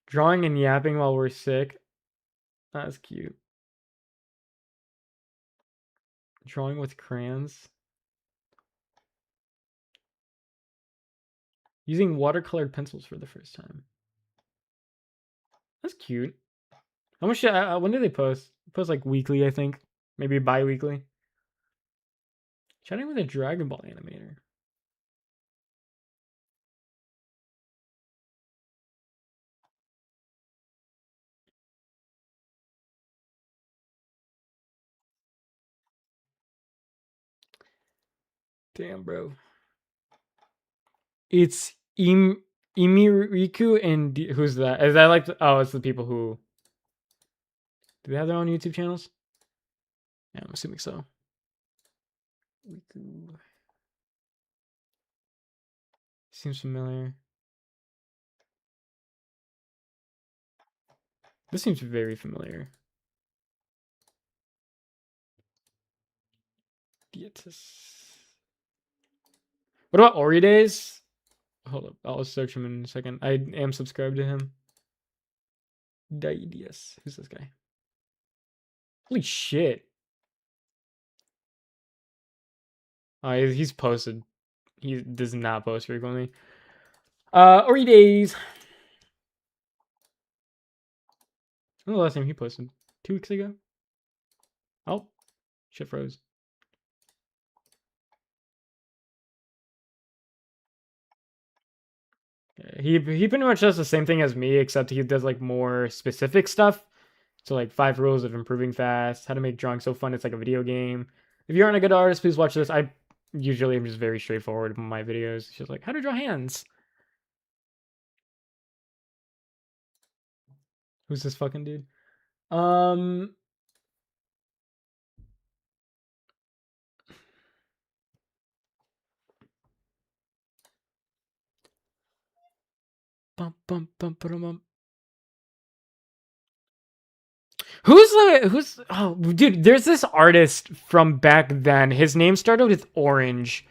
Drawing and yapping while we're sick. That's cute. Drawing with crayons. Using watercolored pencils for the first time. That's cute. How much? When do they post? Post like weekly, I think. Maybe bi-weekly. Chatting with a Dragon Ball animator. Damn, bro. It's Imiriku and who's that? Is that like oh, it's the people who do they have their own YouTube channels? Yeah, I'm assuming so. Seems familiar. This seems very familiar. Dietis. What about Ori Days? Hold up, I'll search him in a second. I am subscribed to him. Dietis. Who's this guy? Holy shit. He's posted. He does not post frequently. Ori Days. When was the last time he posted? 2 weeks ago? Oh, shit froze. He pretty much does the same thing as me, except he does like more specific stuff. So like 5 rules of improving fast, how to make drawing so fun it's like a video game. If you aren't a good artist, please watch this. I usually am just very straightforward in my videos. It's just like how to draw hands. Who's this fucking dude? Um bum, bum, bum, bum, bum. Who's oh dude, there's this artist from back then. His name started with Orange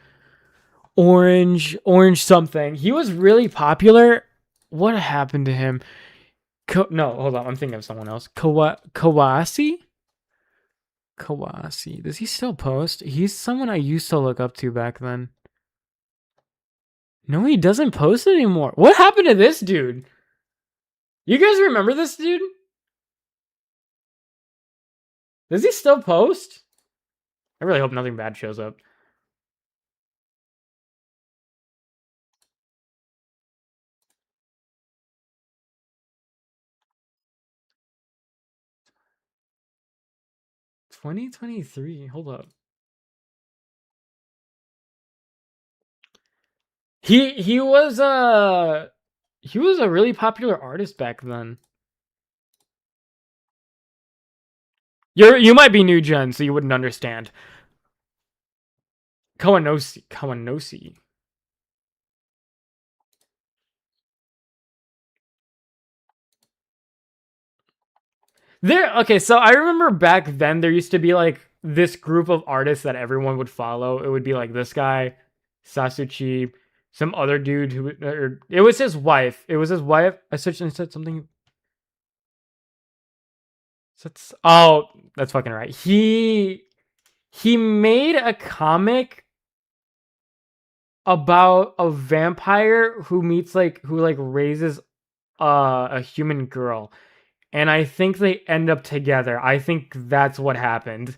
something. He was really popular. What happened to him? No, hold on. I'm thinking of someone else. Kawasi? Kawasi. Does he still post? He's someone I used to look up to back then. No, he doesn't post anymore. What happened to this dude? You guys remember this dude? Does he still post? I really hope nothing bad shows up. $2023. Hold up. He was a really popular artist back then. You might be new gen, so you wouldn't understand. Kawanosi. Okay, so I remember back then there used to be like this group of artists that everyone would follow. It would be like this guy, Sasuchi, some other dude who it was his wife. It was his wife. I searched and said something. Oh, that's fucking right. He made a comic about a vampire who meets who raises a human girl, and I think they end up together. I think that's what happened.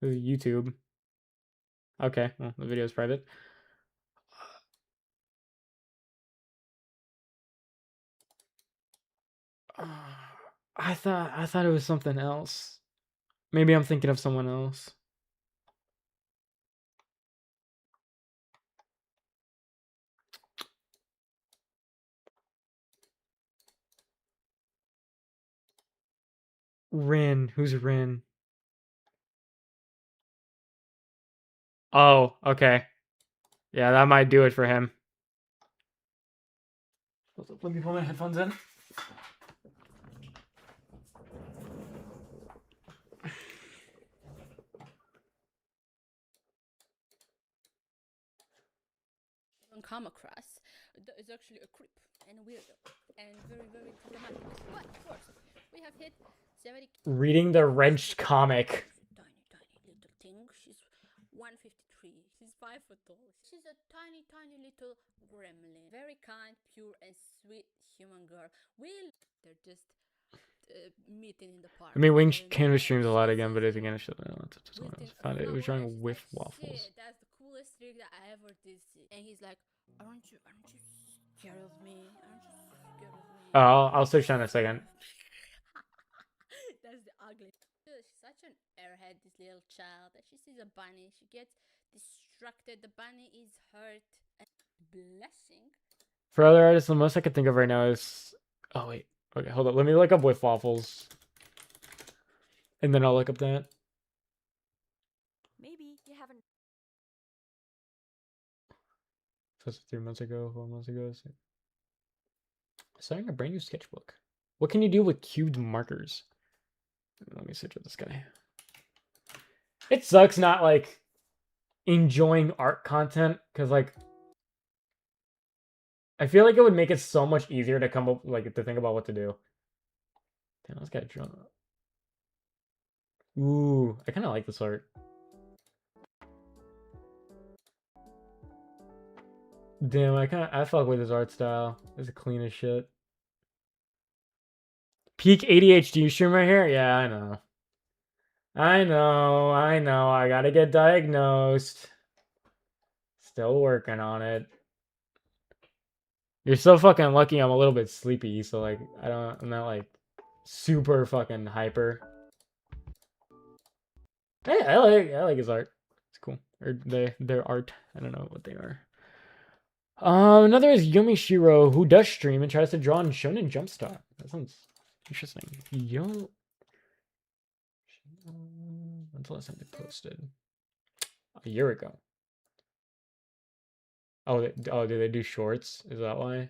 YouTube. Okay, well, the video is private. I thought it was something else. Maybe I'm thinking of someone else. Rin. Who's Rin? Oh, okay. Yeah, that might do it for him. Let me put my headphones in.
Come across is actually a creep and weirdo and very problematic. But of course, we have hit 70.
Reading the wrenched comic.
Tiny little thing. She's 153. She's 5 foot tall. She's a tiny little gremlin. Very kind, pure, and sweet human girl. They're just meeting in the park.
I mean, Wing Canvas streams a lot again, but if you're gonna show that, found it. It was trying whiff waffles.
That's the coolest trick that I ever did see. And he's like, aren't you scared of me? Aren't you scared of me?
Oh, I'll search that in a second.
That's the ugly. She's such an airhead, this little child. That she sees a bunny, she gets distracted. The bunny is hurt. And blessing.
For other artists, the most I could think of right now is. Oh wait. Okay, hold up. Let me look up whiff waffles. And then I'll look up that.
Maybe you haven't.
So that's 3 months ago, 4 months ago. Starting a brand new sketchbook. What can you do with cubed markers? Let me search with this guy. It sucks not like enjoying art content because I feel like it would make it so much easier to come up to think about what to do. Damn, this guy drawn. Ooh, I kind of like this art. Damn, I fuck with his art style. It's clean as shit. Peak ADHD stream right here? Yeah, I know. I gotta get diagnosed. Still working on it. You're so fucking lucky I'm a little bit sleepy, so I'm not super fucking hyper. Hey, I like his art. It's cool. Or their art. I don't know what they are. Another is Yomi Shiro, who does stream and tries to draw on Shonen Jump Star. That sounds interesting. When's the last time they posted? A year ago. Oh, do they do shorts? Is that why?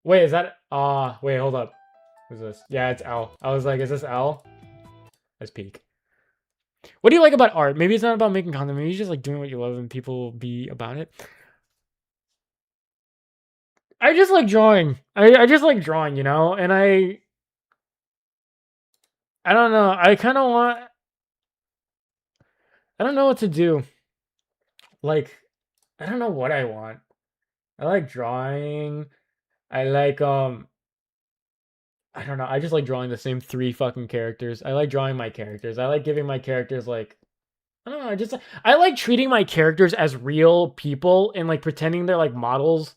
Wait, is that? Wait, hold up. Who's this? Yeah, it's L. I was like, is this L? That's peak. What do you like about art? Maybe it's not about making content. Maybe it's just doing what you love and people be about it. I just like drawing. I just like drawing, you know? And I don't know. I don't know what to do. I don't know what I want. I like drawing. I like I don't know. I just like drawing the same 3 fucking characters. I like drawing my characters. I like giving my characters I don't know. I like treating my characters as real people and pretending they're models.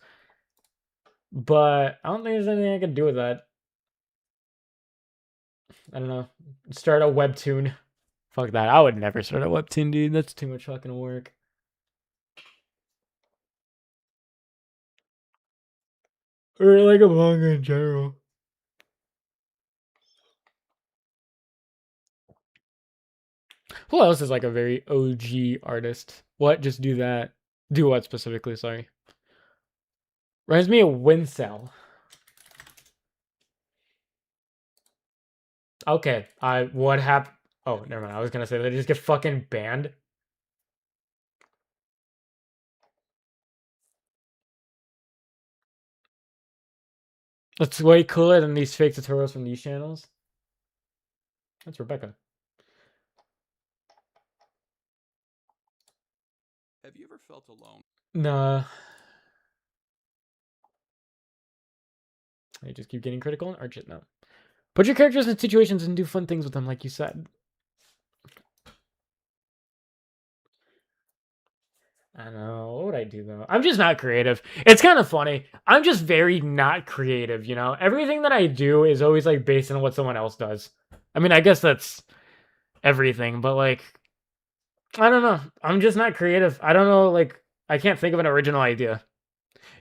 But I don't think there's anything I can do with that. I don't know. Start a webtoon. Fuck that. I would never start a webtoon, dude. That's too much fucking work. Or a manga in general. Who else is a very OG artist? What? Just do that. Do what specifically? Sorry. Reminds me of Wincel. Okay. What happened? Oh, never mind. I was gonna say they just get fucking banned. That's way cooler than these fake tutorials from these channels. That's Rebecca.
Have you ever felt alone?
Nah. I just keep getting critical and art shit now. Put your characters in situations and do fun things with them, like you said. I don't know. What would I do though? I'm just not creative. It's kind of funny. I'm just very not creative, you know? Everything that I do is always like based on what someone else does. I mean, I guess that's everything, but like, I don't know. I'm just not creative. I don't know. Like, I can't think of an original idea.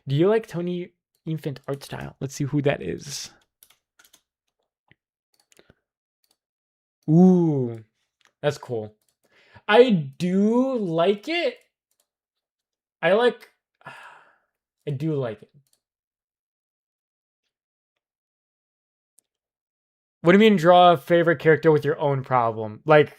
Do you like Tony Infant art style? Let's see who that is. Ooh, that's cool. I do like it. I like. I do like it. What do you mean draw a favorite character with your own problem? Like,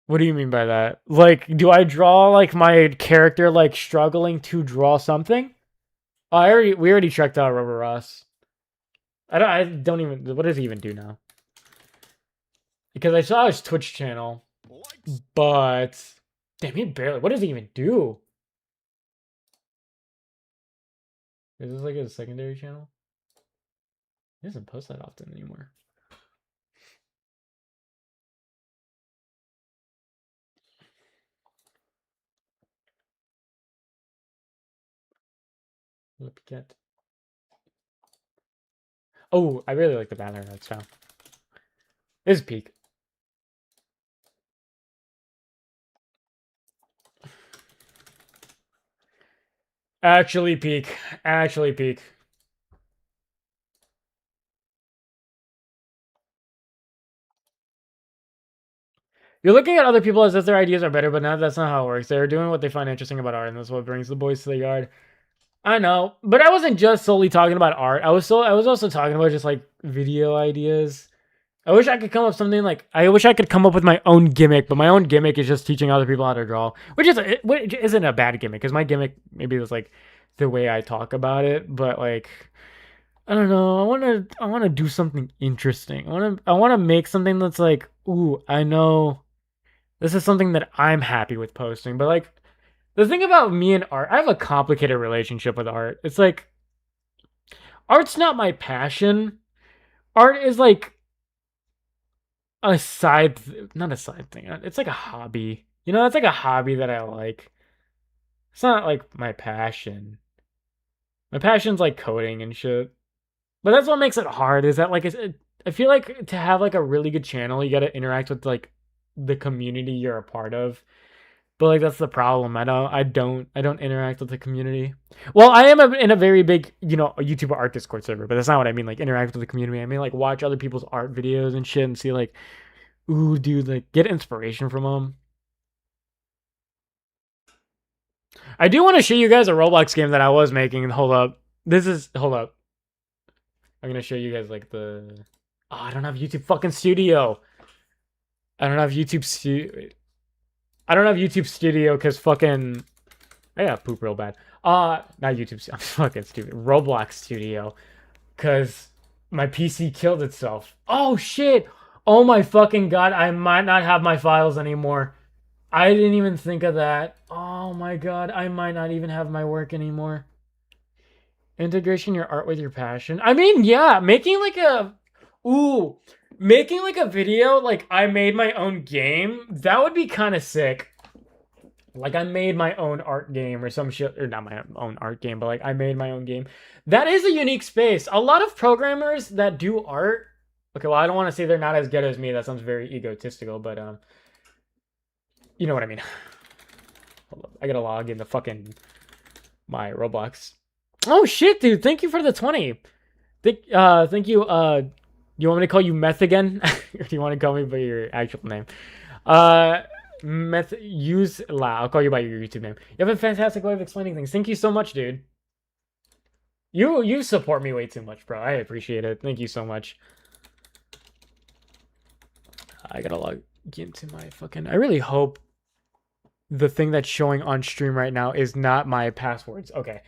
what do you mean by that? Like, do I draw like my character like struggling to draw something? Oh, we already checked out Rubber Ross. I don't even, what does he even do now? Because I saw his Twitch channel, but damn, he barely, what does he even do? Is this like a secondary channel? He doesn't post that often anymore. Look at. Oh, I really like the banner art style. This is peak. Actually peak. Actually peak. You're looking at other people as if their ideas are better, but now that's not how it works. They're doing what they find interesting about art, and that's what brings the boys to the yard. I know, but I wasn't just solely talking about art. I was also talking about just like video ideas. I wish I could come up with something like I wish I could come up with my own gimmick, but my own gimmick is just teaching other people how to draw, which isn't a bad gimmick. Because my gimmick maybe is like the way I talk about it, but like I don't know. I want to do something interesting. I want to make something that's like, ooh, I know this is something that I'm happy with posting. But like the thing about me and art, I have a complicated relationship with art. It's like art's not my passion. Art is like a side, not a side thing. It's like a hobby. You know, it's like a hobby that I like. It's not like my passion. My passion's like coding and shit. But that's what makes it hard. Is that like I feel like to have like a really good channel, you got to interact with like the community you're a part of. But like that's the problem. I don't interact with the community. Well, I am in a very big, a YouTube art Discord server, but that's not what I mean. Like interact with the community. I mean like watch other people's art videos and shit and see like, ooh, dude, like get inspiration from them. I do want to show you guys a Roblox game that I was making. Hold up. Hold up. I'm gonna show you guys like the. Oh, I don't have YouTube fucking Studio. I don't have YouTube Studio. I don't have YouTube Studio because fucking. I got poop real bad. Not YouTube. I'm fucking stupid. Roblox Studio, cause my PC killed itself. Oh shit! Oh my fucking god! I might not have my files anymore. I didn't even think of that. Oh my god! I might not even have my work anymore. Integration your art with your passion. I mean, yeah, ooh, making like a video like I made my own game. That would be kind of sick. Like I made my own art game or some shit, or not my own art game, but like I made my own game. That is a unique space. A lot of programmers that do art. Okay, well I don't want to say they're not as good as me. That sounds very egotistical, but you know what I mean. Hold up. I gotta log into fucking my Roblox. Oh shit, dude! Thank you for the 20. Thank you. You want me to call you Meth again, or do you want to call me by your actual name? Meth. Use La. I'll call you by your YouTube name. You have a fantastic way of explaining things. Thank you so much, dude. You support me way too much, bro. I appreciate it. Thank you so much. I gotta log into my fucking. I really hope the thing that's showing on stream right now is not my passwords. Okay.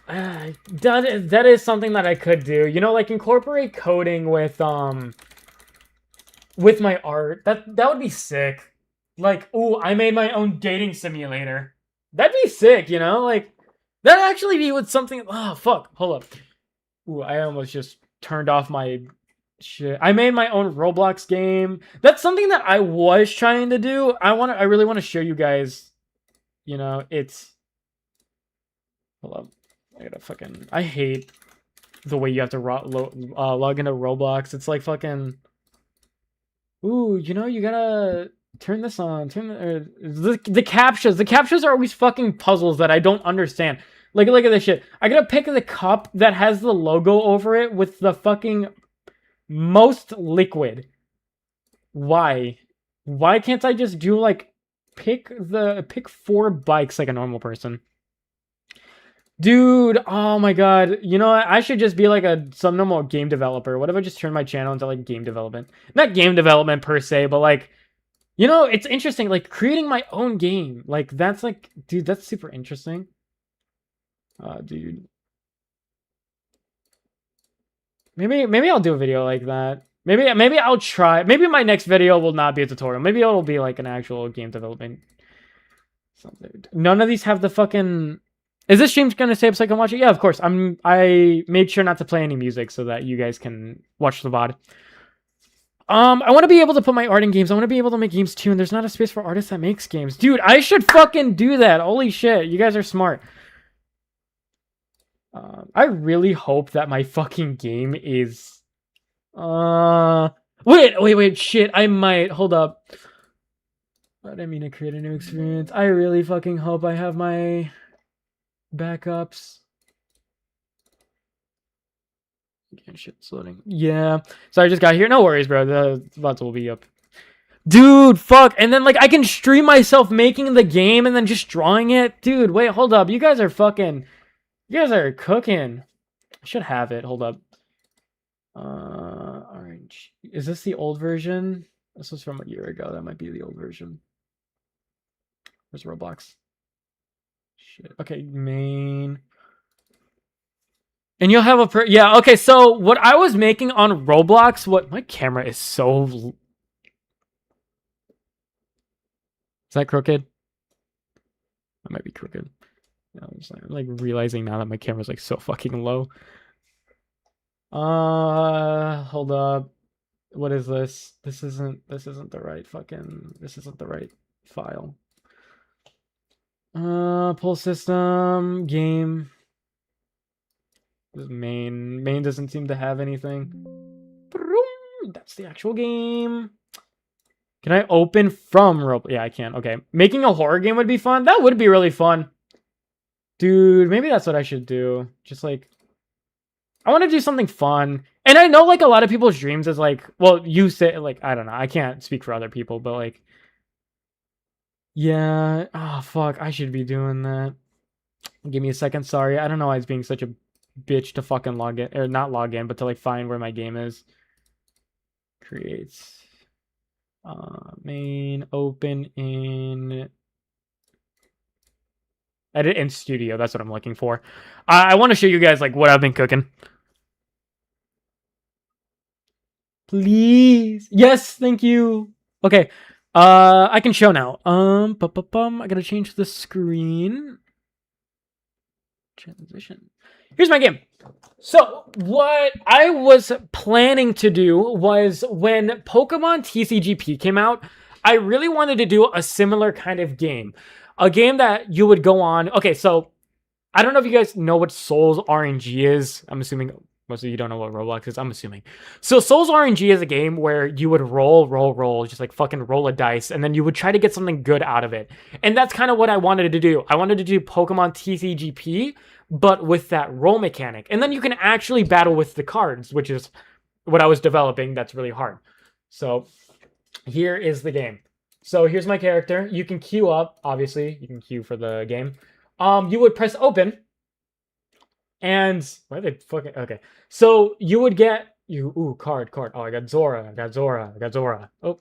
That is something that I could do. You know, like incorporate coding with my art. That would be sick. Like, ooh, I made my own dating simulator. That'd be sick, you know? Like that'd actually be with something. Oh fuck. Hold up. Ooh, I almost just turned off my shit. I made my own Roblox game. That's something that I was trying to do. I really want to show you guys. You know, it's hold up. I hate the way you have to log into Roblox. It's like fucking. Ooh, you know, you gotta turn this on. The captchas. The captchas are always fucking puzzles that I don't understand. Like, look at this shit. I gotta pick the cup that has the logo over it with the fucking most liquid. Why? Why can't I just do like pick 4 bikes like a normal person? Dude, oh my god. You know what? I should just be like some normal game developer. What if I just turn my channel into like game development? Not game development per se, but like, you know, it's interesting. Like creating my own game. Like that's like, dude, that's super interesting. Dude. Maybe I'll do a video like that. Maybe I'll try. Maybe my next video will not be a tutorial. Maybe it'll be like an actual game development. Something. None of these have the fucking. Is this stream gonna stay up so I can watch it? Yeah, of course. I made sure not to play any music so that you guys can watch the VOD. I want to be able to put my art in games. I want to be able to make games too, and there's not a space for artists that makes games. Dude, I should fucking do that. Holy shit, you guys are smart. I really hope that my fucking game is... Wait, shit, I might. Hold up. I didn't mean to create a new experience. I really fucking hope I have my backups. Again, shit's loading. Yeah. So I just got here. No worries, bro. The VODs will be up. Dude, fuck. And then, like, I can stream myself making the game and then just drawing it. Dude, wait, hold up. You guys are fucking... You guys are cooking. I should have it. Hold up. Orange. Is this the old version? This was from a year ago. That might be the old version. Where's Roblox? Shit. Okay, main. And you'll have a yeah, okay, so what I was making on Roblox, my camera is so... Is that crooked? That might be crooked. Yeah, I'm like realizing now that my camera's like so fucking low. Hold up. What is this? This isn't the right fucking... This isn't the right file. Pull system, game. This main doesn't seem to have anything. That's the actual game. Can I open from Roblox? Yeah, I can. Okay. Making a horror game would be fun. That would be really fun. Dude, maybe that's what I should do. Just like... I want to do something fun. And I know like a lot of people's dreams is like... Well, you say like... I don't know. I can't speak for other people, but like... Yeah. Oh, fuck. I should be doing that. Give me a second. Sorry. I don't know why it's being such a bitch to fucking log in. Or not log in, but to like find where my game is. Creates... main, open in... Edit in studio. That's what I'm looking for. I want to show you guys like what I've been cooking. Please. Yes, thank you. Okay. I can show now. I gotta change the screen. Transition. Here's my game. So, what I was planning to do was when Pokemon TCGP came out, I really wanted to do a similar kind of game. A game that you would go on... Okay, so, I don't know if you guys know what Souls RNG is. I'm assuming most of you don't know what Roblox is. I'm assuming. So, Souls RNG is a game where you would roll, just like fucking roll a dice, and then you would try to get something good out of it. And that's kind of what I wanted to do. I wanted to do Pokemon TCGP, but with that roll mechanic. And then you can actually battle with the cards, which is what I was developing. That's really hard. So, here is the game. So here's my character. You can queue up, obviously. You can queue for the game. You would press open. And why they fucking okay. So you would get card. Oh, I got Zora. Oh.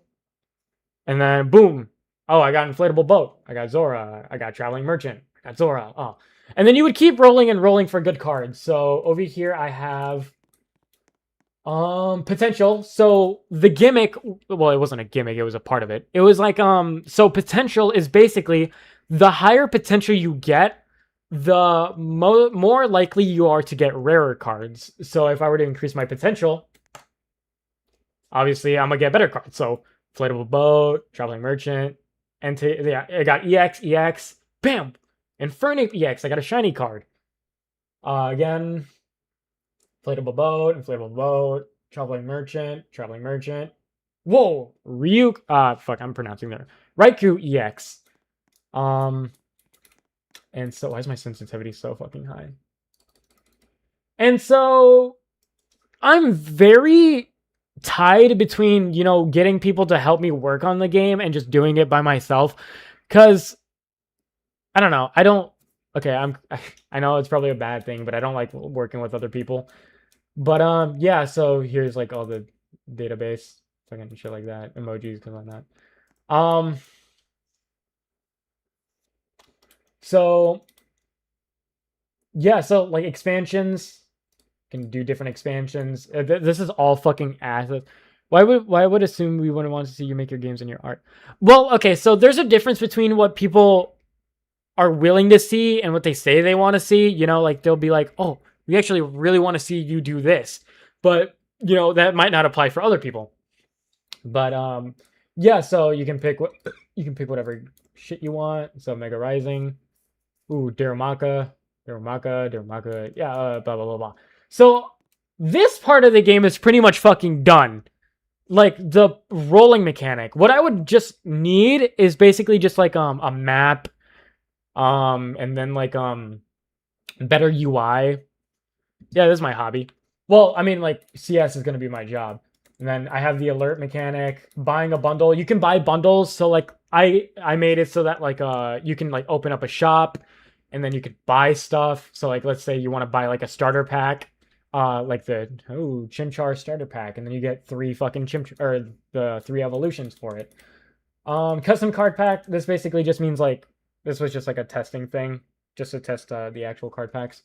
And then boom. Oh, I got inflatable boat. I got Zora. I got traveling merchant. I got Zora. Oh, and then you would keep rolling and rolling for good cards. So over here I have potential. So the gimmick, well, it wasn't a gimmick, it was a part of it. It was like so potential is basically the higher potential you get, the more likely you are to get rarer cards. So if I were to increase my potential, obviously I'm gonna get better cards. So inflatable boat, traveling merchant, and yeah, I got EX, bam, Infernape EX. I got a shiny card. Again, inflatable boat, traveling merchant. Whoa, Ryuk. Fuck, I'm pronouncing there. Raikou EX. And so why is my sensitivity so fucking high? And so I'm very tied between, you know, getting people to help me work on the game and just doing it by myself. Cause I don't know. I don't. Okay, I know it's probably a bad thing, but I don't like working with other people. But yeah, so here's like all the database, fucking shit like that, emojis, cause like that. So yeah, so like expansions, can do different expansions. This is all fucking assets. Why would assume we wouldn't want to see you make your games and your art? Well, okay, so there's a difference between what people are willing to see and what they say they want to see. You know, like they'll be like, "Oh, we actually really want to see you do this," but you know that might not apply for other people. But yeah, so you can pick whatever shit you want. So Mega Rising, ooh, Darumaka, yeah, blah blah blah blah. So this part of the game is pretty much fucking done. Like the rolling mechanic. What I would just need is basically just like a map, and then like better UI. Yeah, this is my hobby. Well, I mean, like CS is gonna be my job. And then I have the alert mechanic, buying a bundle. You can buy bundles, so like I made it so that like you can like open up a shop and then you could buy stuff. So like let's say you want to buy like a starter pack, like the Chimchar starter pack, and then you get 3 fucking or the 3 evolutions for it. Custom card pack, this basically just means like this was just like a testing thing, just to test the actual card packs.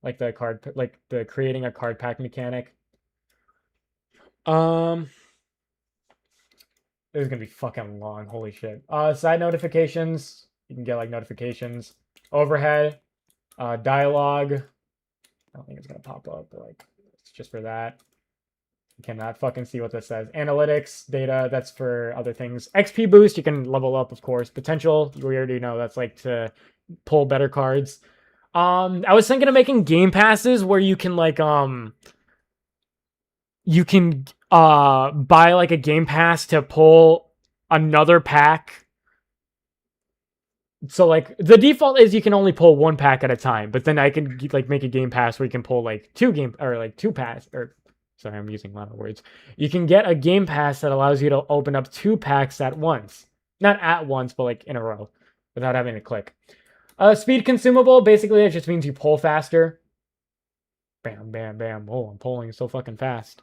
Like the creating a card pack mechanic. This is gonna be fucking long. Holy shit. Side notifications. You can get like notifications. Overhead. Dialogue. I don't think it's gonna pop up, but like it's just for that. You cannot fucking see what this says. Analytics, data, that's for other things. XP boost, you can level up, of course. Potential, we already know that's like to pull better cards. I was thinking of making game passes where you can like you can buy like a game pass to pull another pack. So like the default is you can only pull 1 pack at a time, but then I can like make a game pass where you can pull like 2 pass, or sorry, I'm using a lot of words. You can get a game pass that allows you to open up 2 packs at once. Not at once, but like in a row without having to click. Speed consumable, basically it just means you pull faster. Bam, bam, bam. Oh, I'm pulling so fucking fast.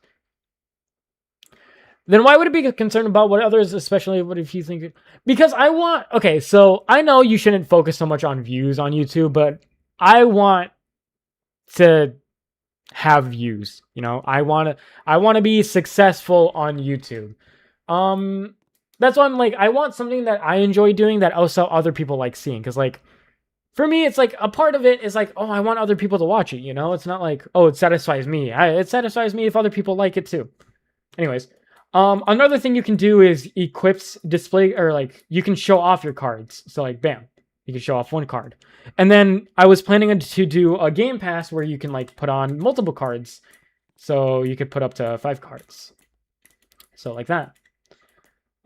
Then why would it be concerned about what others, especially what if you think... Because I want... Okay, so I know you shouldn't focus so much on views on YouTube, but I want to have views, you know? I want to be successful on YouTube. That's why I'm like, I want something that I enjoy doing that also other people like seeing. Because like, for me, it's like a part of it is like, oh, I want other people to watch it, you know? It's not like, oh, it satisfies me. It satisfies me if other people like it too. Anyways, another thing you can do is equips display, or like you can show off your cards. So like, bam, you can show off 1 card. And then I was planning to do a game pass where you can like put on multiple cards. So you could put up to 5 cards. So like that.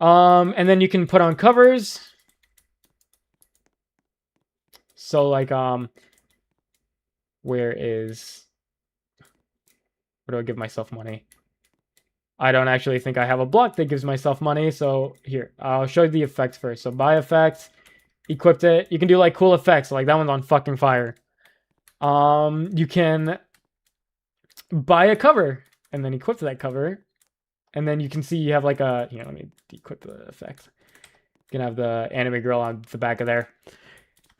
And then you can put on covers. So like, where do I give myself money? I don't actually think I have a block that gives myself money. So here, I'll show you the effects first. So buy effect, equipped it. You can do like cool effects. Like that one's on fucking fire. You can buy a cover and then equip that cover. And then you can see you have like a, let me equip the effect. Gonna have the anime girl on the back of there.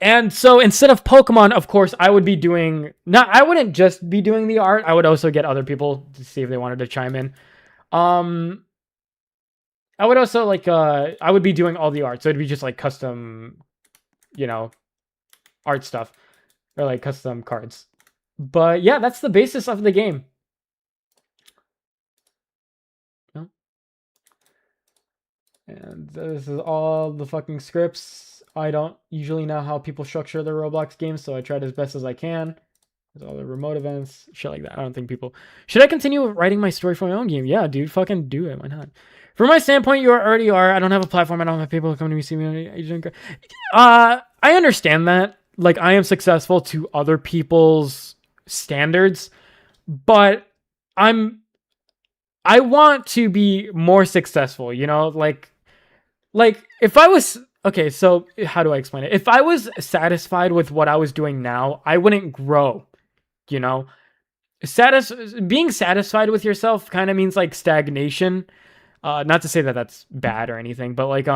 And so instead of Pokemon, of course, I would be doing I wouldn't just be doing the art. I would also get other people to see if they wanted to chime in. I would also like I would be doing all the art. So it'd be just like custom, you know, art stuff or like custom cards. But yeah, that's the basis of the game. And this is all the fucking scripts. I don't usually know how people structure their Roblox games, so I tried as best as I can. There's all the remote events, shit like that. I don't think people... Should I continue writing my story for my own game? Yeah, dude, fucking do it. Why not? From my standpoint, you already are. I don't have a platform. I don't have people who come to me, see me. I understand that. Like, I am successful to other people's standards, but I want to be more successful, you know? Like if I was... Okay, so how do I explain it? If I was satisfied with what I was doing now, I wouldn't grow, you know? Being satisfied with yourself kind of means like stagnation. Not to say that that's bad or anything, but like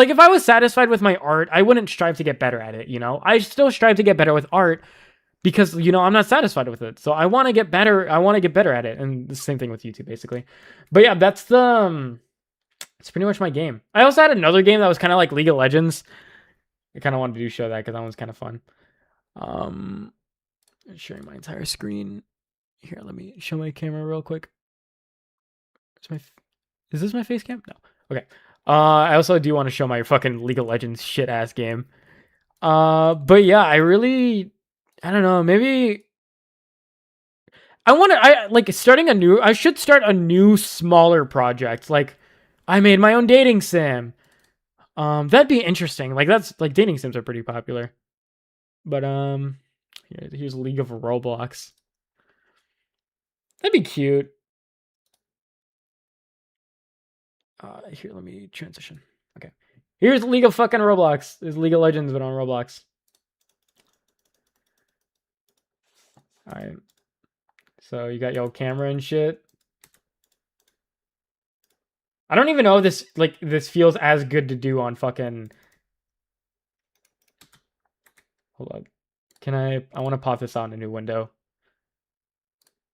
if I was satisfied with my art, I wouldn't strive to get better at it, you know? I still strive to get better with art because, you know, I'm not satisfied with it. So I want to get better. I want to get better at it. And the same thing with YouTube, basically. But yeah, that's the... It's pretty much my game. I also had another game that was kind of like League of Legends. I kind of wanted to show that because that one's kind of fun. Sharing my entire screen. Here, let me show my camera real quick. Is this my face cam? No. Okay. I also do want to show my fucking League of Legends shit ass game. But yeah, I don't know, maybe I should start a new smaller project. Like, I made my own dating sim. That'd be interesting. Like, that's like dating sims are pretty popular. But here's League of Roblox. That'd be cute. Here, let me transition. Okay. Here's League of fucking Roblox. It's League of Legends, but on Roblox. Alright. So you got your old camera and shit. I don't even know if this feels as good to do on fucking... Hold up. I want to pop this out in a new window.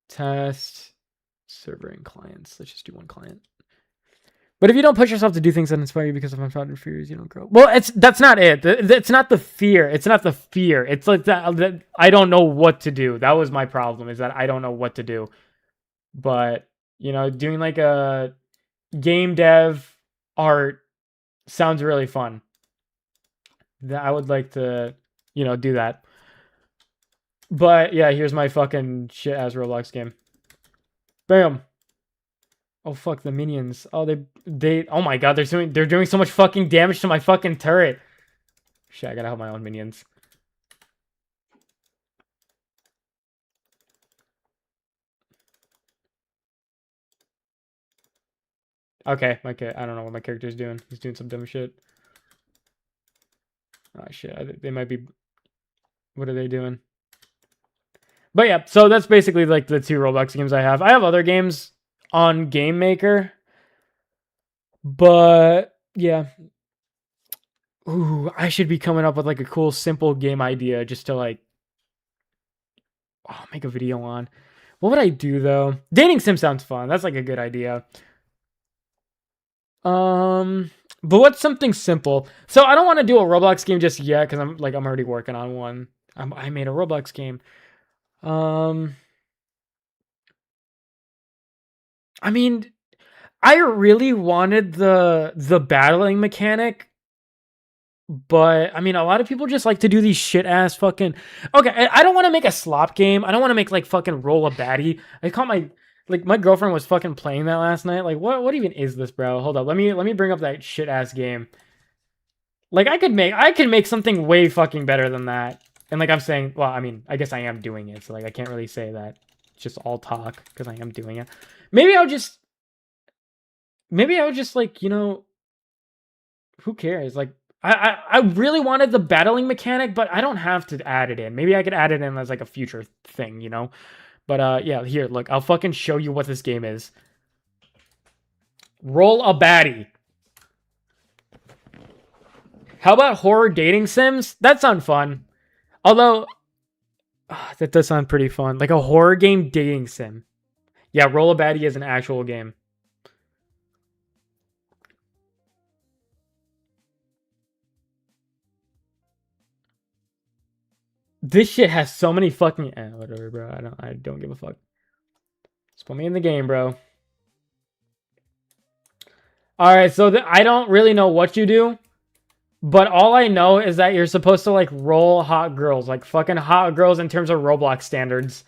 Test. Server and clients. Let's just do one client. But if you don't push yourself to do things that inspire you because of unfounded fears, you don't grow. Well, that's not it. It's not the fear. It's not the fear. It's like that I don't know what to do. That was my problem, is that I don't know what to do. But, you know, doing like a game dev art sounds really fun. I would like to, you know, do that. But yeah, here's my fucking shit ass Roblox game. Bam. Oh fuck, the minions. Oh, they oh my god, they're doing so much fucking damage to my fucking turret. Shit, I gotta have my own minions. Okay, I don't know what my character's doing. He's doing some dumb shit. Oh shit, they might be... What are they doing? But yeah, so that's basically like the 2 Roblox games I have. I have other games on Game Maker. But yeah. Ooh, I should be coming up with like a cool, simple game idea just to like make a video on. What would I do though? Dating sim sounds fun. That's like a good idea. But what's something simple? So I don't want to do a Roblox game just yet because I'm already working on one. I made a Roblox game. I mean, I really wanted the battling mechanic, but I mean, a lot of people just like to do these shit ass fucking... Okay, I don't want to make a slop game. I don't want to make like fucking roll a baddie. I caught my girlfriend was fucking playing that last night. Like, what even is this, bro? Hold up, let me bring up that shit ass game. Like, I could make something way fucking better than that. And like I'm saying, well, I mean, I guess I am doing it, so like I can't really say that it's just all talk because I am doing it. Maybe I would just like, you know, who cares? Like, I really wanted the battling mechanic, but I don't have to add it in. Maybe I could add it in as like a future thing, you know? But yeah, here, look, I'll fucking show you what this game is. Roll a baddie. How about horror dating sims? That sounds fun. Although, that does sound pretty fun. Like a horror game dating sim. Yeah, Roll a Baddie is an actual game. This shit has so many fucking whatever, bro. I don't give a fuck. Just put me in the game, bro. All right, so I don't really know what you do, but all I know is that you're supposed to like roll hot girls, like fucking hot girls in terms of Roblox standards.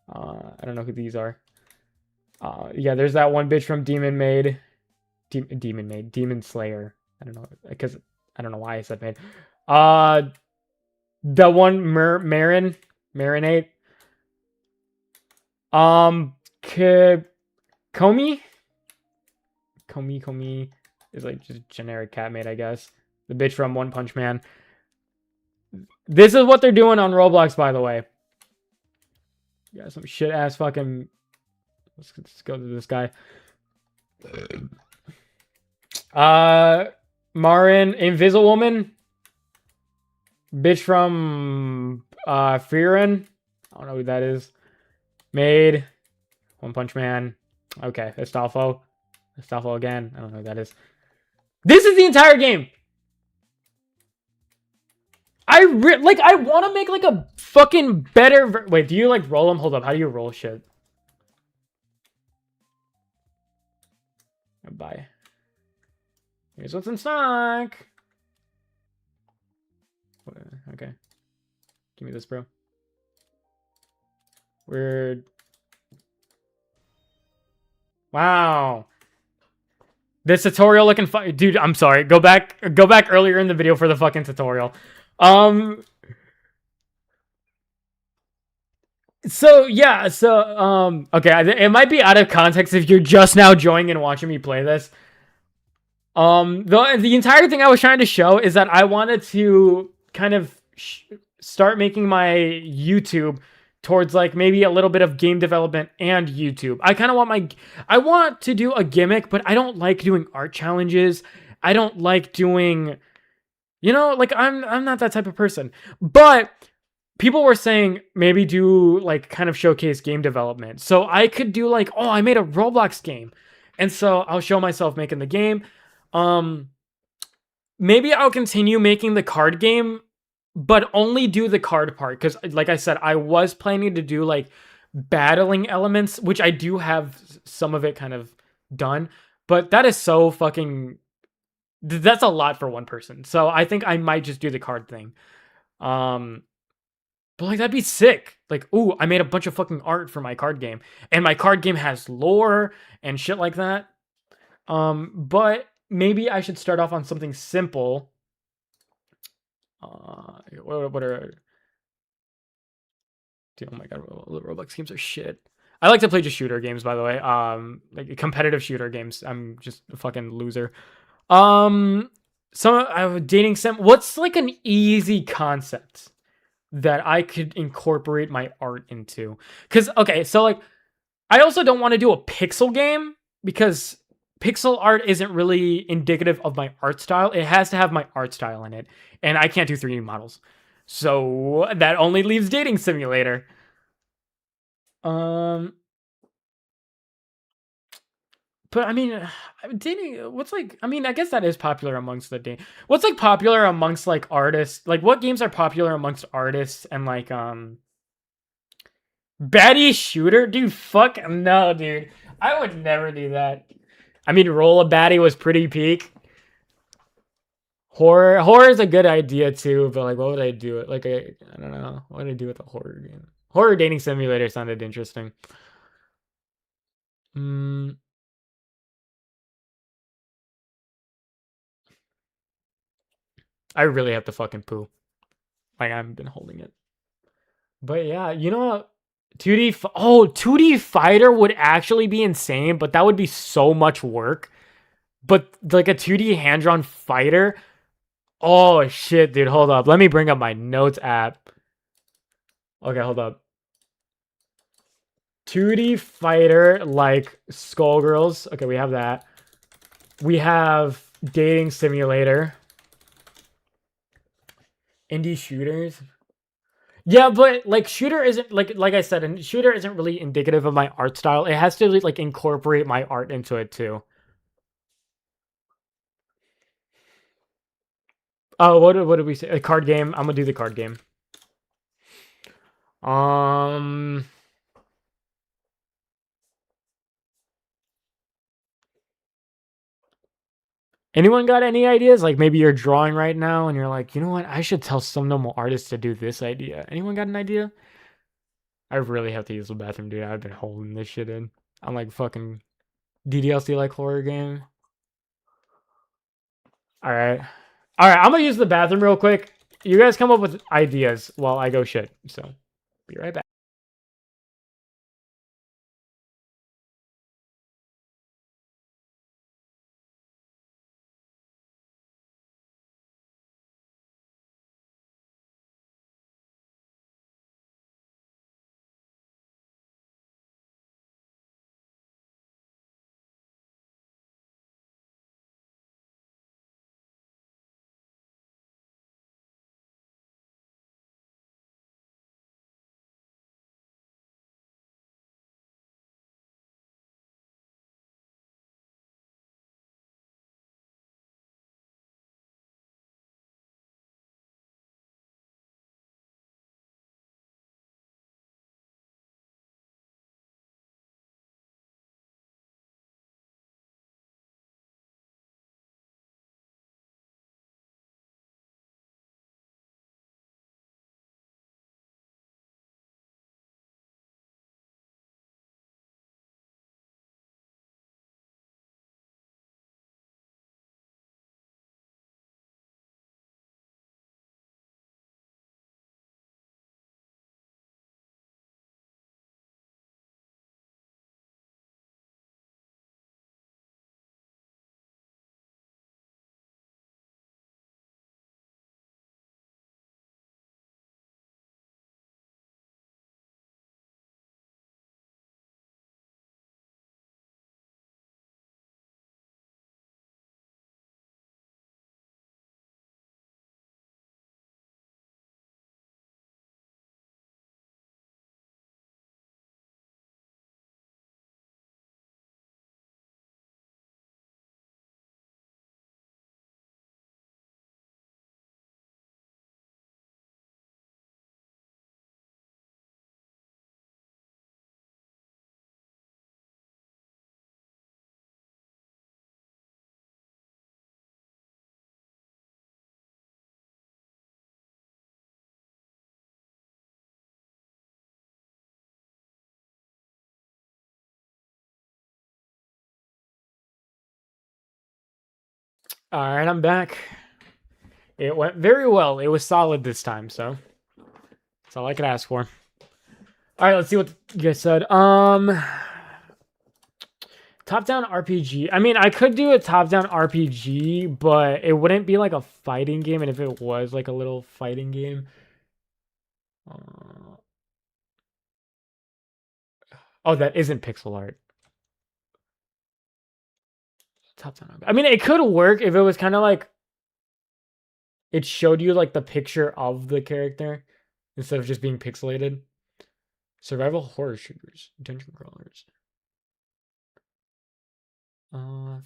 I don't know who these are. Yeah, there's that one bitch from Demon Maid. Demon Slayer. I don't know, because I don't know why I said maid. The one Marinate. Komi is like just generic cat maid, I guess. The bitch from One Punch Man. This is what they're doing on Roblox, by the way. Yeah, some shit ass fucking. Let's go to this guy. Marin, Invisiwoman. Bitch from Fearin. I don't know who that is. Maid. One Punch Man. Okay, Astolfo. Astolfo again. I don't know who that is. This is the entire game. I want to make like a fucking better. Wait, do you like roll them? Hold up. How do you roll shit? Bye. Here's what's in stock. Okay. Give me this, bro. Weird. Wow. This tutorial looking fun. Dude, I'm sorry. Go back earlier in the video for the fucking tutorial. So yeah, okay, it might be out of context if you're just now joining and watching me play this. The entire thing I was trying to show is that I wanted to kind of start making my YouTube towards like maybe a little bit of game development and YouTube. I kind of I want to do a gimmick, but I don't like doing art challenges. I don't like doing, like I'm not that type of person. But people were saying maybe do like kind of showcase game development. So I could do like, oh, I made a Roblox game. And so I'll show myself making the game. Maybe I'll continue making the card game, but only do the card part. Because like I said, I was planning to do like battling elements, which I do have some of it kind of done. But that is so fucking... That's a lot for one person. So I think I might just do the card thing. But like that'd be sick. Like, ooh, I made a bunch of fucking art for my card game. And my card game has lore and shit like that. But maybe I should start off on something simple. What are... Dude, oh my god, Roblox games are shit. I like to play just shooter games, by the way. Like competitive shooter games. I'm just a fucking loser. Some dating sim. What's like an easy concept that I could incorporate my art into? Because okay, so like I also don't want to do a pixel game because pixel art isn't really indicative of my art style. It has to have my art style in it, and I can't do 3D models. So that only leaves Dating Simulator. But I mean, dating. What's like? I mean, I guess that is popular amongst the dating. What's like popular amongst like artists? Like, what games are popular amongst artists and like baddie shooter? Dude, fuck no, dude. I would never do that. I mean, Roll a Baddie was pretty peak. Horror is a good idea too, but like, what would I do? Like, I don't know. What would I do with a horror game? Horror dating simulator sounded interesting. I really have to fucking poo. Like, I haven't been holding it. But yeah, you know what? 2D fighter would actually be insane, but that would be so much work. But like a 2D hand-drawn fighter, oh shit, dude, hold up. Let me bring up my notes app. Okay, hold up. 2D fighter like Skullgirls. Okay, we have that. We have dating simulator. Indie shooters. Yeah, but like shooter isn't like I said, and shooter isn't really indicative of my art style. It has to like incorporate my art into it too. Oh, what did we say? A card game. I'm gonna do the card game. Um, Anyone got any ideas? Like maybe you're drawing right now and you're like, you know what? I should tell some normal artist to do this idea. Anyone got an idea? I really have to use the bathroom, dude. I've been holding this shit in. I'm like fucking DDLC like horror game. All right. All right. I'm gonna use the bathroom real quick. You guys come up with ideas while I go shit. So be right back. All right, I'm back. It went very well. It was solid this time, so that's all I could ask for. All right, let's see what you guys said. Top-down RPG. I mean, I could do a top-down RPG, but it wouldn't be like a fighting game. And if it was like a little fighting game, oh, that isn't pixel art. Top-down. I mean, it could work if it was kind of like it showed you like the picture of the character instead of just being pixelated. Survival horror shooters, dungeon crawlers,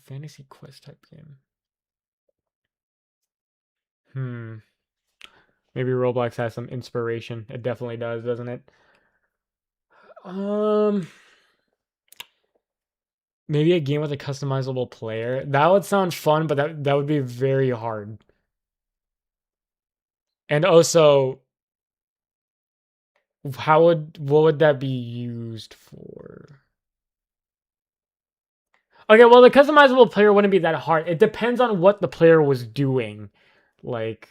fantasy quest type game. Maybe Roblox has some inspiration. It definitely does, doesn't it? Maybe a game with a customizable player. That would sound fun, but that would be very hard. And also, what would that be used for? Okay, well, the customizable player wouldn't be that hard. It depends on what the player was doing. Like,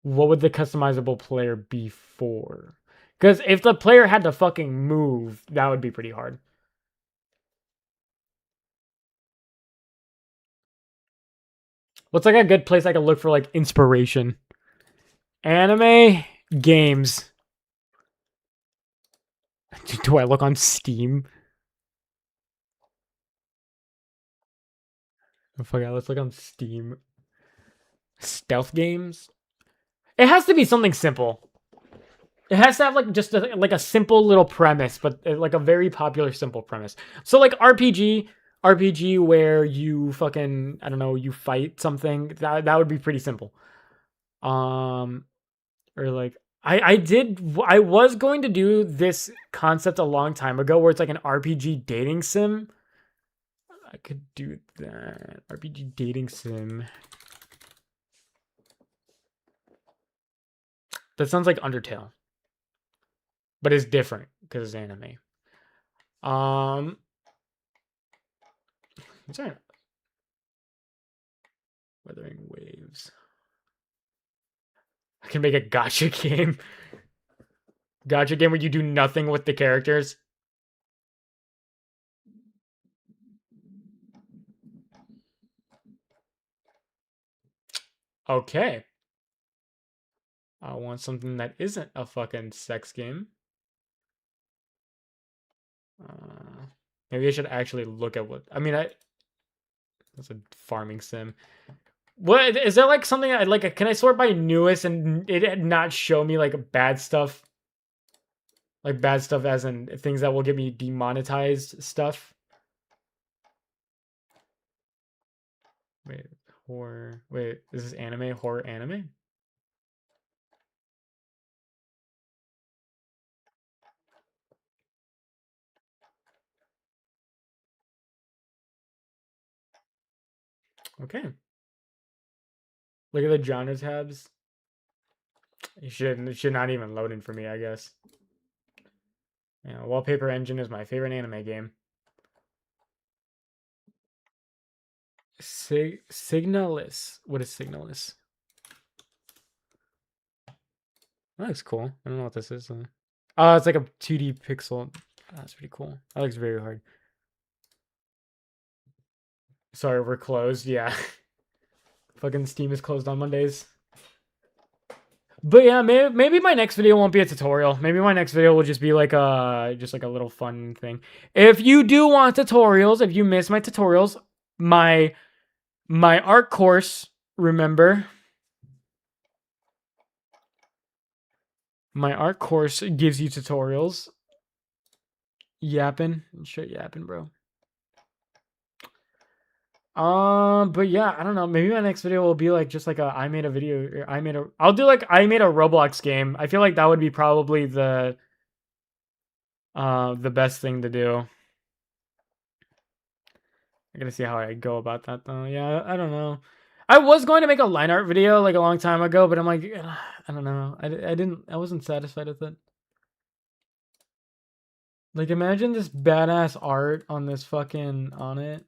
what would the customizable player be for? Because if the player had to fucking move, that would be pretty hard. What's like a good place I could look for like inspiration? Anime games. Do I look on Steam? Oh, fuck yeah, let's look on Steam. Stealth games. It has to be something simple. It has to have like just like a simple little premise, but like a very popular simple premise. So like RPG where you fucking I don't know, you fight something. That would be pretty simple. Um, or like I was going to do this concept a long time ago where it's like an RPG dating sim. I could do that. RPG dating sim. That sounds like Undertale, but it's different because it's anime. Um, sorry, Weathering Waves. I can make a gotcha game. Gotcha game where you do nothing with the characters. Okay. I want something that isn't a fucking sex game. Maybe I should actually look at what. I mean, that's a farming sim. What is there like something I like? Can I sort by newest and it not show me like bad stuff? Like bad stuff as in things that will get me demonetized stuff. Wait, horror. Wait, is this anime? Horror anime? Okay. Look at the genre tabs. It should not even load in for me, I guess. Yeah, Wallpaper Engine is my favorite anime game. Signalis. What is Signalis? That looks cool. I don't know what this is. Oh, it's like a 2D pixel. Oh, that's pretty cool. That looks very hard. Sorry, we're closed. Yeah. Fucking Steam is closed on Mondays. But yeah, maybe my next video won't be a tutorial. Maybe my next video will just be like just like a little fun thing. If you do want tutorials, if you miss my tutorials, my art course, remember, my art course gives you tutorials. Yapping, straight yapping, bro. But yeah, I don't know. Maybe my next video will be like just like I made a video. Or I'll do like I made a Roblox game. I feel like that would be probably the best thing to do. I gotta see how I go about that though. Yeah, I don't know. I was going to make a line art video like a long time ago, but I'm like, I don't know. I wasn't satisfied with it. Like, imagine this badass art on this fucking on it.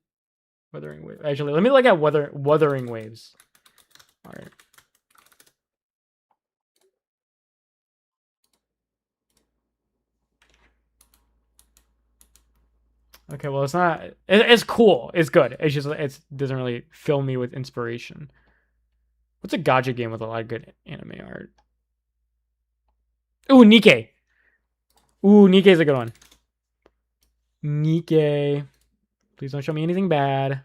Wuthering Waves. Actually, let me look at Wuthering Waves. All right. Okay, well, it's not. It's cool. It's good. It's just it doesn't really fill me with inspiration. What's a gacha game with a lot of good anime art? Ooh, Nikkei. Ooh, Nikkei's a good one. Nikkei. Please don't show me anything bad.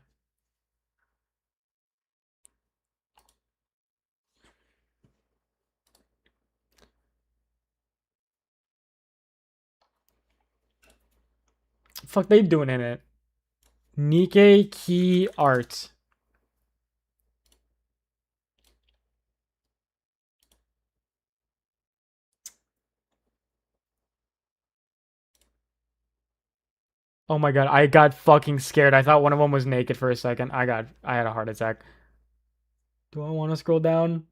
Fuck they doing in it? Nikkei key art. Oh my god, I got fucking scared. I thought one of them was naked for a second. I had a heart attack. Do I want to scroll down?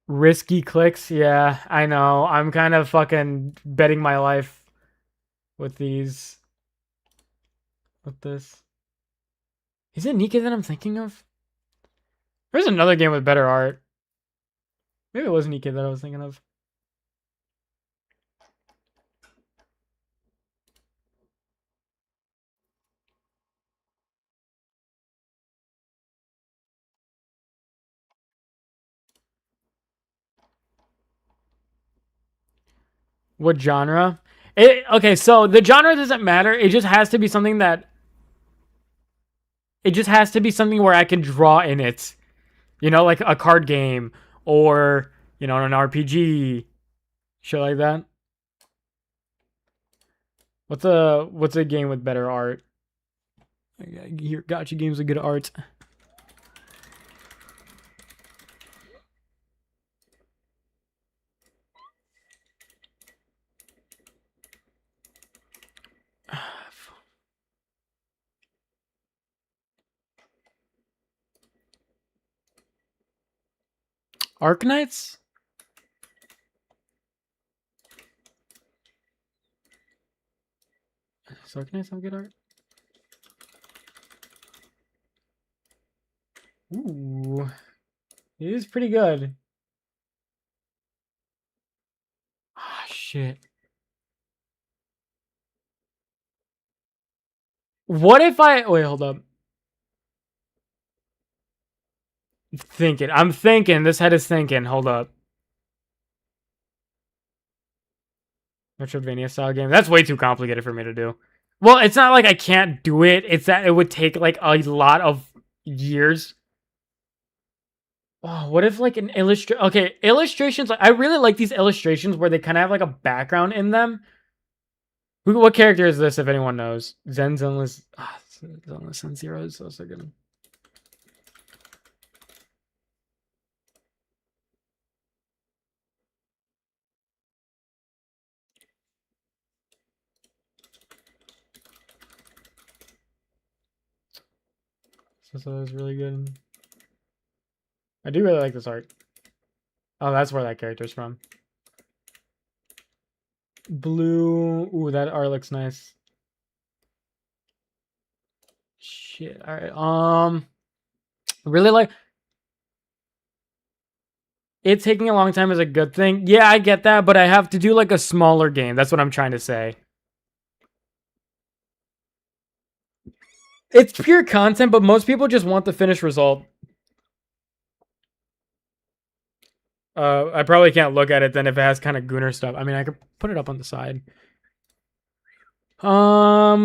Risky clicks. Yeah, I know. I'm kind of fucking betting my life with these. With this. Is it Nikkei that I'm thinking of? There's another game with better art. Maybe it was Nikkei that I was thinking of. What genre? Okay, so the genre doesn't matter. It just has to be something that. It just has to be something where I can draw in it. You know, like a card game or an RPG, shit like that. What's a game with better art? Here, gotcha games with good art. Arknights? Does Arknights have good art? Ooh. It is pretty good. Ah, shit. What if I... Wait, hold up. I'm thinking. This head is thinking. Hold up. Metroidvania style game. That's way too complicated for me to do. Well, it's not like I can't do it. It's that it would take like a lot of years. Oh, what if like an illustration? Okay, illustrations. Like I really like these illustrations where they kind of have like a background in them. What character is this? If anyone knows, Zen's Endless. Zenless and Zero is also good. So it's really good. I do really like this art. Oh, that's where that character's from. Blue. Ooh, that art looks nice. Shit. All right. Really like. It taking a long time is a good thing. Yeah, I get that, but I have to do like a smaller game. That's what I'm trying to say. It's pure content, but most people just want the finished result. I probably can't look at it then if it has kind of gooner stuff. I mean, I could put it up on the side.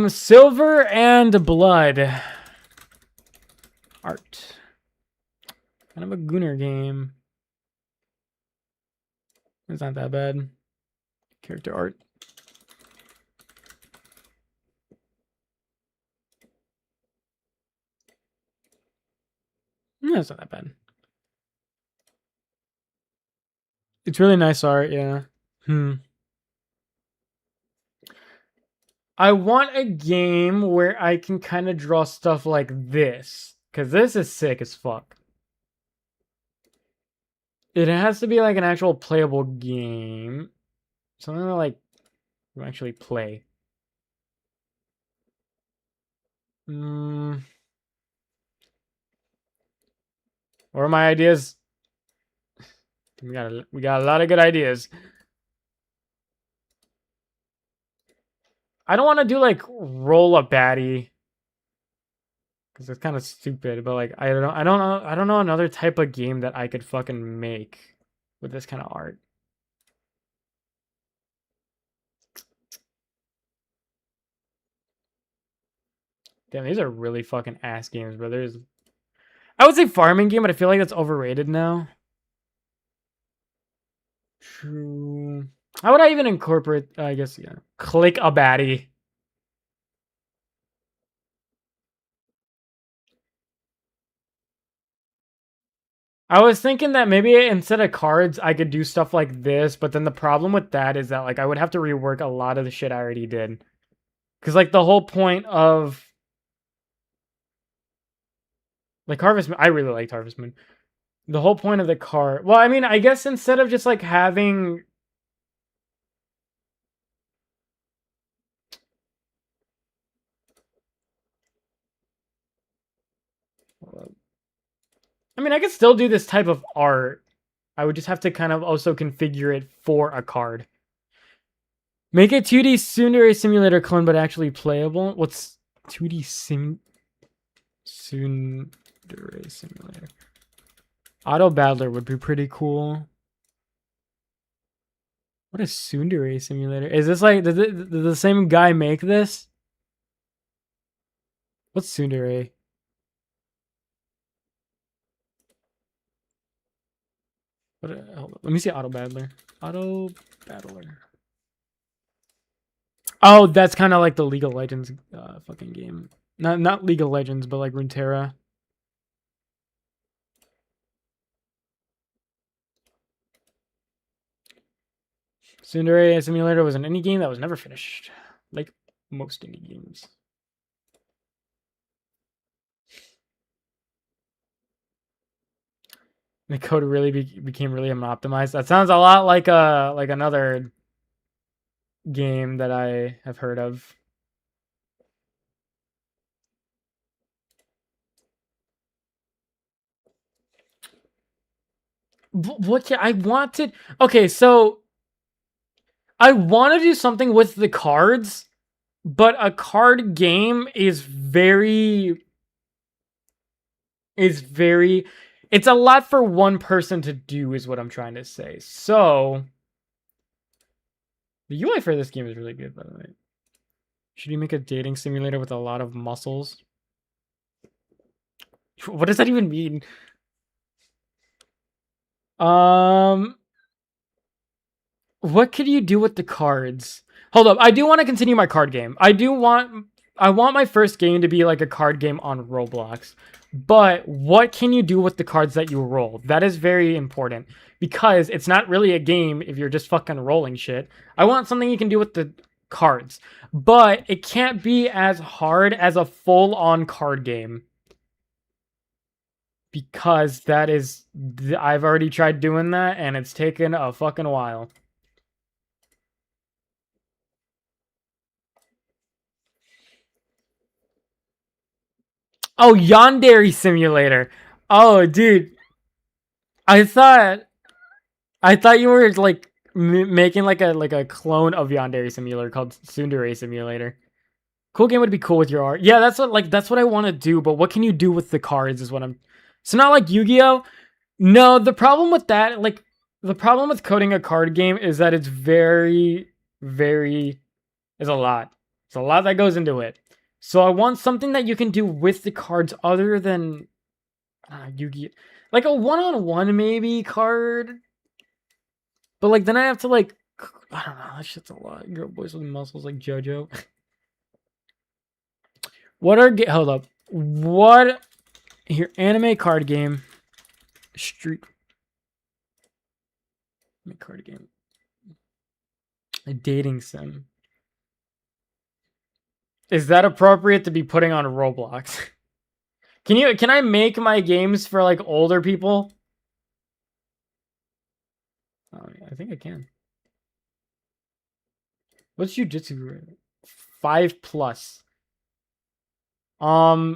Silver and Blood. Art. Kind of a gooner game. It's not that bad. Character art. No, it's not that bad. It's really nice art, yeah. I want a game where I can kind of draw stuff like this. Because this is sick as fuck. It has to be like an actual playable game. Something that like you actually play. What are my ideas? We got a lot of good ideas. I don't want to do like roll a baddie because it's kind of stupid. But like I don't know another type of game that I could fucking make with this kind of art. Damn, these are really fucking ass games, bro. I would say farming game, but I feel like that's overrated now. True. How would I even incorporate? I guess yeah. Click a baddie. I was thinking that maybe instead of cards, I could do stuff like this, but then the problem with that is that like I would have to rework a lot of the shit I already did. Because like the whole point of like Harvest Moon, I really liked Harvest Moon. The whole point of the card, well, I mean, I guess instead of just like having I mean, I could still do this type of art. I would just have to kind of also configure it for a card. Make a 2D tsundere simulator clone, but actually playable. What's 2D tsundere simulator? Auto Battler would be pretty cool. What is tsundere simulator? Is this like did the same guy make this? What's tsundere? Let me see auto battler. Auto battler. Oh, that's kind of like the League of Legends fucking game. Not League of Legends, but like Runeterra. Tsundere Simulator was an indie game that was never finished, like most indie games. The code really became really unoptimized. That sounds a lot like another game that I have heard of. What I wanted? Okay, so I want to do something with the cards, but a card game is very. It's a lot for one person to do, is what I'm trying to say. So the UI for this game is really good, by the way. Should you make a dating simulator with a lot of muscles? What does that even mean? What could you do with the cards? Hold up, I do want to continue my card game. I want my first game to be like a card game on Roblox. But what can you do with the cards that you roll? That is very important, because it's not really a game if you're just fucking rolling shit. I want something you can do with the cards, but it can't be as hard as a full-on card game, because I've already tried doing that and it's taken a fucking while. Oh, Yandere Simulator. Oh, dude. I thought you were like making like a clone of Yandere Simulator called Tsundere Simulator. Cool game would be cool with your art. Yeah, that's what I want to do, but what can you do with the cards is what I'm. So not like Yu-Gi-Oh. No, the problem with that, like the problem with coding a card game is that it's very is a lot. It's a lot that goes into it. So I want something that you can do with the cards other than Yu-Gi-Oh. Like a one-on-one maybe card. But like then I have to like I don't know, that shit's a lot. Girl boys with muscles like JoJo. Hold up. What here anime card game. Street card game. A dating sim. Is that appropriate to be putting on Roblox? Can I make my games for like older people? Oh, yeah, I think I can. What's jujitsu? 5+. I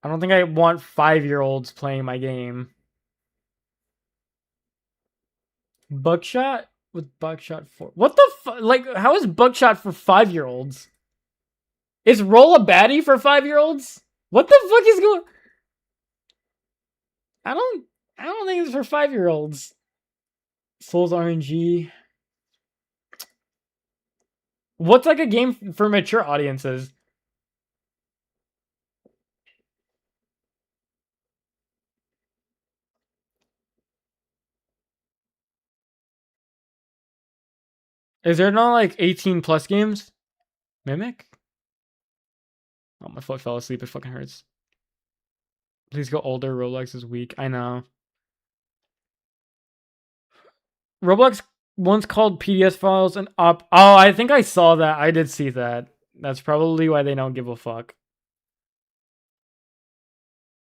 don't think I want 5-year-olds playing my game. Buckshot with Buckshot 4. What the fuck? Like, how is Buckshot for 5-year-olds? Is Roll a Baddie for 5-year-olds? What the fuck is going? I don't think it's for 5-year-olds. Souls RNG. What's like a game for mature audiences? Is there not like 18+ games? Mimic? Oh, my foot fell asleep. It fucking hurts. Please go older. Roblox is weak. I know. Roblox once called PDF files an op. Oh, I think I saw that. I did see that. That's probably why they don't give a fuck.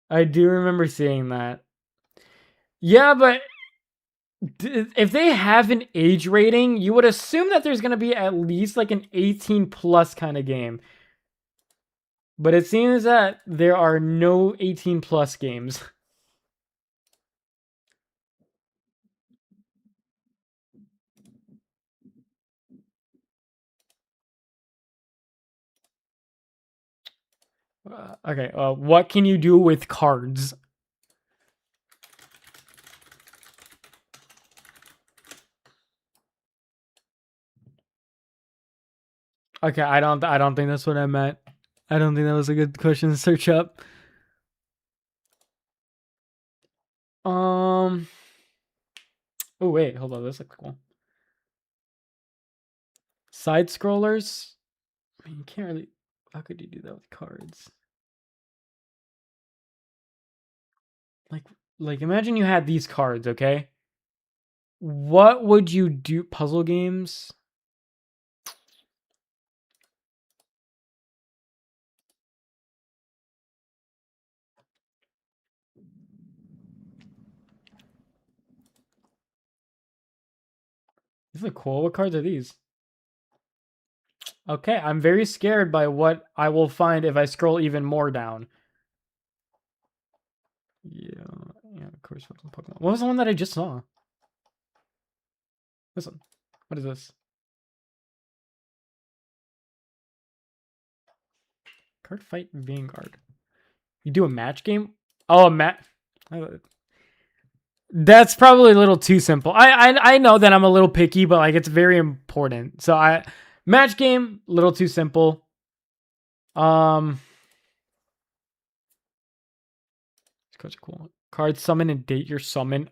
I do remember seeing that. Yeah, but if they have an age rating, you would assume that there's going to be at least like an 18+ kind of game. But it seems that there are no 18+ games. Okay, what can you do with cards? Okay, I don't think that's what I meant. I don't think that was a good question to search up. Oh wait, hold on. This looks cool. Side scrollers. I mean, you can't really. How could you do that with cards? Like imagine you had these cards, okay? What would you do? Puzzle games? These look cool. What cards are these? Okay, I'm very scared by what I will find if I scroll even more down. Yeah, of course, fucking Pokemon. What was the one that I just saw? This one. What is this? Card fight Vanguard. You do a match game? Oh, a match. That's probably a little too simple. I know that I'm a little picky, but like it's very important. So match game, little too simple. These cards are cool. Card summon and date your summon.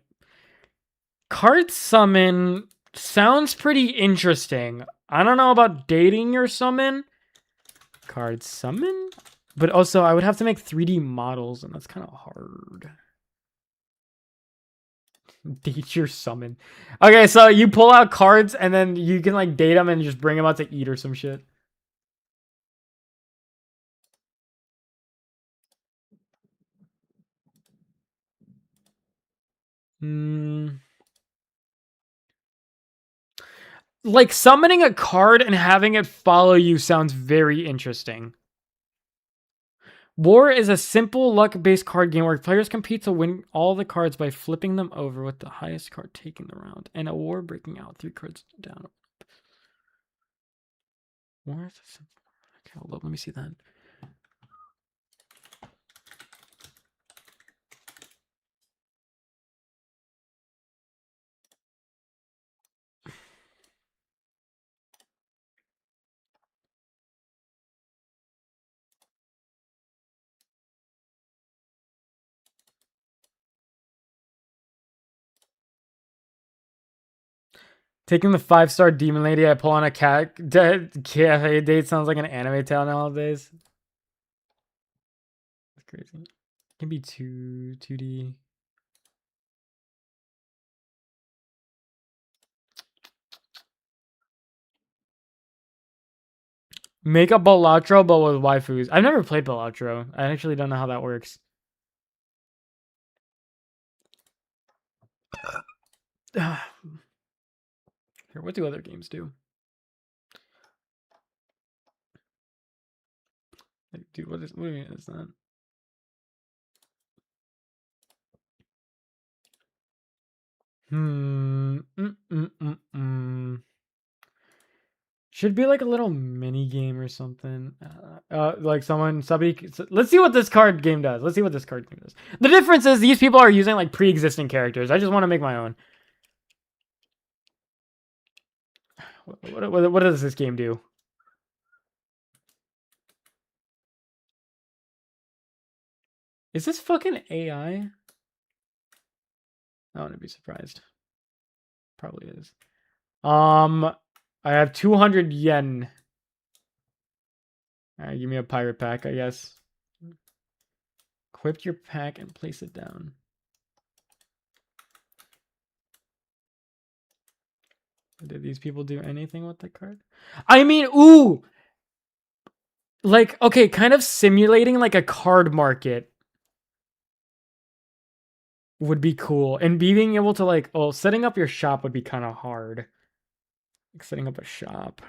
Card summon sounds pretty interesting. I don't know about dating your summon. Card summon? But also, I would have to make 3D models, and that's kind of hard. Date your summon. Okay, so you pull out cards, and then you can, like, date them and just bring them out to eat or some shit. Like, summoning a card and having it follow you sounds very interesting. War is a simple luck-based card game where players compete to win all the cards by flipping them over with the highest card taking the round, and a war breaking out 3 cards down. War is a simple... Okay, hold up, let me see that. Taking the 5-star demon lady, I pull on a cafe date sounds like an anime tale nowadays. That's crazy. It can be 2D. Make a Balatro, but with waifus. I've never played Balatro. I actually don't know how that works. Here, what do other games do? Like, dude, what is that? Should be like a little mini game or something. Like somebody. Let's see what this card game does. Let's see what this card game does. The difference is these people are using like pre-existing characters. I just want to make my own. What does this game do? Is this fucking AI? I wouldn't be surprised. Probably is. I have 200 yen. All right, give me a pirate pack, I guess. Equip your pack and place it down. Did these people do anything with the card? I mean, ooh! Like, okay, kind of simulating like a card market would be cool. And being able to like, oh, setting up your shop would be kind of hard. Like setting up a shop.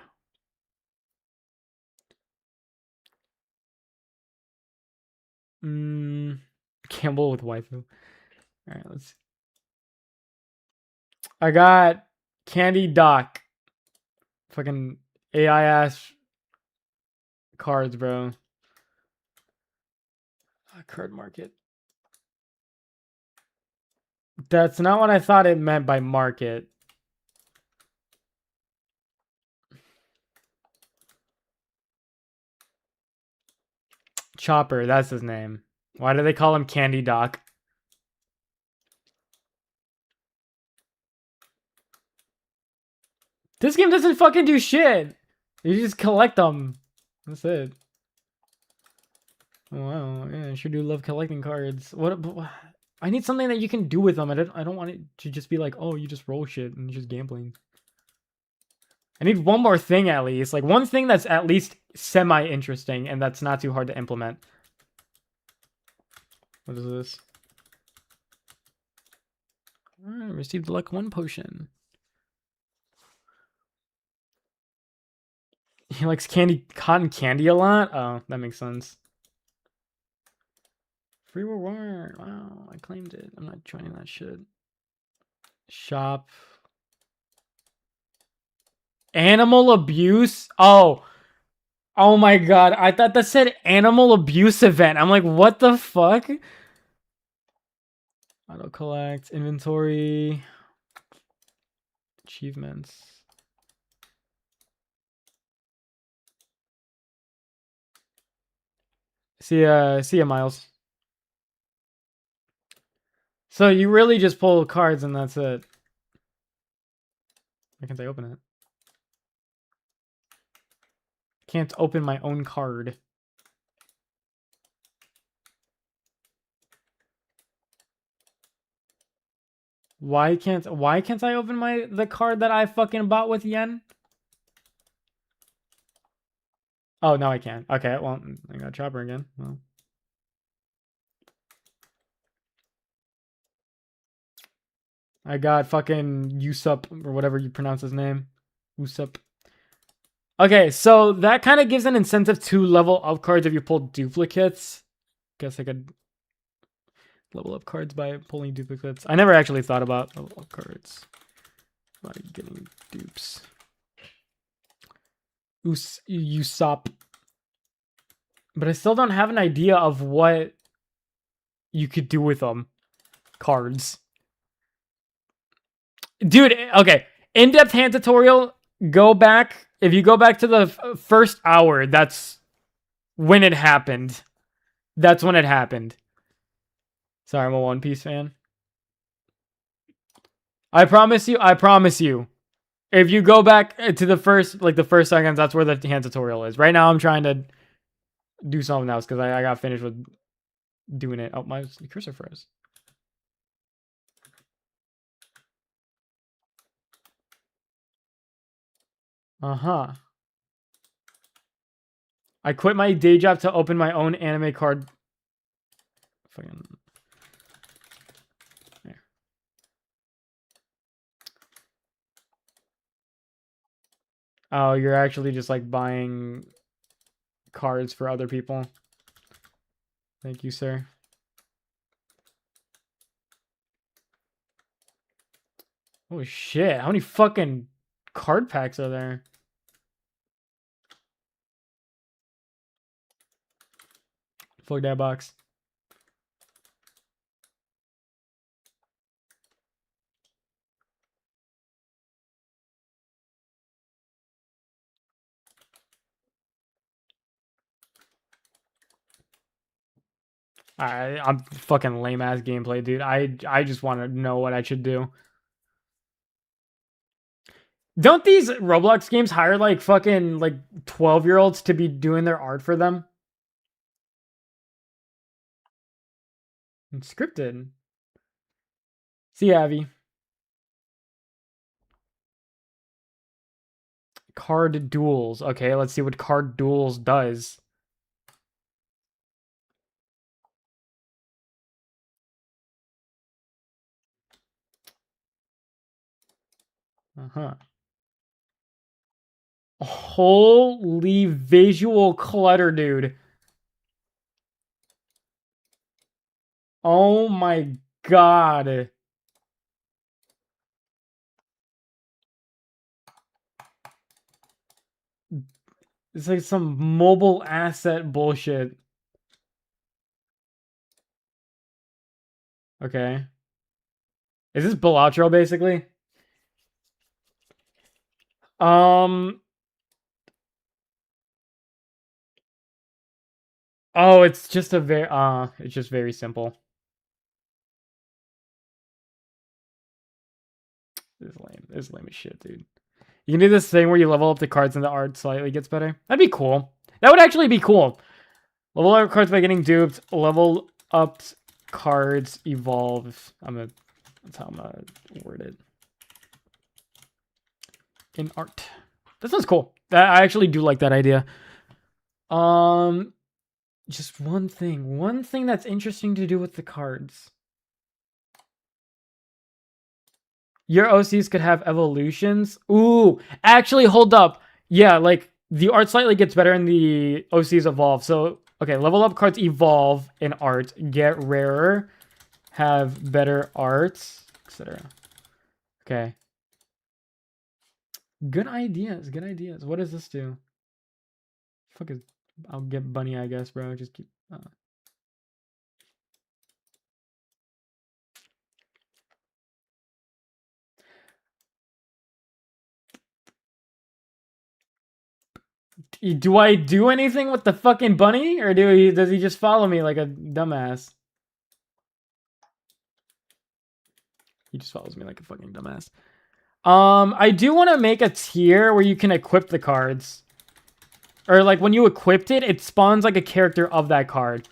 Gamble with waifu. Alright, let's see. I got Candy Doc. Fucking AI ass cards, bro. Card market. That's not what I thought it meant by market. Chopper, that's his name. Why do they call him Candy Doc? This game doesn't fucking do shit. You just collect them. That's it. Wow, yeah, I sure do love collecting cards. What? I need something that you can do with them. I don't want it to just be like, oh, you just roll shit and just gambling. I need one more thing at least. Like, one thing that's at least semi-interesting and that's not too hard to implement. What is this? Alright, received luck 1 potion. He likes cotton candy a lot? Oh, that makes sense. Free reward. Wow, I claimed it. I'm not joining that shit. Shop. Animal abuse? Oh. Oh my god. I thought that said animal abuse event. I'm like, what the fuck? Auto collect. Inventory. Achievements. See ya, Miles. So you really just pull cards and that's it. Why can't I open it? Can't open my own card. Why can't I open the card that I fucking bought with yen? Oh, no, I can't. Okay, well, I got Chopper again. Well. I got fucking Usup, or whatever you pronounce his name. Usup. Okay, so that kind of gives an incentive to level up cards if you pull duplicates. Guess I could level up cards by pulling duplicates. I never actually thought about level up cards by getting dupes. Usopp. But I still don't have an idea of what you could do with them. Cards. Dude, okay. In-depth hand tutorial, go back. If you go back to the first hour, that's when it happened. That's when it happened. Sorry, I'm a One Piece fan. I promise you. If you go back to the first seconds, that's where the hand tutorial is. Right now, I'm trying to do something else because I got finished with doing it. Oh, my cursor froze. Uh-huh. I quit my day job to open my own anime card. Fucking... There. Oh, you're actually just like buying cards for other people. Thank you, sir. Holy shit, how many fucking card packs are there? Fuck that box. I'm fucking lame ass gameplay, dude. I just want to know what I should do. Don't these Roblox games hire like fucking like 12-year-olds to be doing their art for them? It's scripted. See ya, Abby. Card duels. Okay, let's see what card duels does. Uh-huh. Holy visual clutter, dude. Oh my god. It's like some mobile asset bullshit. Okay. Is this Balatro, basically? Um... Oh, it's just a very it's just very simple. This is lame. This is lame as shit, dude. You can do this thing where you level up the cards and the art slightly gets better. That'd be cool. That would actually be cool. Level up cards by getting duped. Level up cards evolve. That's how I'm gonna word it. In art. That sounds cool. I actually do like that idea. Just one thing that's interesting to do with the cards. Your OCs could have evolutions. Ooh, actually, hold up. Yeah, like the art slightly gets better and the OCs evolve. So, okay, level up cards evolve in art, get rarer, have better arts, etc. Okay. Good ideas. Good ideas. What does this do? Fuck is. I'll get bunny, I guess, bro. Just keep. Do I do anything with the fucking bunny, or does he just follow me like a dumbass? He just follows me like a fucking dumbass. I do want to make a tier where you can equip the cards. Or like when you equipped it, it spawns like a character of that card.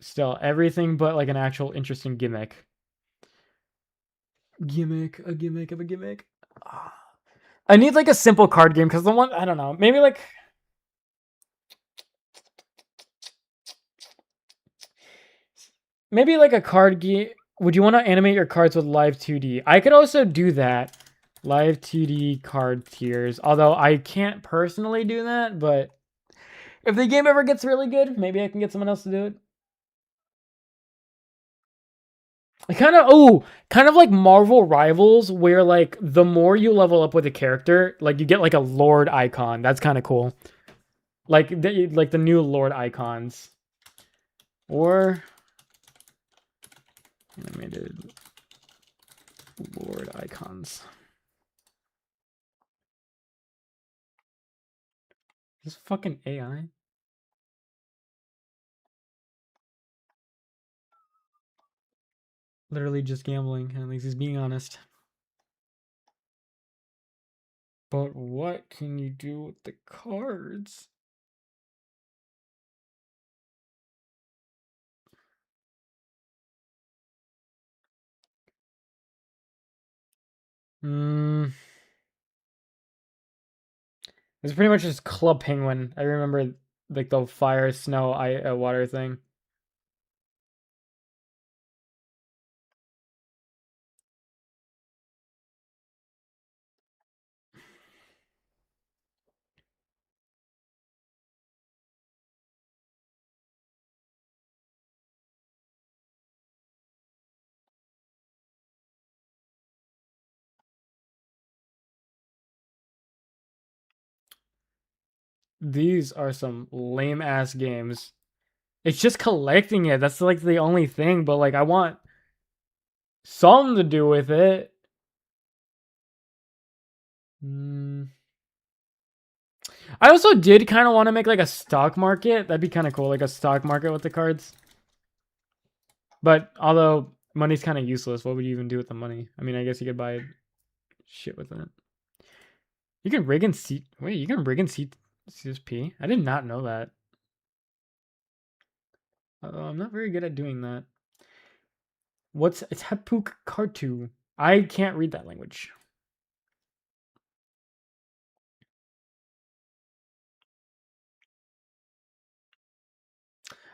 Still, everything but like an actual interesting gimmick. A gimmick of a gimmick. I need like a simple card game because the one, I don't know, maybe like... Maybe like a card game. Would you want to animate your cards with live 2D? I could also do that. Live 2D card tiers. Although I can't personally do that, but if the game ever gets really good, maybe I can get someone else to do it. Kind of like Marvel Rivals, where like the more you level up with a character, like you get like a Lord icon. That's kind of cool. Like the new Lord icons, or animated Lord icons. This fucking AI. Literally just gambling. At least he's being honest. But what can you do with the cards? It's pretty much just Club Penguin. I remember like the fire, snow, water thing. These are some lame ass games. It's just collecting it. That's like the only thing. But like, I want something to do with it. I also did kind of want to make like a stock market. That'd be kind of cool, like a stock market with the cards. But although money's kind of useless, what would you even do with the money? I mean, I guess you could buy shit with it. You can rig and seat. Wait, you can rig and seat CSP? I did not know that. I'm not very good at doing that. What's Tepuk Kartu? I can't read that language.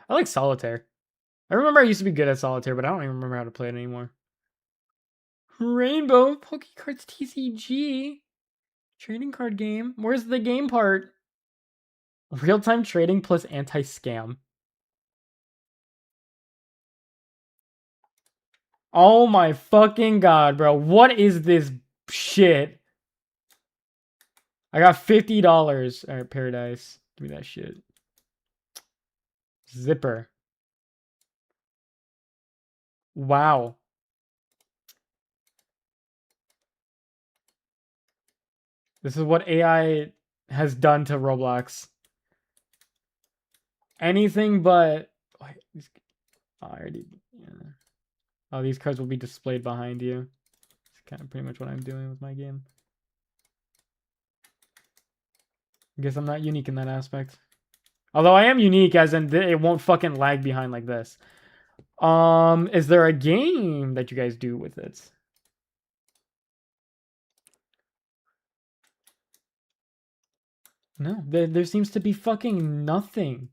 I like Solitaire. I remember I used to be good at Solitaire, but I don't even remember how to play it anymore. Rainbow Pokecards TCG. Trading card game. Where's the game part? Real-time trading plus anti-scam. Oh my fucking god, bro. What is this shit? I got $50. Alright, Paradise. Give me that shit. Zipper. Wow. This is what AI has done to Roblox. Anything but... Wait, I already... Yeah. Oh, these cards will be displayed behind you. It's kind of pretty much what I'm doing with my game. I guess I'm not unique in that aspect. Although I am unique as in it won't fucking lag behind like this. Is there a game that you guys do with it? No, there seems to be fucking nothing.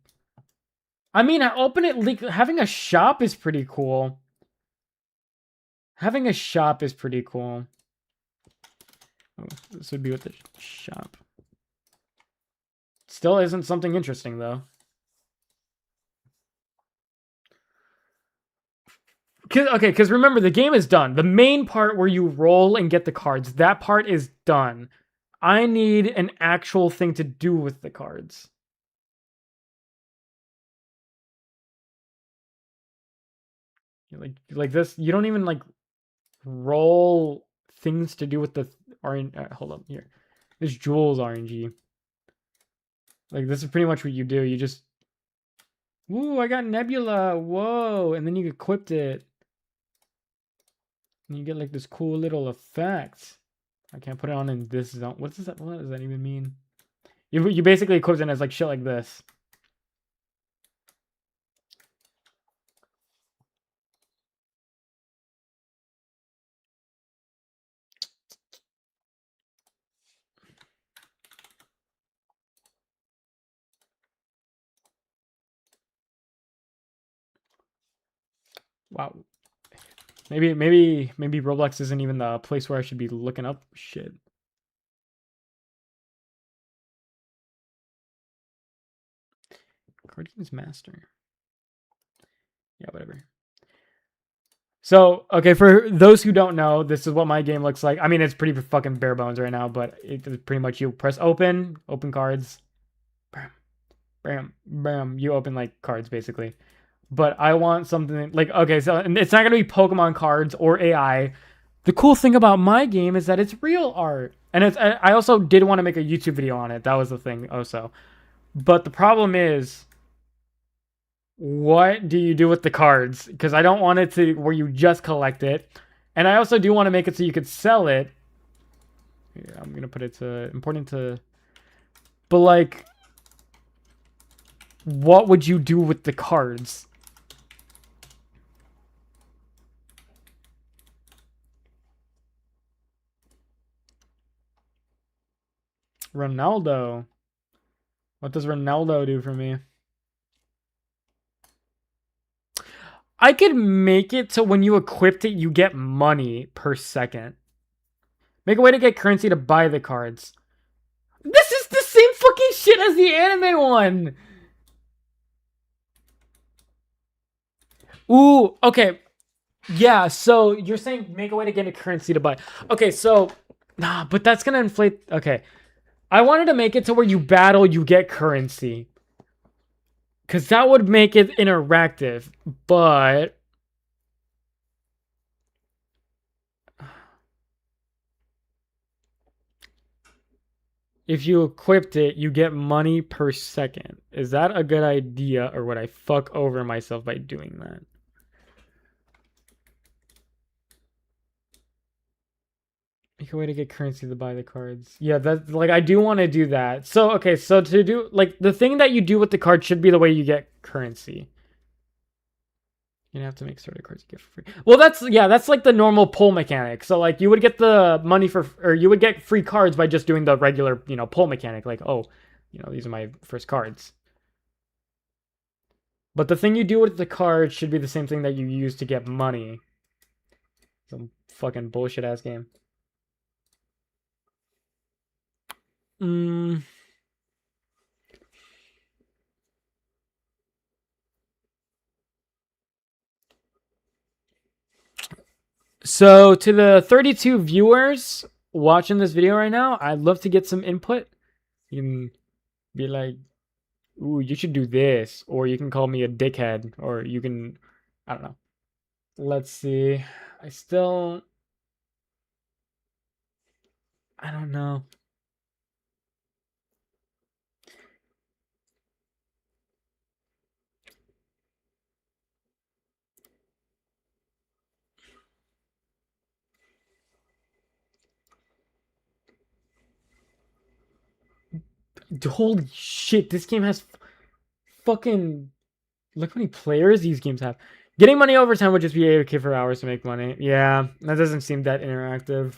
I mean, I open it, like, having a shop is pretty cool. Having a shop is pretty cool. Oh, this would be with the shop. Still isn't something interesting, though. Because remember, the game is done. The main part where you roll and get the cards, that part is done. I need an actual thing to do with the cards. Like this, you don't even, like, roll things to do with the orange. Hold up here. This Jules RNG. Like, this is pretty much what you do. You just... Ooh, I got Nebula. Whoa. And then you equipped it. And you get, like, this cool little effect. I can't put it on in this zone. What does that even mean? You basically equip it as, like, shit like this. Wow. Maybe Roblox isn't even the place where I should be looking up shit. Card games master. Yeah, whatever. So, okay, for those who don't know, this is what my game looks like. I mean, it's pretty fucking bare bones right now, but it's pretty much you press open cards. Bam, bam, bam. You open, like, cards, basically. But I want something like, okay, so it's not going to be Pokemon cards or AI. The cool thing about my game is that it's real art. And I also did want to make a YouTube video on it. That was the thing also. But the problem is, what do you do with the cards? Because I don't want it to where you just collect it. And I also do want to make it so you could sell it. Here, I'm going to put it to important to... But, like, what would you do with the cards? Ronaldo. What does Ronaldo do for me? I could make it so when you equipped it, you get money per second. Make a way to get currency to buy the cards. This is the same fucking shit as the anime one. Ooh, okay. Yeah, so you're saying make a way to get a currency to buy. Okay, so... Nah, but that's gonna inflate... Okay. I wanted to make it to where you battle, you get currency. Because that would make it interactive. But... if you equipped it, you get money per second. Is that a good idea, or would I fuck over myself by doing that? Make a way to get currency to buy the cards. Yeah, that's like, I do want to do that. So, okay, so to do, like, the thing that you do with the card should be the way you get currency. You have to make starter cards you get for free. Well, that's like the normal pull mechanic. So, like, you would get the money or you would get free cards by just doing the regular, pull mechanic. Like, oh, these are my first cards. But the thing you do with the cards should be the same thing that you use to get money. Some fucking bullshit ass game. So to the 32 viewers watching this video right now, I'd love to get some input. You can be like, ooh, you should do this. Or you can call me a dickhead. Or you can, I don't know. Let's see. I don't know. Holy shit, this game has fucking... Look how many players these games have. Getting money over time would just be okay for hours to make money. Yeah, that doesn't seem that interactive.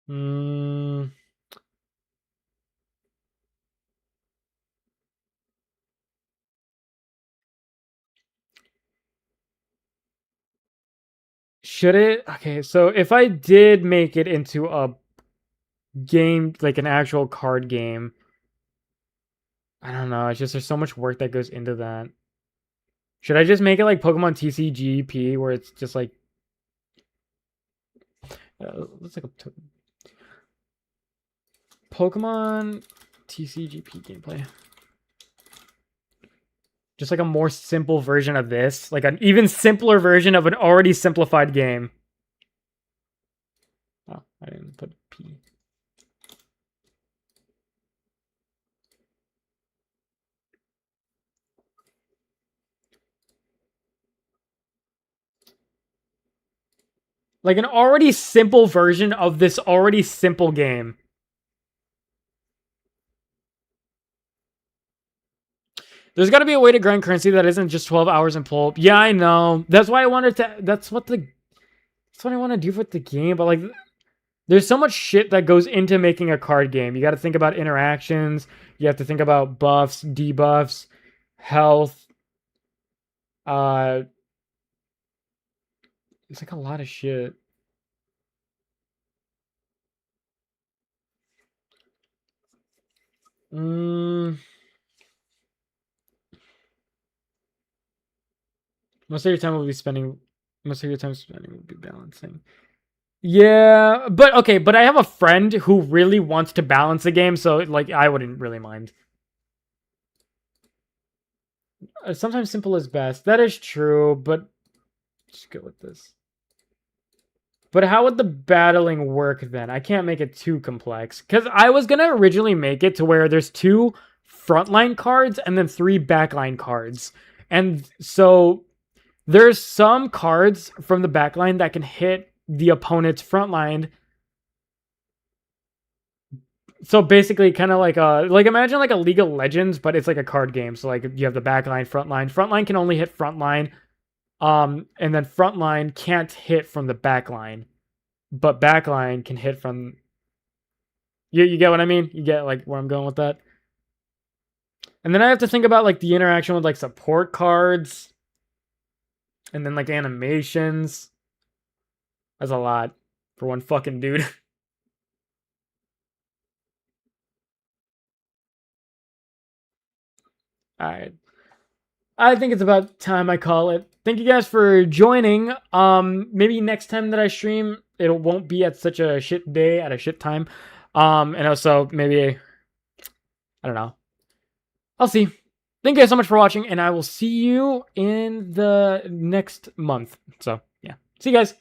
Hmm. Should it? Okay, so if I did make it into a game, like an actual card game, I don't know. It's just there's so much work that goes into that. Should I just make it like Pokemon TCGP, where it's just like, let's like a Pokemon TCGP gameplay, just like a more simple version of this, like an even simpler version of an already simplified game. Oh, I didn't put P. Like an already simple version of this already simple game. There's got to be a way to grind currency that isn't just 12 hours in pull. Yeah, I know. That's why I wanted to. That's what I want to do with the game. But like, there's so much shit that goes into making a card game. You got to think about interactions. You have to think about buffs, debuffs, health. It's like a lot of shit. Most of your time will be spending. Most of your time spending will be balancing. Yeah, but okay, but I have a friend who really wants to balance the game, so like I wouldn't really mind. Sometimes simple is best. That is true, but just go with this. But how would the battling work then? I can't make it too complex. Because I was going to originally make it to where there's 2 frontline cards and then 3 backline cards. And so there's some cards from the backline that can hit the opponent's frontline. So basically kind of like imagine like a League of Legends, but it's like a card game. So like you have the backline, frontline. Frontline can only hit frontline. And then frontline can't hit from the backline, but backline can hit from. You get what I mean? You get like where I'm going with that. And then I have to think about like the interaction with like support cards, and then like animations. That's a lot for one fucking dude. All right. I think it's about time I call it. Thank you guys for joining. Maybe next time that I stream, it won't be at such a shit day at a shit time. And also maybe I don't know. I'll see. Thank you guys so much for watching, and I will see you in the next month. So yeah, see you guys.